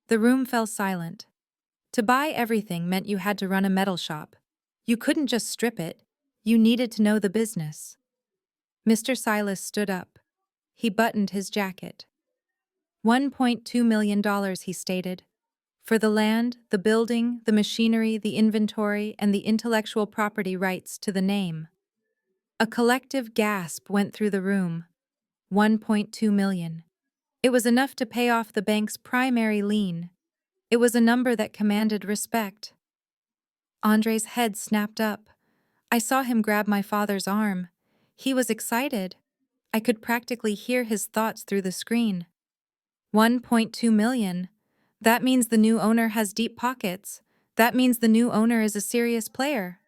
The room fell silent. To buy everything meant you had to run a metal shop. You couldn't just strip it. You needed to know the business. Mr. Silas stood up. He buttoned his jacket. $1.2 million, he stated. For the land, the building, the machinery, the inventory, and the intellectual property rights to the name. A collective gasp went through the room. 1.2 million. It was enough to pay off the bank's primary lien. It was a number that commanded respect. Andre's head snapped up. I saw him grab my father's arm. He was excited. I could practically hear his thoughts through the screen. 1.2 million. That means the new owner has deep pockets. That means the new owner is a serious player.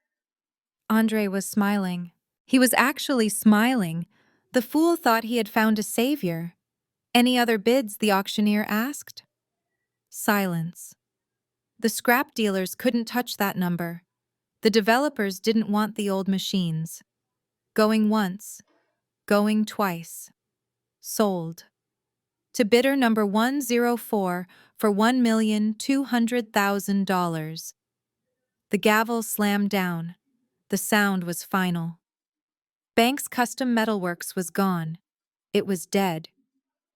Andre was smiling. He was actually smiling. The fool thought he had found a savior. Any other bids, the auctioneer asked. Silence. The scrap dealers couldn't touch that number. The developers didn't want the old machines. Going once. Going twice. Sold. To bidder number 104 for $1,200,000. The gavel slammed down. The sound was final. Bank's Custom Metalworks was gone. It was dead.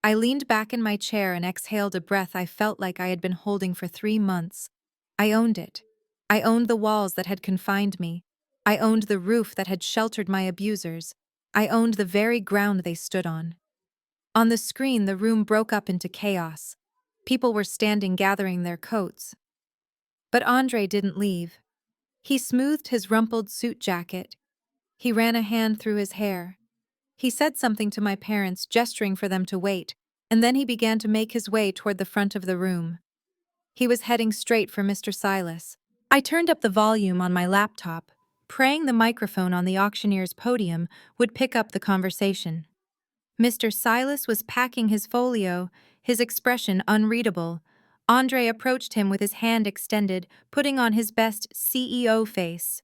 I leaned back in my chair and exhaled a breath I felt like I had been holding for 3 months. I owned it. I owned the walls that had confined me. I owned the roof that had sheltered my abusers. I owned the very ground they stood on. On the screen, the room broke up into chaos. People were standing gathering their coats. But Andre didn't leave. He smoothed his rumpled suit jacket. He ran a hand through his hair. He said something to my parents, gesturing for them to wait, and then he began to make his way toward the front of the room. He was heading straight for Mr. Silas. I turned up the volume on my laptop, praying the microphone on the auctioneer's podium would pick up the conversation. Mr. Silas was packing his folio, his expression unreadable. Andre approached him with his hand extended, putting on his best CEO face.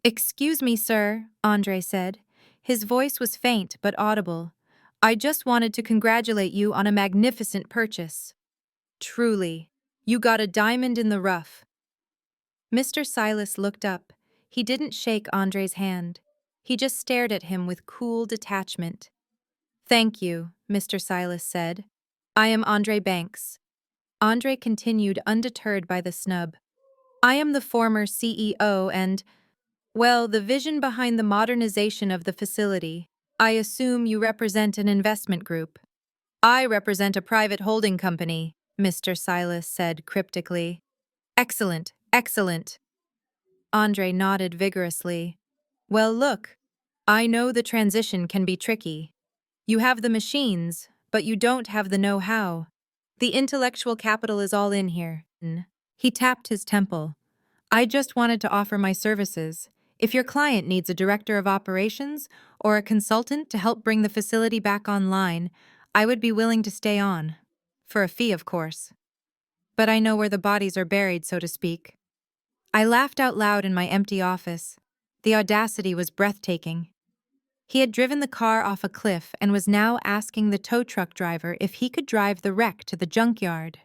"Excuse me, sir," Andre said. His voice was faint but audible. "I just wanted to congratulate you on a magnificent purchase. Truly, you got a diamond in the rough." Mr. Silas looked up. He didn't shake Andre's hand. He just stared at him with cool detachment. "Thank you," Mr. Silas said. "I am Andre Banks." Andre continued, undeterred by the snub. "I am the former CEO and, well, the vision behind the modernization of the facility. I assume you represent an investment group." "I represent a private holding company," Mr. Silas said cryptically. "Excellent, excellent." Andre nodded vigorously. "Well, look, I know the transition can be tricky. You have the machines, but you don't have the know-how. The intellectual capital is all in here." He tapped his temple. "I just wanted to offer my services. If your client needs a director of operations or a consultant to help bring the facility back online, I would be willing to stay on." For a fee, of course. But I know where the bodies are buried, so to speak. I laughed out loud in my empty office. The audacity was breathtaking. He had driven the car off a cliff and was now asking the tow truck driver if he could drive the wreck to the junkyard.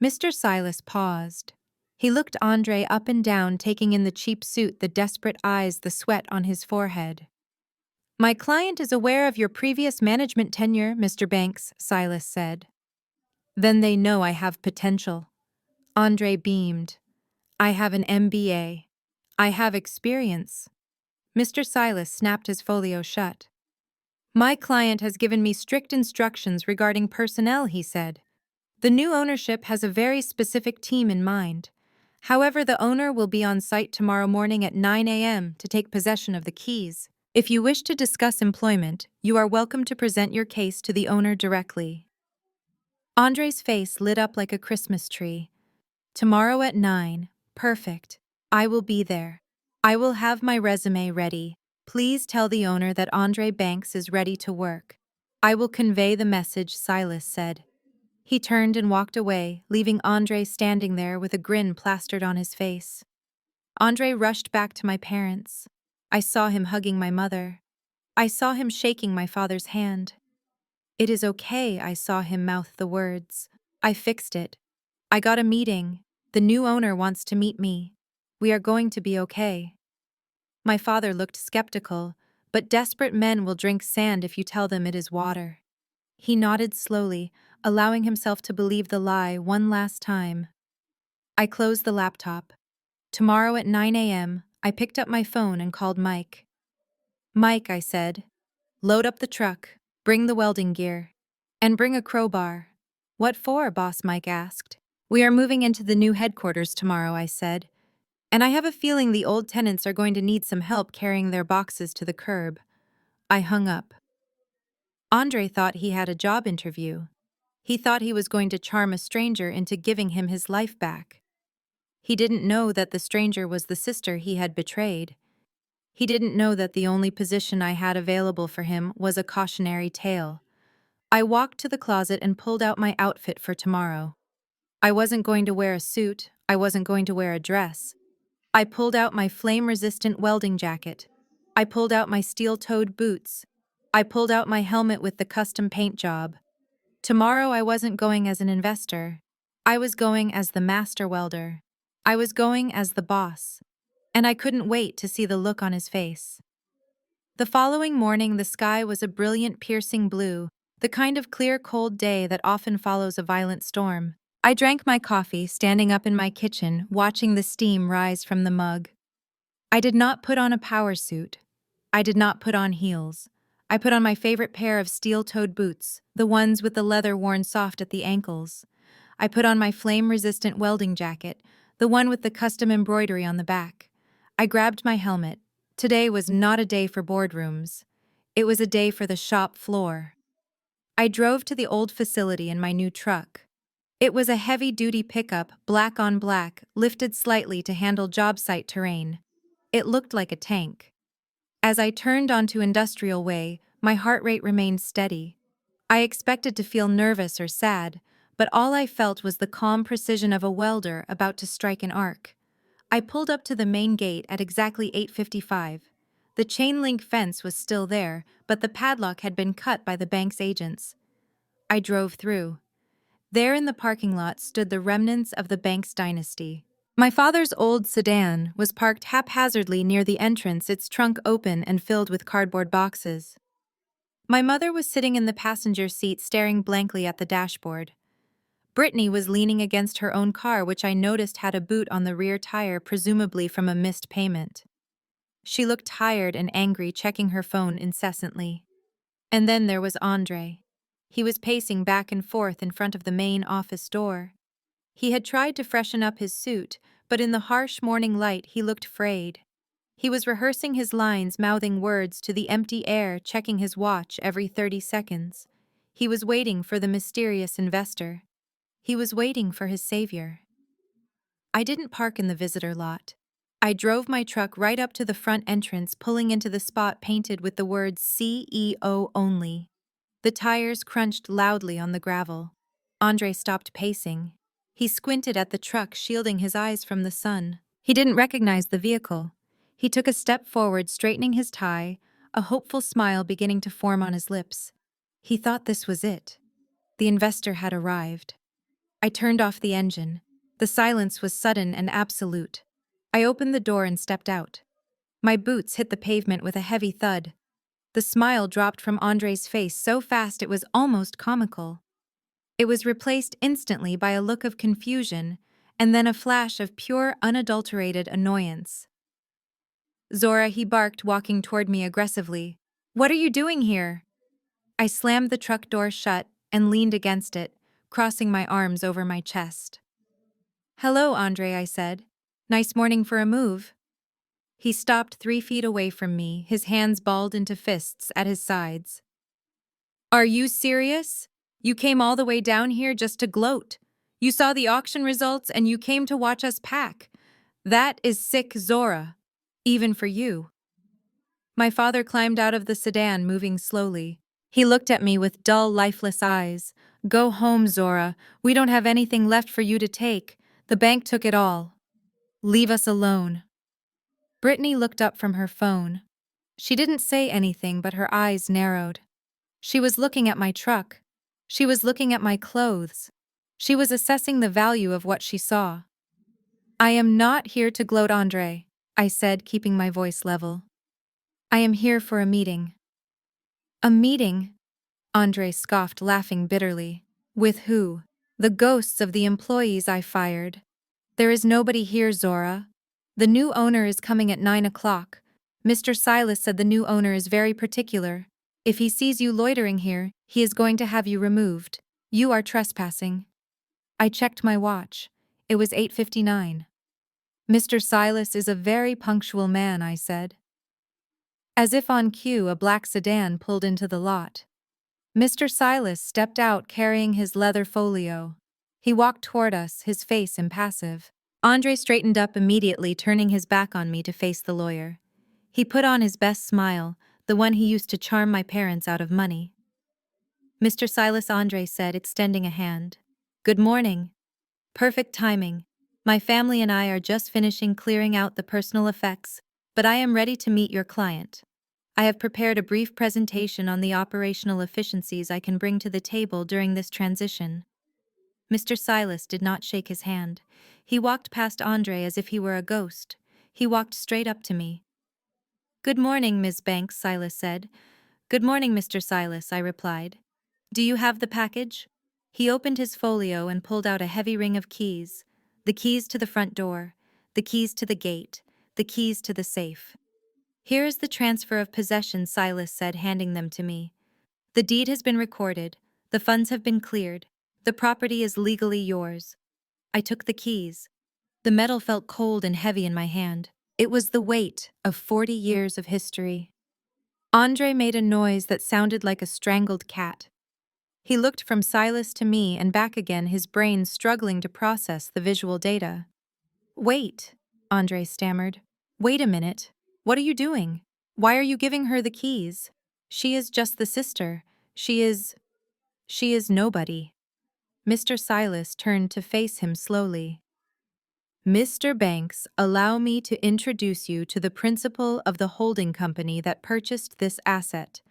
Mr. Silas paused. He looked Andre up and down, taking in the cheap suit, the desperate eyes, the sweat on his forehead. My client is aware of your previous management tenure, Mr. Banks, Silas said. Then they know I have potential. Andre beamed. I have an MBA. I have experience. Mr. Silas snapped his folio shut. My client has given me strict instructions regarding personnel, he said. The new ownership has a very specific team in mind. However, the owner will be on site tomorrow morning at 9 a.m. to take possession of the keys. If you wish to discuss employment, you are welcome to present your case to the owner directly. Andre's face lit up like a Christmas tree. Tomorrow at 9. Perfect. I will be there. I will have my resume ready. Please tell the owner that Andre Banks is ready to work. I will convey the message, Silas said. He turned and walked away, leaving Andre standing there with a grin plastered on his face. Andre rushed back to my parents. I saw him hugging my mother. I saw him shaking my father's hand. It is okay, I saw him mouth the words. I fixed it. I got a meeting. The new owner wants to meet me. We are going to be okay. My father looked skeptical, but desperate men will drink sand if you tell them it is water. He nodded slowly, allowing himself to believe the lie one last time. I closed the laptop. Tomorrow at 9 a.m., I picked up my phone and called Mike. Mike, I said, load up the truck, bring the welding gear, and bring a crowbar. What for, boss? Mike asked. We are moving into the new headquarters tomorrow, I said, and I have a feeling the old tenants are going to need some help carrying their boxes to the curb. I hung up. Andre thought he had a job interview. He thought he was going to charm a stranger into giving him his life back. He didn't know that the stranger was the sister he had betrayed. He didn't know that the only position I had available for him was a cautionary tale. I walked to the closet and pulled out my outfit for tomorrow. I wasn't going to wear a suit. I wasn't going to wear a dress. I pulled out my flame-resistant welding jacket. I pulled out my steel-toed boots. I pulled out my helmet with the custom paint job. Tomorrow I wasn't going as an investor. I was going as the master welder. I was going as the boss. And I couldn't wait to see the look on his face. The following morning the sky was a brilliant piercing blue, the kind of clear cold day that often follows a violent storm. I drank my coffee, standing up in my kitchen, watching the steam rise from the mug. I did not put on a power suit. I did not put on heels. I put on my favorite pair of steel-toed boots, the ones with the leather worn soft at the ankles. I put on my flame-resistant welding jacket, the one with the custom embroidery on the back. I grabbed my helmet. Today was not a day for boardrooms. It was a day for the shop floor. I drove to the old facility in my new truck. It was a heavy-duty pickup, black on black, lifted slightly to handle job site terrain. It looked like a tank. As I turned onto Industrial Way, my heart rate remained steady. I expected to feel nervous or sad, but all I felt was the calm precision of a welder about to strike an arc. I pulled up to the main gate at exactly 8:55. The chain-link fence was still there, but the padlock had been cut by the bank's agents. I drove through. There in the parking lot stood the remnants of the bank's dynasty. My father's old sedan was parked haphazardly near the entrance, its trunk open and filled with cardboard boxes. My mother was sitting in the passenger seat staring blankly at the dashboard. Brittany was leaning against her own car, which I noticed had a boot on the rear tire, presumably from a missed payment. She looked tired and angry, checking her phone incessantly. And then there was Andre. He was pacing back and forth in front of the main office door. He had tried to freshen up his suit, but in the harsh morning light he looked frayed. He was rehearsing his lines, mouthing words to the empty air, checking his watch every 30 seconds. He was waiting for the mysterious investor. He was waiting for his savior. I didn't park in the visitor lot. I drove my truck right up to the front entrance, pulling into the spot painted with the words CEO only. The tires crunched loudly on the gravel. Andre stopped pacing. He squinted at the truck, shielding his eyes from the sun. He didn't recognize the vehicle. He took a step forward, straightening his tie, a hopeful smile beginning to form on his lips. He thought this was it. The investor had arrived. I turned off the engine. The silence was sudden and absolute. I opened the door and stepped out. My boots hit the pavement with a heavy thud. The smile dropped from Andre's face so fast it was almost comical. It was replaced instantly by a look of confusion and then a flash of pure, unadulterated annoyance. "Zora," he barked, walking toward me aggressively. "What are you doing here?" I slammed the truck door shut and leaned against it, crossing my arms over my chest. "Hello, Andre," I said. "Nice morning for a move." He stopped 3 feet away from me, his hands balled into fists at his sides. "Are you serious? You came all the way down here just to gloat. You saw the auction results and you came to watch us pack. That is sick, Zora. Even for you." My father climbed out of the sedan, moving slowly. He looked at me with dull, lifeless eyes. "Go home, Zora. We don't have anything left for you to take. The bank took it all. Leave us alone." Brittany looked up from her phone. She didn't say anything, but her eyes narrowed. She was looking at my truck. She was looking at my clothes. She was assessing the value of what she saw. "I am not here to gloat, Andre," I said, keeping my voice level. "I am here for a meeting." "A meeting?" Andre scoffed, laughing bitterly. "With who?" "The ghosts of the employees I fired." "There is nobody here, Zora. The new owner is coming at 9 o'clock. Mr. Silas said the new owner is very particular. If he sees you loitering here, he is going to have you removed. You are trespassing." I checked my watch. It was 8:59. "Mr. Silas is a very punctual man," I said. As if on cue, a black sedan pulled into the lot. Mr. Silas stepped out carrying his leather folio. He walked toward us, his face impassive. Andre straightened up immediately, turning his back on me to face the lawyer. He put on his best smile, the one he used to charm my parents out of money. "Mr. Silas," Andre said, extending a hand. "Good morning." "Perfect timing. My family and I are just finishing clearing out the personal effects, but I am ready to meet your client. I have prepared a brief presentation on the operational efficiencies I can bring to the table during this transition." Mr. Silas did not shake his hand. He walked past Andre as if he were a ghost. He walked straight up to me. "Good morning, Ms. Banks," Silas said. "Good morning, Mr. Silas," I replied. "Do you have the package?" He opened his folio and pulled out a heavy ring of keys. The keys to the front door, the keys to the gate, the keys to the safe. "Here is the transfer of possession," Silas said, handing them to me. "The deed has been recorded, the funds have been cleared, the property is legally yours." I took the keys. The metal felt cold and heavy in my hand. It was the weight of 40 years of history. Andre made a noise that sounded like a strangled cat. He looked from Silas to me and back again, his brain struggling to process the visual data. "Wait," Andre stammered. "Wait a minute. What are you doing? Why are you giving her the keys? She is just the sister. She is nobody." Mr. Silas turned to face him slowly. "Mr. Banks, allow me to introduce you to the principal of the holding company that purchased this asset.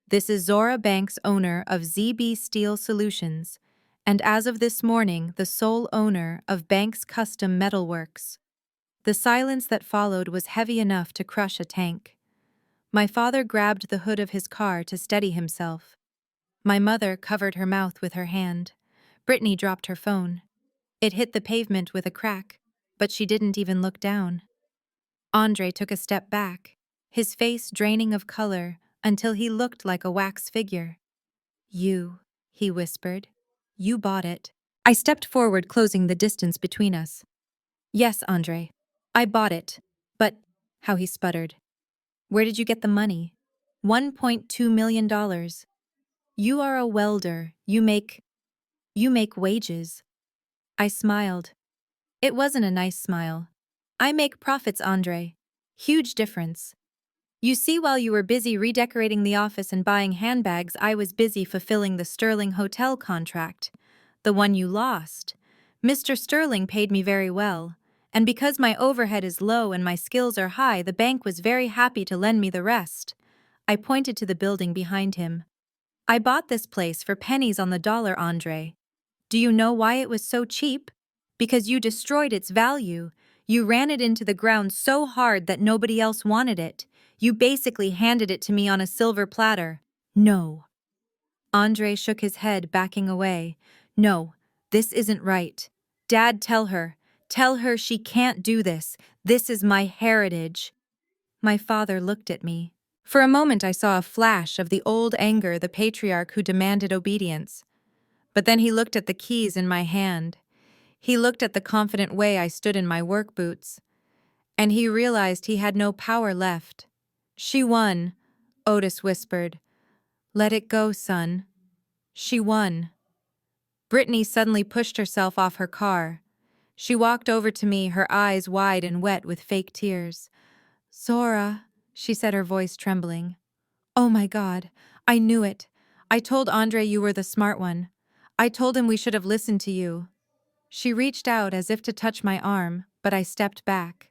This is Zora Banks, owner of ZB Steel Solutions, and as of this morning, the sole owner of Banks Custom Metalworks." The silence that followed was heavy enough to crush a tank. My father grabbed the hood of his car to steady himself. My mother covered her mouth with her hand. Brittany dropped her phone. It hit the pavement with a crack, but she didn't even look down. Andre took a step back, his face draining of color until he looked like a wax figure. "You," he whispered. "You bought it." I stepped forward, closing the distance between us. "Yes, Andre. I bought it. But," how he sputtered. "Where did you get the money?" $1.2 million. "You are a welder. You make wages." I smiled. It wasn't a nice smile. "I make profits, Andre. Huge difference. You see, while you were busy redecorating the office and buying handbags, I was busy fulfilling the Sterling Hotel contract. The one you lost. Mr. Sterling paid me very well, and because my overhead is low and my skills are high, the bank was very happy to lend me the rest. I pointed to the building behind him. I bought this place for pennies on the dollar, Andre. Do you know why it was so cheap? Because you destroyed its value. You ran it into the ground so hard that nobody else wanted it. You basically handed it to me on a silver platter. No. Andre shook his head, backing away. No, this isn't right. Dad, tell her. Tell her she can't do this. This is my heritage. My father looked at me. For a moment I saw a flash of the old anger, the patriarch who demanded obedience. But then he looked at the keys in my hand. He looked at the confident way I stood in my work boots. And he realized he had no power left. She won, Otis whispered. Let it go, son. She won. Brittany suddenly pushed herself off her car. She walked over to me, her eyes wide and wet with fake tears. Zora, she said, her voice trembling. Oh my God, I knew it. I told Andre you were the smart one. I told him we should have listened to you. She reached out as if to touch my arm, but I stepped back.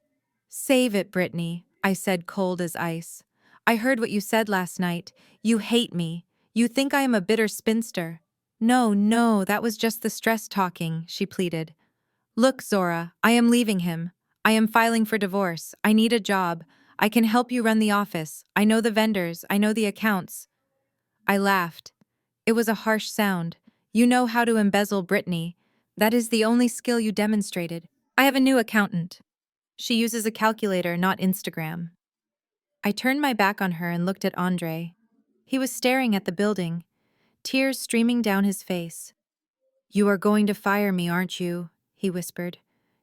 Save it, Brittany, I said, cold as ice. I heard what you said last night. You hate me. You think I am a bitter spinster. No, no, that was just the stress talking, she pleaded. Look, Zora, I am leaving him. I am filing for divorce. I need a job. I can help you run the office. I know the vendors. I know the accounts. I laughed. It was a harsh sound. You know how to embezzle, Brittany. That is the only skill you demonstrated. I have a new accountant. She uses a calculator, not Instagram. I turned my back on her and looked at Andre. He was staring at the building, tears streaming down his face. You are going to fire me, aren't you? He whispered.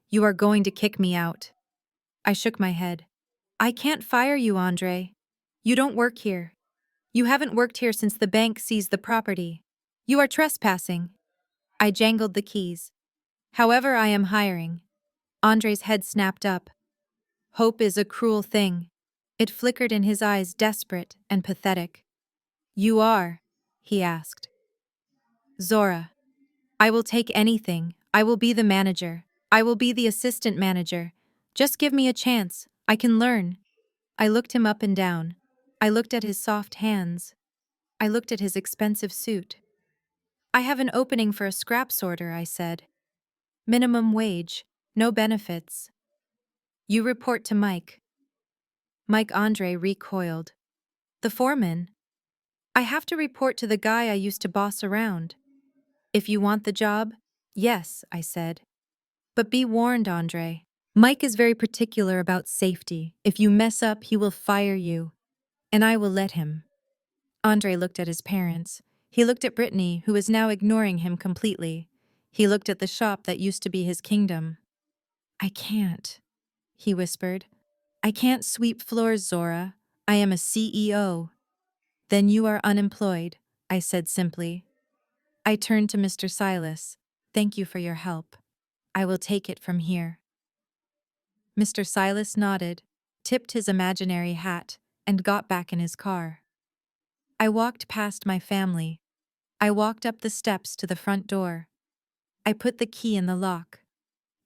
You are going to kick me out. I shook my head. I can't fire you, Andre. You don't work here. You haven't worked here since the bank seized the property. You are trespassing. I jangled the keys. However, I am hiring. Andre's head snapped up. Hope is a cruel thing. It flickered in his eyes, desperate and pathetic. You are? He asked. Zora. I will take anything. I will be the manager. I will be the assistant manager. Just give me a chance. I can learn. I looked him up and down. I looked at his soft hands. I looked at his expensive suit. I have an opening for a scrap sorter, I said. Minimum wage. No benefits. You report to Mike. Mike. Andre recoiled. The foreman. I have to report to the guy I used to boss around. If you want the job, yes, I said. But be warned, Andre. Mike is very particular about safety. If you mess up, he will fire you. And I will let him. Andre looked at his parents. He looked at Brittany, who was now ignoring him completely. He looked at the shop that used to be his kingdom. I can't, he whispered. I can't sweep floors, Zora. I am a CEO. Then you are unemployed, I said simply. I turned to Mr. Silas. Thank you for your help. I will take it from here. Mr. Silas nodded, tipped his imaginary hat, and got back in his car. I walked past my family. I walked up the steps to the front door. I put the key in the lock.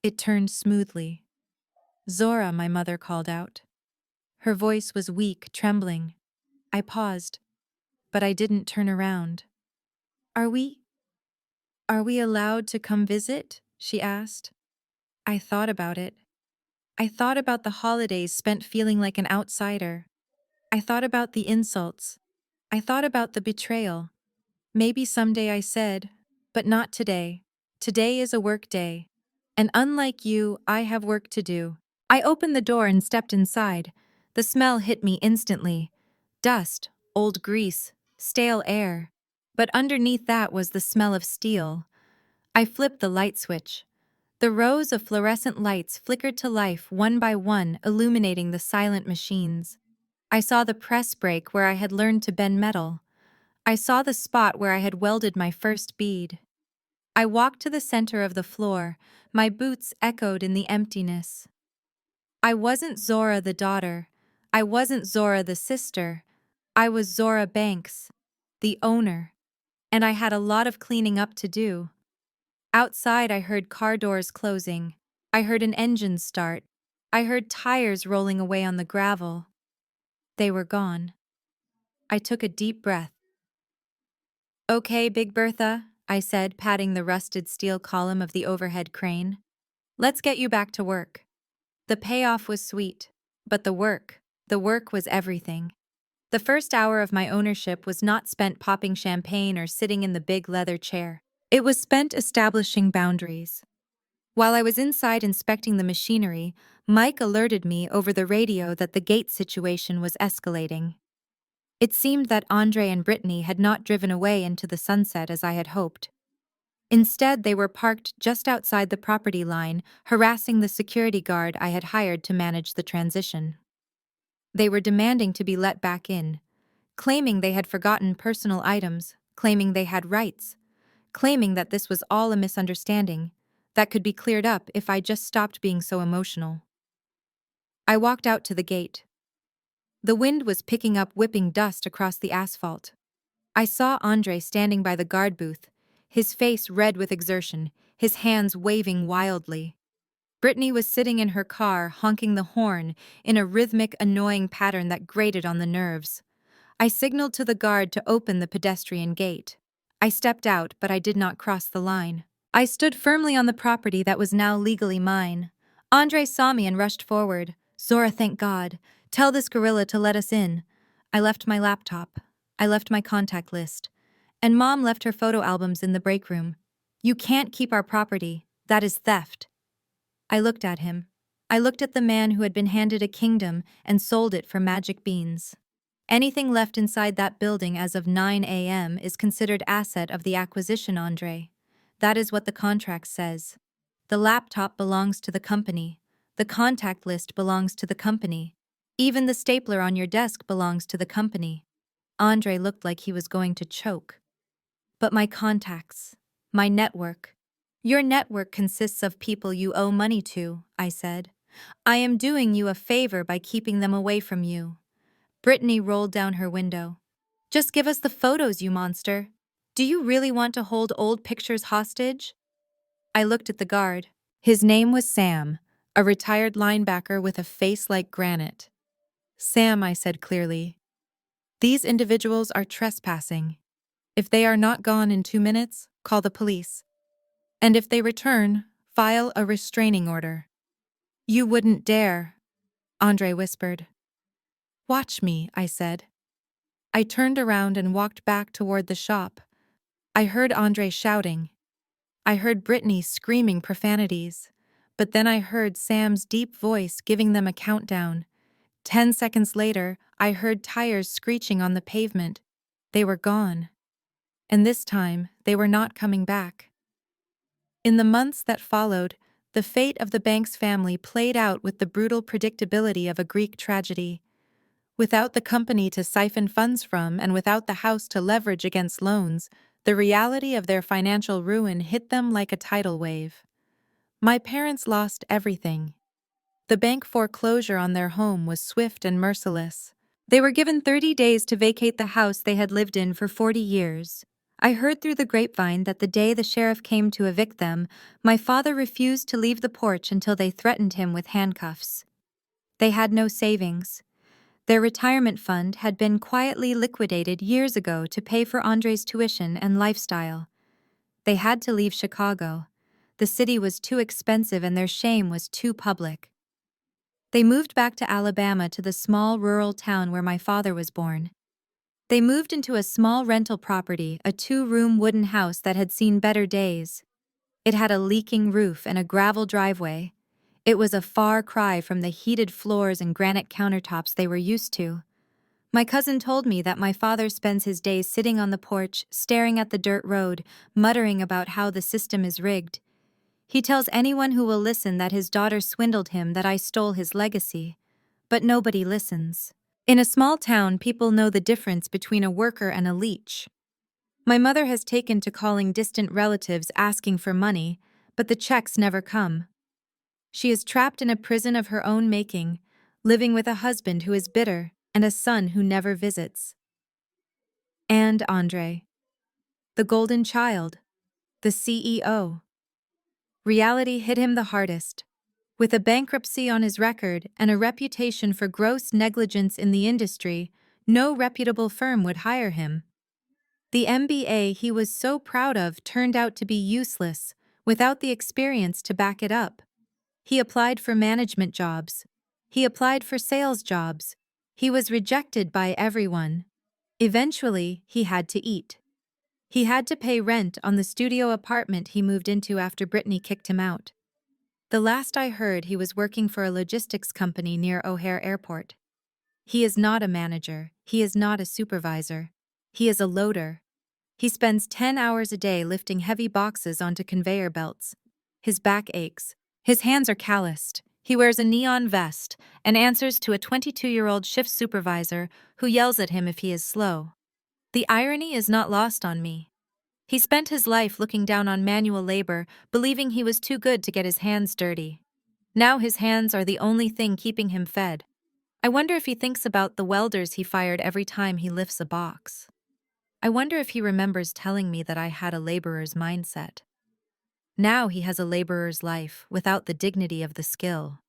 It turned smoothly. Zora, my mother called out. Her voice was weak, trembling. I paused, but I didn't turn around. Are we allowed to come visit? She asked. I thought about it. I thought about the holidays spent feeling like an outsider. I thought about the insults. I thought about the betrayal. Maybe someday, I said, but not today. Today is a work day. And unlike you, I have work to do. I opened the door and stepped inside. The smell hit me instantly. Dust, old grease, stale air. But underneath that was the smell of steel. I flipped the light switch. The rows of fluorescent lights flickered to life one by one, illuminating the silent machines. I saw the press brake where I had learned to bend metal. I saw the spot where I had welded my first bead. I walked to the center of the floor. My boots echoed in the emptiness. I wasn't Zora the daughter. I wasn't Zora the sister. I was Zora Banks, the owner. And I had a lot of cleaning up to do. Outside, I heard car doors closing. I heard an engine start. I heard tires rolling away on the gravel. They were gone. I took a deep breath. "Okay, Big Bertha," I said, patting the rusted steel column of the overhead crane. "Let's get you back to work." The payoff was sweet, but the work was everything. The first hour of my ownership was not spent popping champagne or sitting in the big leather chair. It was spent establishing boundaries. While I was inside inspecting the machinery, Mike alerted me over the radio that the gate situation was escalating. It seemed that Andre and Brittany had not driven away into the sunset as I had hoped. Instead, they were parked just outside the property line, harassing the security guard I had hired to manage the transition. They were demanding to be let back in, claiming they had forgotten personal items, claiming they had rights, claiming that this was all a misunderstanding that could be cleared up if I just stopped being so emotional. I walked out to the gate. The wind was picking up whipping dust across the asphalt. I saw Andre standing by the guard booth, his face red with exertion, his hands waving wildly. Brittany was sitting in her car, honking the horn in a rhythmic, annoying pattern that grated on the nerves. I signaled to the guard to open the pedestrian gate. I stepped out, but I did not cross the line. I stood firmly on the property that was now legally mine. Andre saw me and rushed forward. "Zora, thank God. Tell this gorilla to let us in." I left my laptop. I left my contact list. And Mom left her photo albums in the break room. "You can't keep our property. That is theft." I looked at him. I looked at the man who had been handed a kingdom and sold it for magic beans. Anything left inside that building as of 9 a.m. is considered asset of the acquisition, Andre. That is what the contract says. The laptop belongs to the company. The contact list belongs to the company. Even the stapler on your desk belongs to the company. Andre looked like he was going to choke. "But my contacts, my network." "Your network consists of people you owe money to," I said. "I am doing you a favor by keeping them away from you." Brittany rolled down her window. "Just give us the photos, you monster. Do you really want to hold old pictures hostage?" I looked at the guard. His name was Sam, a retired linebacker with a face like granite. "Sam," I said clearly, "these individuals are trespassing. If they are not gone in 2 minutes, call the police. And if they return, file a restraining order." "You wouldn't dare," Andre whispered. "Watch me," I said. I turned around and walked back toward the shop. I heard Andre shouting. I heard Brittany screaming profanities. But then I heard Sam's deep voice giving them a countdown. 10 seconds later, I heard tires screeching on the pavement. They were gone. And this time, they were not coming back. In the months that followed, the fate of the Banks family played out with the brutal predictability of a Greek tragedy. Without the company to siphon funds from and without the house to leverage against loans, the reality of their financial ruin hit them like a tidal wave. My parents lost everything. The bank foreclosure on their home was swift and merciless. They were given 30 days to vacate the house they had lived in for 40 years. I heard through the grapevine that the day the sheriff came to evict them, my father refused to leave the porch until they threatened him with handcuffs. They had no savings. Their retirement fund had been quietly liquidated years ago to pay for Andre's tuition and lifestyle. They had to leave Chicago. The city was too expensive and their shame was too public. They moved back to Alabama to the small rural town where my father was born. They moved into a small rental property, a 2-room wooden house that had seen better days. It had a leaking roof and a gravel driveway. It was a far cry from the heated floors and granite countertops they were used to. My cousin told me that my father spends his days sitting on the porch, staring at the dirt road, muttering about how the system is rigged. He tells anyone who will listen that his daughter swindled him, that I stole his legacy. But nobody listens. In a small town, people know the difference between a worker and a leech. My mother has taken to calling distant relatives asking for money, but the checks never come. She is trapped in a prison of her own making, living with a husband who is bitter and a son who never visits. And Andre, the golden child, the CEO. Reality hit him the hardest. With a bankruptcy on his record and a reputation for gross negligence in the industry, no reputable firm would hire him. The MBA he was so proud of turned out to be useless, without the experience to back it up. He applied for management jobs. He applied for sales jobs. He was rejected by everyone. Eventually, he had to eat. He had to pay rent on the studio apartment he moved into after Brittany kicked him out. The last I heard, he was working for a logistics company near O'Hare Airport. He is not a manager. He is not a supervisor. He is a loader. He spends 10 hours a day lifting heavy boxes onto conveyor belts. His back aches. His hands are calloused. He wears a neon vest and answers to a 22-year-old shift supervisor who yells at him if he is slow. The irony is not lost on me. He spent his life looking down on manual labor, believing he was too good to get his hands dirty. Now his hands are the only thing keeping him fed. I wonder if he thinks about the welders he fired every time he lifts a box. I wonder if he remembers telling me that I had a laborer's mindset. Now he has a laborer's life without the dignity of the skill.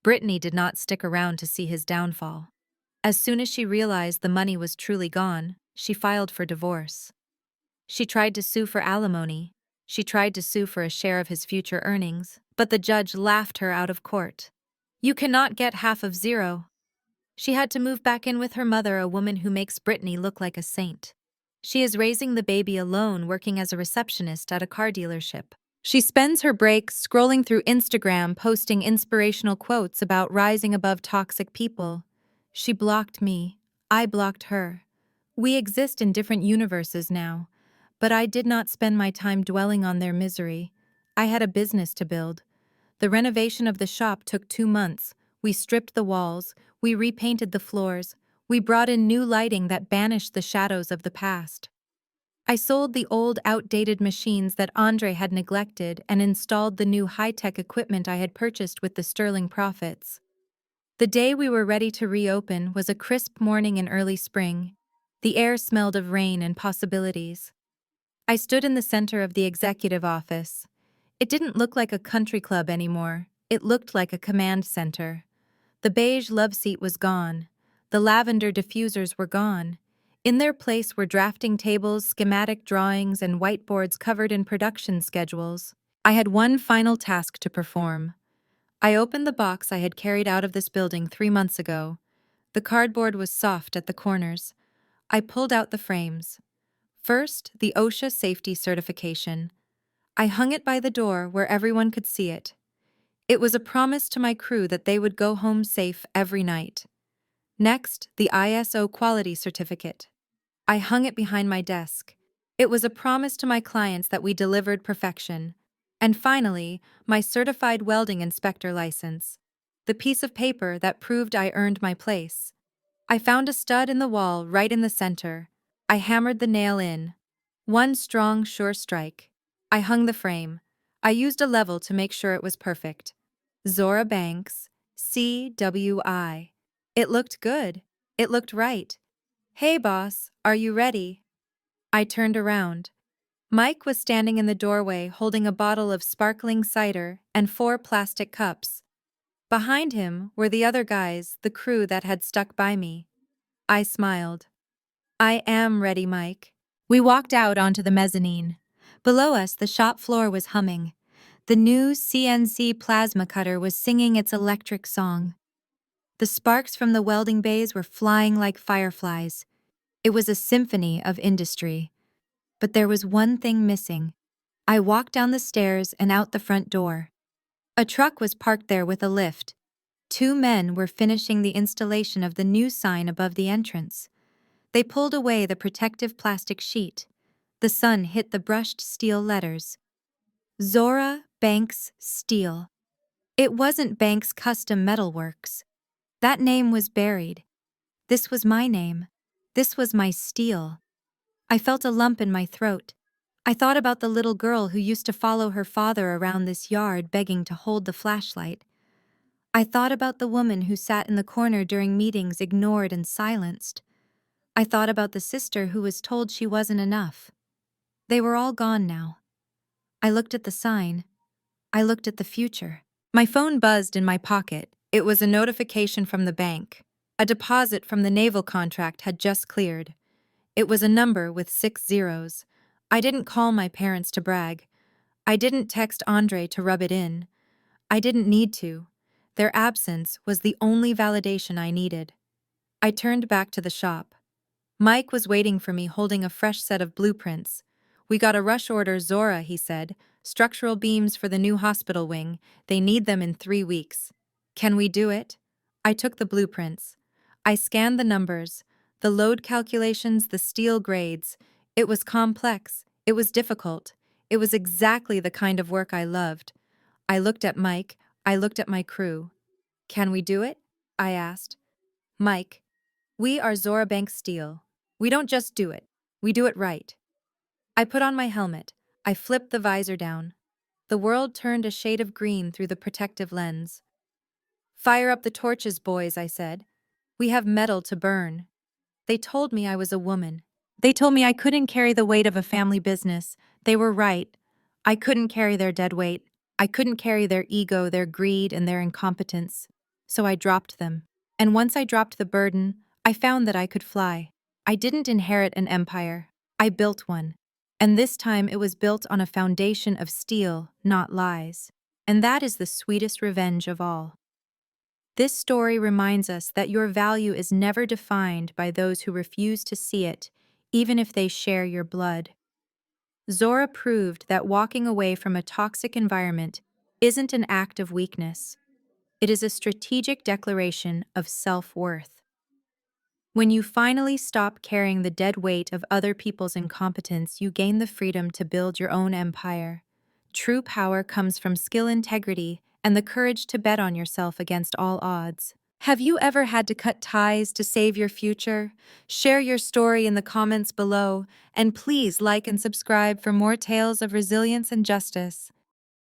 Brittany did not stick around to see his downfall. As soon as she realized the money was truly gone, she filed for divorce. She tried to sue for alimony. She tried to sue for a share of his future earnings, but the judge laughed her out of court. You cannot get half of zero. She had to move back in with her mother, a woman who makes Brittany look like a saint. She is raising the baby alone, working as a receptionist at a car dealership. She spends her breaks scrolling through Instagram, posting inspirational quotes about rising above toxic people. She blocked me. I blocked her. We exist in different universes now. But I did not spend my time dwelling on their misery. I had a business to build. The renovation of the shop took 2 months. We stripped the walls. We repainted the floors. We brought in new lighting that banished the shadows of the past. I sold the old, outdated machines that Andre had neglected and installed the new high-tech equipment I had purchased with the sterling profits. The day we were ready to reopen was a crisp morning in early spring. The air smelled of rain and possibilities. I stood in the center of the executive office. It didn't look like a country club anymore. It looked like a command center. The beige love seat was gone. The lavender diffusers were gone. In their place were drafting tables, schematic drawings, and whiteboards covered in production schedules. I had one final task to perform. I opened the box I had carried out of this building 3 months ago. The cardboard was soft at the corners. I pulled out the frames. First, the OSHA safety certification. I hung it by the door where everyone could see it. It was a promise to my crew that they would go home safe every night. Next, the ISO quality certificate. I hung it behind my desk. It was a promise to my clients that we delivered perfection. And finally, my certified welding inspector license. The piece of paper that proved I earned my place. I found a stud in the wall right in the center. I hammered the nail in. One strong, sure strike. I hung the frame. I used a level to make sure it was perfect. Zora Banks, CWI. It looked good. It looked right. Hey boss, are you ready? I turned around. Mike was standing in the doorway holding a bottle of sparkling cider and 4 plastic cups. Behind him were the other guys, the crew that had stuck by me. I smiled. I am ready, Mike. We walked out onto the mezzanine. Below us, the shop floor was humming. The new CNC plasma cutter was singing its electric song. The sparks from the welding bays were flying like fireflies. It was a symphony of industry. But there was one thing missing. I walked down the stairs and out the front door. A truck was parked there with a lift. 2 men were finishing the installation of the new sign above the entrance. They pulled away the protective plastic sheet. The sun hit the brushed steel letters. Zora Banks Steel. It wasn't Banks Custom Metalworks. That name was buried. This was my name. This was my steel. I felt a lump in my throat. I thought about the little girl who used to follow her father around this yard begging to hold the flashlight. I thought about the woman who sat in the corner during meetings ignored and silenced. I thought about the sister who was told she wasn't enough. They were all gone now. I looked at the sign. I looked at the future. My phone buzzed in my pocket. It was a notification from the bank. A deposit from the naval contract had just cleared. It was a number with 6 zeros. I didn't call my parents to brag. I didn't text Andre to rub it in. I didn't need to. Their absence was the only validation I needed. I turned back to the shop. Mike was waiting for me holding a fresh set of blueprints. "We got a rush order, Zora," he said. "Structural beams for the new hospital wing. They need them in 3 weeks. Can we do it?" I took the blueprints. I scanned the numbers, the load calculations, the steel grades. It was complex. It was difficult. It was exactly the kind of work I loved. I looked at Mike. I looked at my crew. "Can we do it?" I asked. "Mike, we are Zora Bank Steel. We don't just do it. We do it right." I put on my helmet. I flipped the visor down. The world turned a shade of green through the protective lens. "Fire up the torches, boys," I said. "We have metal to burn." They told me I was a woman. They told me I couldn't carry the weight of a family business. They were right. I couldn't carry their dead weight. I couldn't carry their ego, their greed, and their incompetence. So I dropped them. And once I dropped the burden, I found that I could fly. I didn't inherit an empire. I built one. And this time it was built on a foundation of steel, not lies. And that is the sweetest revenge of all. This story reminds us that your value is never defined by those who refuse to see it, even if they share your blood. Zora proved that walking away from a toxic environment isn't an act of weakness. It is a strategic declaration of self-worth. When you finally stop carrying the dead weight of other people's incompetence, you gain the freedom to build your own empire. True power comes from skill, integrity, and the courage to bet on yourself against all odds. Have you ever had to cut ties to save your future? Share your story in the comments below, and please like and subscribe for more tales of resilience and justice.